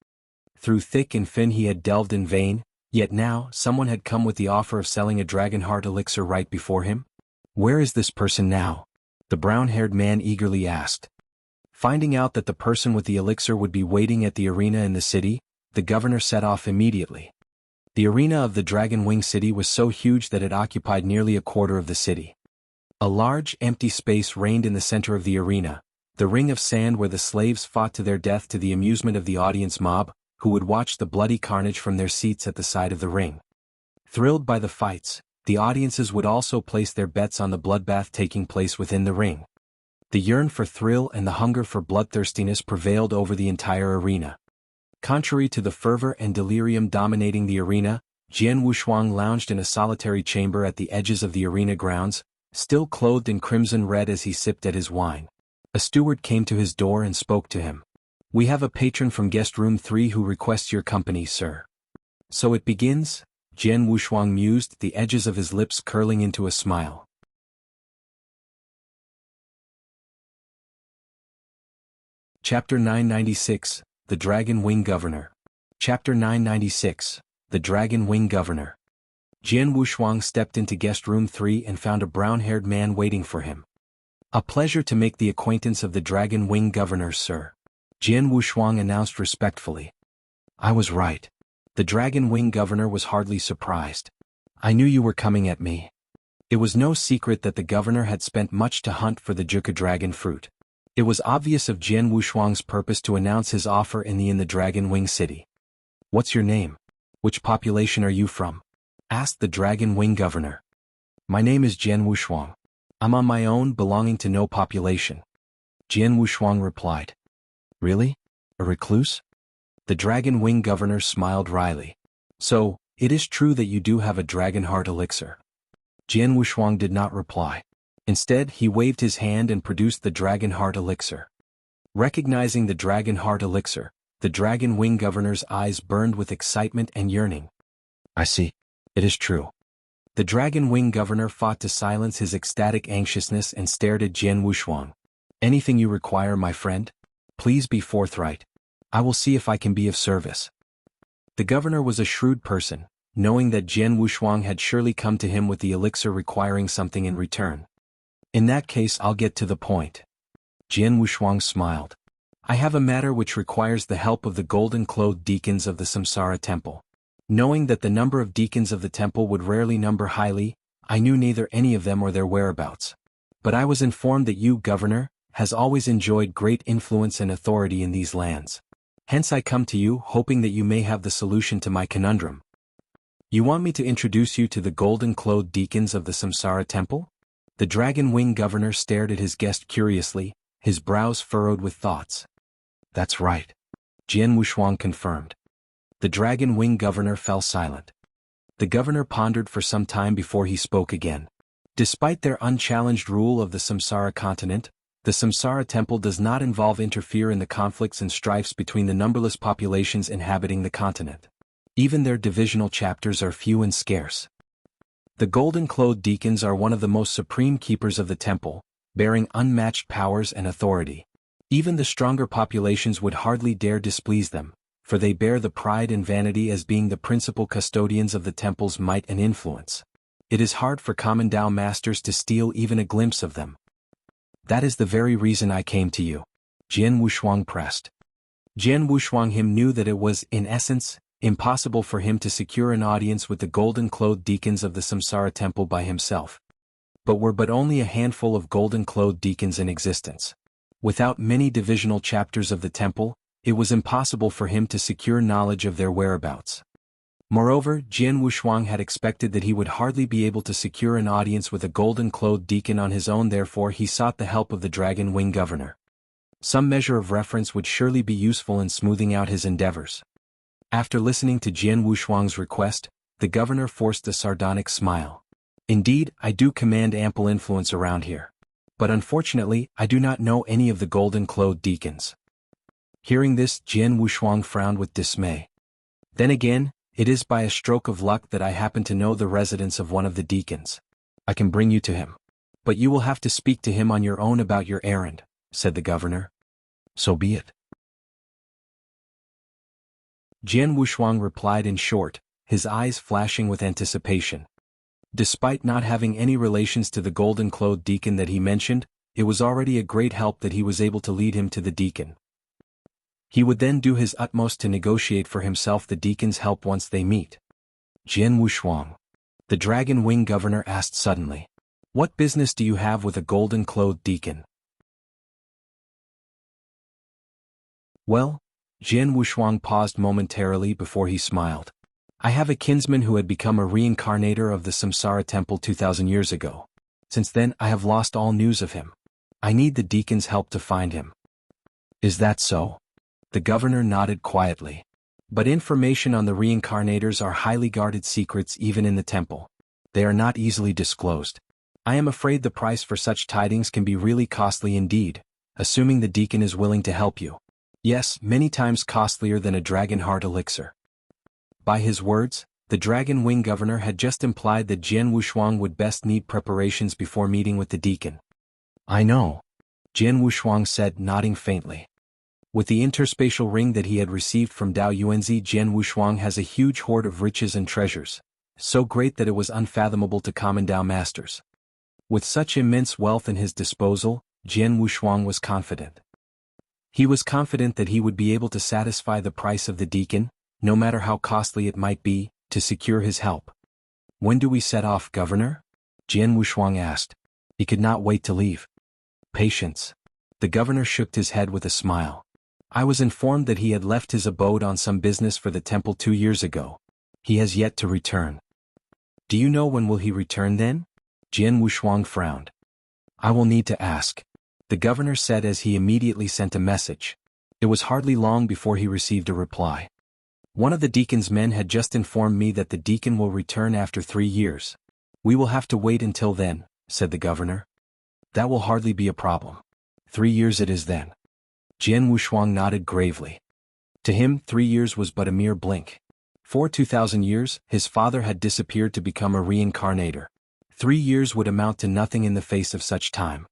Through thick and thin he had delved in vain, yet now someone had come with the offer of selling a Dragon Heart elixir right before him. "Where is this person now?" the brown-haired man eagerly asked. Finding out that the person with the elixir would be waiting at the arena in the city, the governor set off immediately. The arena of the Dragon Wing City was so huge that it occupied nearly a quarter of the city. A large, empty space reigned in the center of the arena, The ring of sand where the slaves fought to their death to the amusement of the audience mob, who would watch the bloody carnage from their seats at the side of the ring. Thrilled by the fights, the audiences would also place their bets on the bloodbath taking place within the ring. The yearn for thrill and the hunger for bloodthirstiness prevailed over the entire arena. Contrary to the fervor and delirium dominating the arena, Jian Wushuang lounged in a solitary chamber at the edges of the arena grounds, still clothed in crimson red as he sipped at his wine. A steward came to his door and spoke to him. "We have a patron from guest room 3 who requests your company, sir." "So it begins?" Jian Wushuang mused, the edges of his lips curling into a smile. Chapter 996, The Dragon Wing Governor. Chapter 996, The Dragon Wing Governor. Jian Wushuang stepped into guest room 3 and found a brown-haired man waiting for him. "A pleasure to make the acquaintance of the Dragon Wing Governor, sir," Jian Wushuang announced respectfully. "I was right." The Dragon Wing Governor was hardly surprised. "I knew you were coming at me." It was no secret that the governor had spent much to hunt for the Juka dragon fruit. It was obvious of Jian Wushuang's purpose to announce his offer in the Dragon Wing City. "What's your name? Which population are you from?" asked the Dragon Wing Governor. "My name is Jian Wushuang. I'm on my own, belonging to no population," Jian Wushuang replied. "Really? A recluse?" The Dragon Wing Governor smiled wryly. "So, it is true that you do have a dragon heart elixir?" Jian Wushuang did not reply. Instead, he waved his hand and produced the Dragon Heart Elixir. Recognizing the Dragon Heart Elixir, the Dragon Wing Governor's eyes burned with excitement and yearning. "I see. It is true." The Dragon Wing Governor fought to silence his ecstatic anxiousness and stared at Jian Wushuang. "Anything you require, my friend? Please be forthright. I will see if I can be of service." The governor was a shrewd person, knowing that Jian Wushuang had surely come to him with the elixir requiring something in return. "In that case, I'll get to the point." Jian Wushuang smiled. "I have a matter which requires the help of the golden-clothed deacons of the Samsara temple. Knowing that the number of deacons of the temple would rarely number highly, I knew neither any of them or their whereabouts. But I was informed that you, Governor, has always enjoyed great influence and authority in these lands. Hence I come to you, hoping that you may have the solution to my conundrum." "You want me to introduce you to the golden-clothed deacons of the Samsara temple?" The Dragon Wing Governor stared at his guest curiously, his brows furrowed with thoughts. "That's right," Jian Wushuang confirmed. The Dragon Wing Governor fell silent. The governor pondered for some time before he spoke again. Despite their unchallenged rule of the Samsara continent, the Samsara temple does not interfere in the conflicts and strifes between the numberless populations inhabiting the continent. Even their divisional chapters are few and scarce. The golden-clothed deacons are one of the most supreme keepers of the temple, bearing unmatched powers and authority. Even the stronger populations would hardly dare displease them, for they bear the pride and vanity as being the principal custodians of the temple's might and influence. It is hard for common Dao masters to steal even a glimpse of them. "That is the very reason I came to you," Jian Wushuang pressed. Jian Wushuang knew that it was, in essence, impossible for him to secure an audience with the golden-clothed deacons of the Samsara temple by himself. But only a handful of golden-clothed deacons in existence. Without many divisional chapters of the temple, it was impossible for him to secure knowledge of their whereabouts. Moreover, Jian Wushuang had expected that he would hardly be able to secure an audience with a golden-clothed deacon on his own, therefore he sought the help of the Dragon Wing Governor. Some measure of reference would surely be useful in smoothing out his endeavors. After listening to Jian Wushuang's request, the governor forced a sardonic smile. "Indeed, I do command ample influence around here. But unfortunately, I do not know any of the golden-clothed deacons." Hearing this, Jian Wushuang frowned with dismay. "Then again, it is by a stroke of luck that I happen to know the residence of one of the deacons. I can bring you to him. But you will have to speak to him on your own about your errand," said the governor. "So be it." Jian Wushuang replied in short, his eyes flashing with anticipation. Despite not having any relations to the golden-clothed deacon that he mentioned, it was already a great help that he was able to lead him to the deacon. He would then do his utmost to negotiate for himself the deacon's help once they meet. "Jian Wushuang," the Dragon Wing Governor asked suddenly, "what business do you have with a golden-clothed deacon?" Well, Jian Wushuang paused momentarily before he smiled. I have a kinsman who had become a reincarnator of the Samsara temple 2,000 years ago. Since then I have lost all news of him. I need the deacon's help to find him. Is that so? The governor nodded quietly. But information on the reincarnators are highly guarded secrets even in the temple. They are not easily disclosed. I am afraid the price for such tidings can be really costly indeed, assuming the deacon is willing to help you. Yes, many times costlier than a dragon heart elixir. By his words, the Dragon Wing governor had just implied that Jian Wushuang would best need preparations before meeting with the deacon. I know, Jian Wushuang said, nodding faintly. With the interspatial ring that he had received from Dao Yuanzi, Jian Wushuang has a huge hoard of riches and treasures, so great that it was unfathomable to common Dao masters. With such immense wealth in his disposal, Jian Wushuang was confident. He was confident that he would be able to satisfy the price of the deacon, no matter how costly it might be, to secure his help. When do we set off, Governor? Jian Wushuang asked. He could not wait to leave. Patience. The governor shook his head with a smile. I was informed that he had left his abode on some business for the temple 2 years ago. He has yet to return. Do you know when will he return then? Jian Wushuang frowned. I will need to ask, the governor said as he immediately sent a message. It was hardly long before he received a reply. One of the deacon's men had just informed me that the deacon will return after 3 years. We will have to wait until then, said the governor. That will hardly be a problem. 3 years it is then. Jian Wushuang nodded gravely. To him, 3 years was but a mere blink. For 2,000 years, his father had disappeared to become a reincarnator. 3 years would amount to nothing in the face of such time.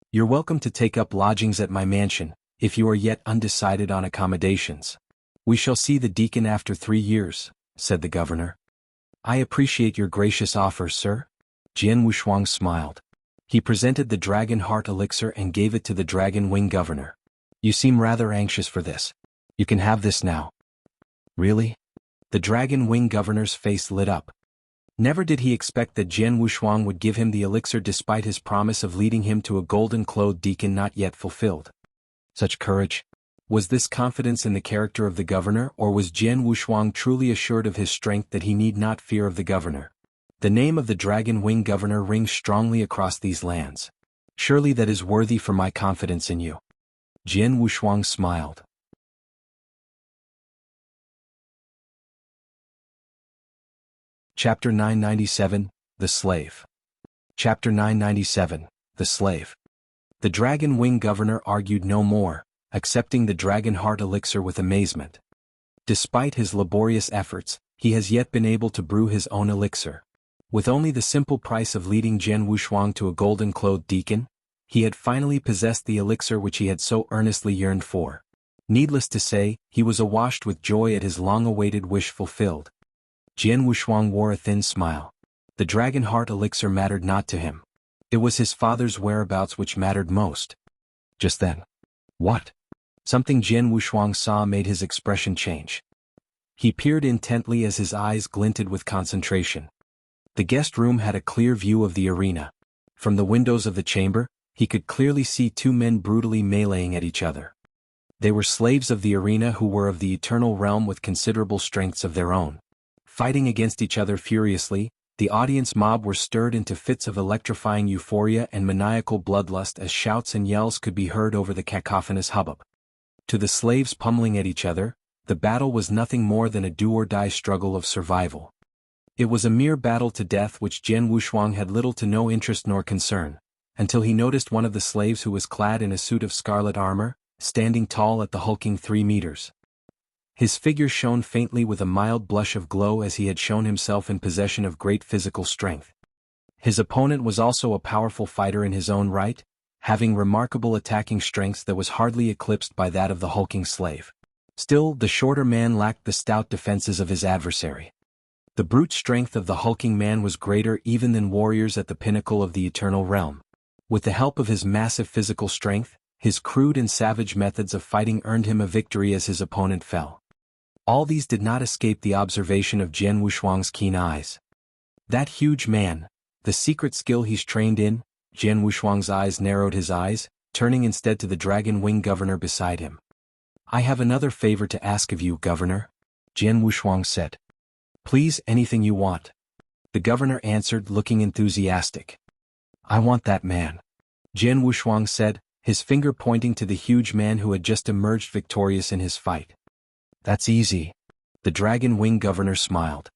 You're welcome to take up lodgings at my mansion, if you are yet undecided on accommodations. We shall see the deacon after 3 years, said the governor. I appreciate your gracious offer, sir. Jian Wushuang smiled. He presented the dragon heart elixir and gave it to the dragon wing governor. You seem rather anxious for this. You can have this now. Really? The dragon wing governor's face lit up. Never did he expect that Jian Wushuang would give him the elixir despite his promise of leading him to a golden-clothed deacon not yet fulfilled. Such courage. Was this confidence in the character of the governor, or was Jian Wushuang truly assured of his strength that he need not fear of the governor? The name of the Dragon Wing governor rings strongly across these lands. Surely that is worthy for my confidence in you. Jian Wushuang smiled. Chapter 997, The Slave. Chapter 997, The Slave. The Dragon Wing governor argued no more, accepting the dragon heart elixir with amazement. Despite his laborious efforts, he has yet been able to brew his own elixir. With only the simple price of leading Jian Wushuang to a golden-clothed deacon, he had finally possessed the elixir which he had so earnestly yearned for. Needless to say, he was awash with joy at his long-awaited wish fulfilled. Jian Wushuang wore a thin smile. The dragon heart elixir mattered not to him. It was his father's whereabouts which mattered most. Just then. What? Something Jian Wushuang saw made his expression change. He peered intently as his eyes glinted with concentration. The guest room had a clear view of the arena. From the windows of the chamber, he could clearly see 2 men brutally meleeing at each other. They were slaves of the arena who were of the eternal realm with considerable strengths of their own. Fighting against each other furiously, the audience mob were stirred into fits of electrifying euphoria and maniacal bloodlust as shouts and yells could be heard over the cacophonous hubbub. To the slaves pummeling at each other, the battle was nothing more than a do-or-die struggle of survival. It was a mere battle to death which Jian Wushuang had little to no interest nor concern, until he noticed one of the slaves who was clad in a suit of scarlet armor, standing tall at the hulking 3 meters. His figure shone faintly with a mild blush of glow as he had shown himself in possession of great physical strength. His opponent was also a powerful fighter in his own right, having remarkable attacking strengths that was hardly eclipsed by that of the hulking slave. Still, the shorter man lacked the stout defenses of his adversary. The brute strength of the hulking man was greater even than warriors at the pinnacle of the eternal realm. With the help of his massive physical strength, his crude and savage methods of fighting earned him a victory as his opponent fell. All these did not escape the observation of Jian Wushuang's keen eyes. That huge man, the secret skill he's trained in. Jian Wushuang's eyes narrowed his eyes, turning instead to the dragon wing governor beside him. I have another favor to ask of you, Governor, Jian Wushuang said. Please, anything you want. The governor answered, looking enthusiastic. I want that man, Jian Wushuang said, his finger pointing to the huge man who had just emerged victorious in his fight. That's easy. The dragon wing governor smiled.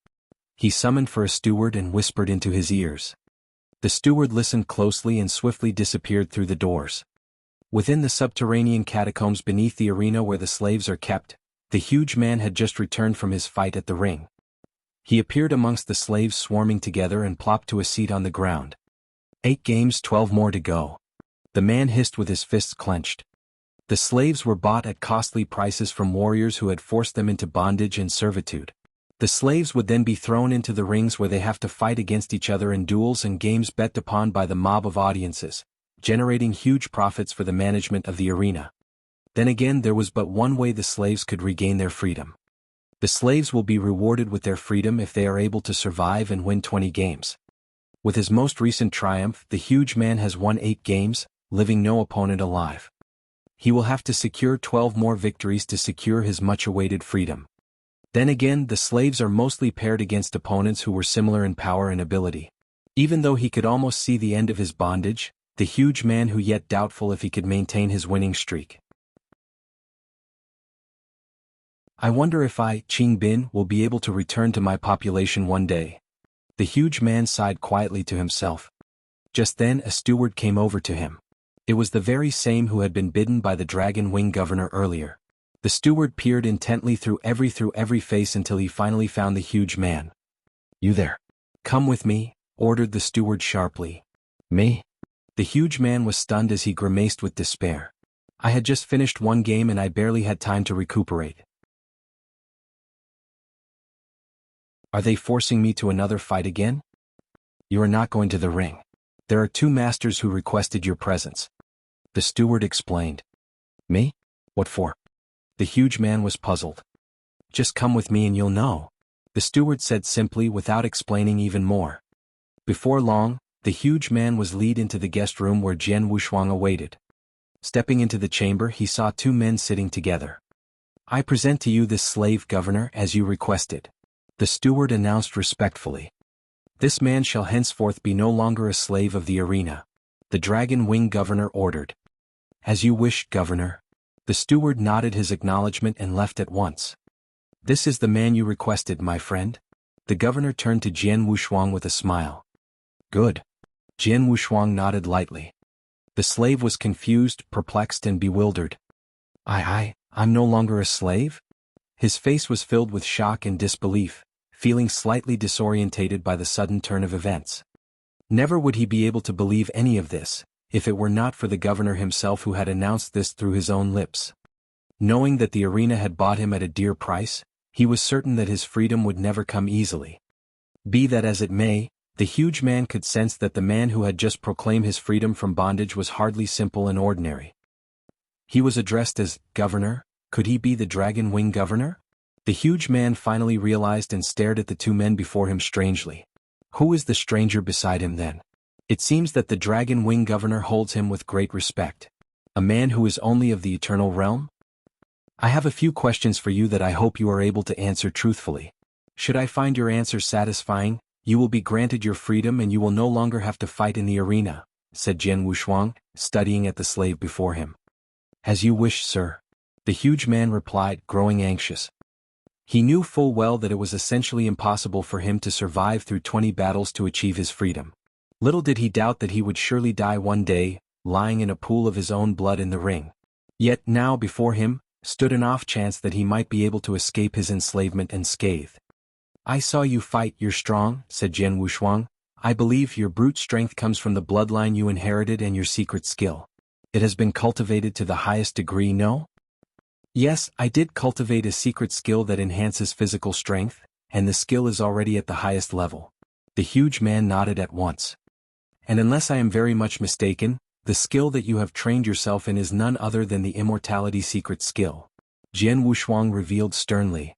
He summoned for a steward and whispered into his ears. The steward listened closely and swiftly disappeared through the doors. Within the subterranean catacombs beneath the arena where the slaves are kept, the huge man had just returned from his fight at the ring. He appeared amongst the slaves swarming together and plopped to a seat on the ground. 8 games, 12 more to go. The man hissed with his fists clenched. The slaves were bought at costly prices from warriors who had forced them into bondage and servitude. The slaves would then be thrown into the rings where they have to fight against each other in duels and games bet upon by the mob of audiences, generating huge profits for the management of the arena. Then again, there was but one way the slaves could regain their freedom. The slaves will be rewarded with their freedom if they are able to survive and win 20 games. With his most recent triumph, the huge man has won 8 games, leaving no opponent alive. He will have to secure 12 more victories to secure his much-awaited freedom. Then again, the slaves are mostly paired against opponents who were similar in power and ability. Even though he could almost see the end of his bondage, the huge man who yet doubtful if he could maintain his winning streak. I wonder if I, Qing Bin, will be able to return to my population one day. The huge man sighed quietly to himself. Just then a steward came over to him. It was the very same who had been bidden by the dragon wing governor earlier. The steward peered intently through every face until he finally found the huge man. You there. Come with me, ordered the steward sharply. Me? The huge man was stunned as he grimaced with despair. I had just finished 1 game and I barely had time to recuperate. Are they forcing me to another fight again? You are not going to the ring. There are 2 masters who requested your presence. The steward explained. Me? What for? The huge man was puzzled. Just come with me and you'll know, the steward said simply without explaining even more. Before long, the huge man was led into the guest room where Jian Wushuang awaited. Stepping into the chamber, he saw 2 men sitting together. I present to you this slave, Governor, as you requested. The steward announced respectfully. This man shall henceforth be no longer a slave of the arena. The dragon wing governor ordered. As you wish, Governor. The steward nodded his acknowledgement and left at once. This is the man you requested, my friend? The governor turned to Jian Wushuang with a smile. Good. Jian Wushuang nodded lightly. The slave was confused, perplexed and bewildered. I'm no longer a slave? His face was filled with shock and disbelief, feeling slightly disorientated by the sudden turn of events. Never would he be able to believe any of this, if it were not for the governor himself who had announced this through his own lips. Knowing that the arena had bought him at a dear price, he was certain that his freedom would never come easily. Be that as it may, the huge man could sense that the man who had just proclaimed his freedom from bondage was hardly simple and ordinary. He was addressed as Governor. Could he be the dragon wing governor? The huge man finally realized and stared at the 2 men before him strangely. Who is the stranger beside him then? It seems that the dragon wing governor holds him with great respect. A man who is only of the eternal realm? I have a few questions for you that I hope you are able to answer truthfully. Should I find your answers satisfying, you will be granted your freedom and you will no longer have to fight in the arena, said Jian Wushuang, studying at the slave before him. As you wish, sir. The huge man replied, growing anxious. He knew full well that it was essentially impossible for him to survive through 20 battles to achieve his freedom. Little did he doubt that he would surely die one day, lying in a pool of his own blood in the ring. Yet now before him stood an off chance that he might be able to escape his enslavement unscathed. I saw you fight, you're strong, said Jian Wushuang. I believe your brute strength comes from the bloodline you inherited and your secret skill. It has been cultivated to the highest degree, no? Yes, I did cultivate a secret skill that enhances physical strength, and the skill is already at the highest level. The huge man nodded at once. And unless I am very much mistaken, the skill that you have trained yourself in is none other than the Immortality secret skill. Jian Wushuang revealed sternly.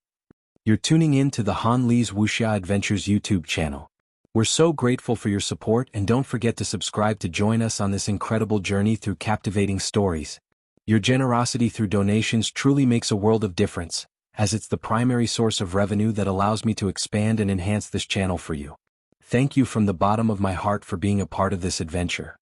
You're tuning in to the Han Li's Wuxia Adventures YouTube channel. We're so grateful for your support and don't forget to subscribe to join us on this incredible journey through captivating stories. Your generosity through donations truly makes a world of difference, as it's the primary source of revenue that allows me to expand and enhance this channel for you. Thank you from the bottom of my heart for being a part of this adventure.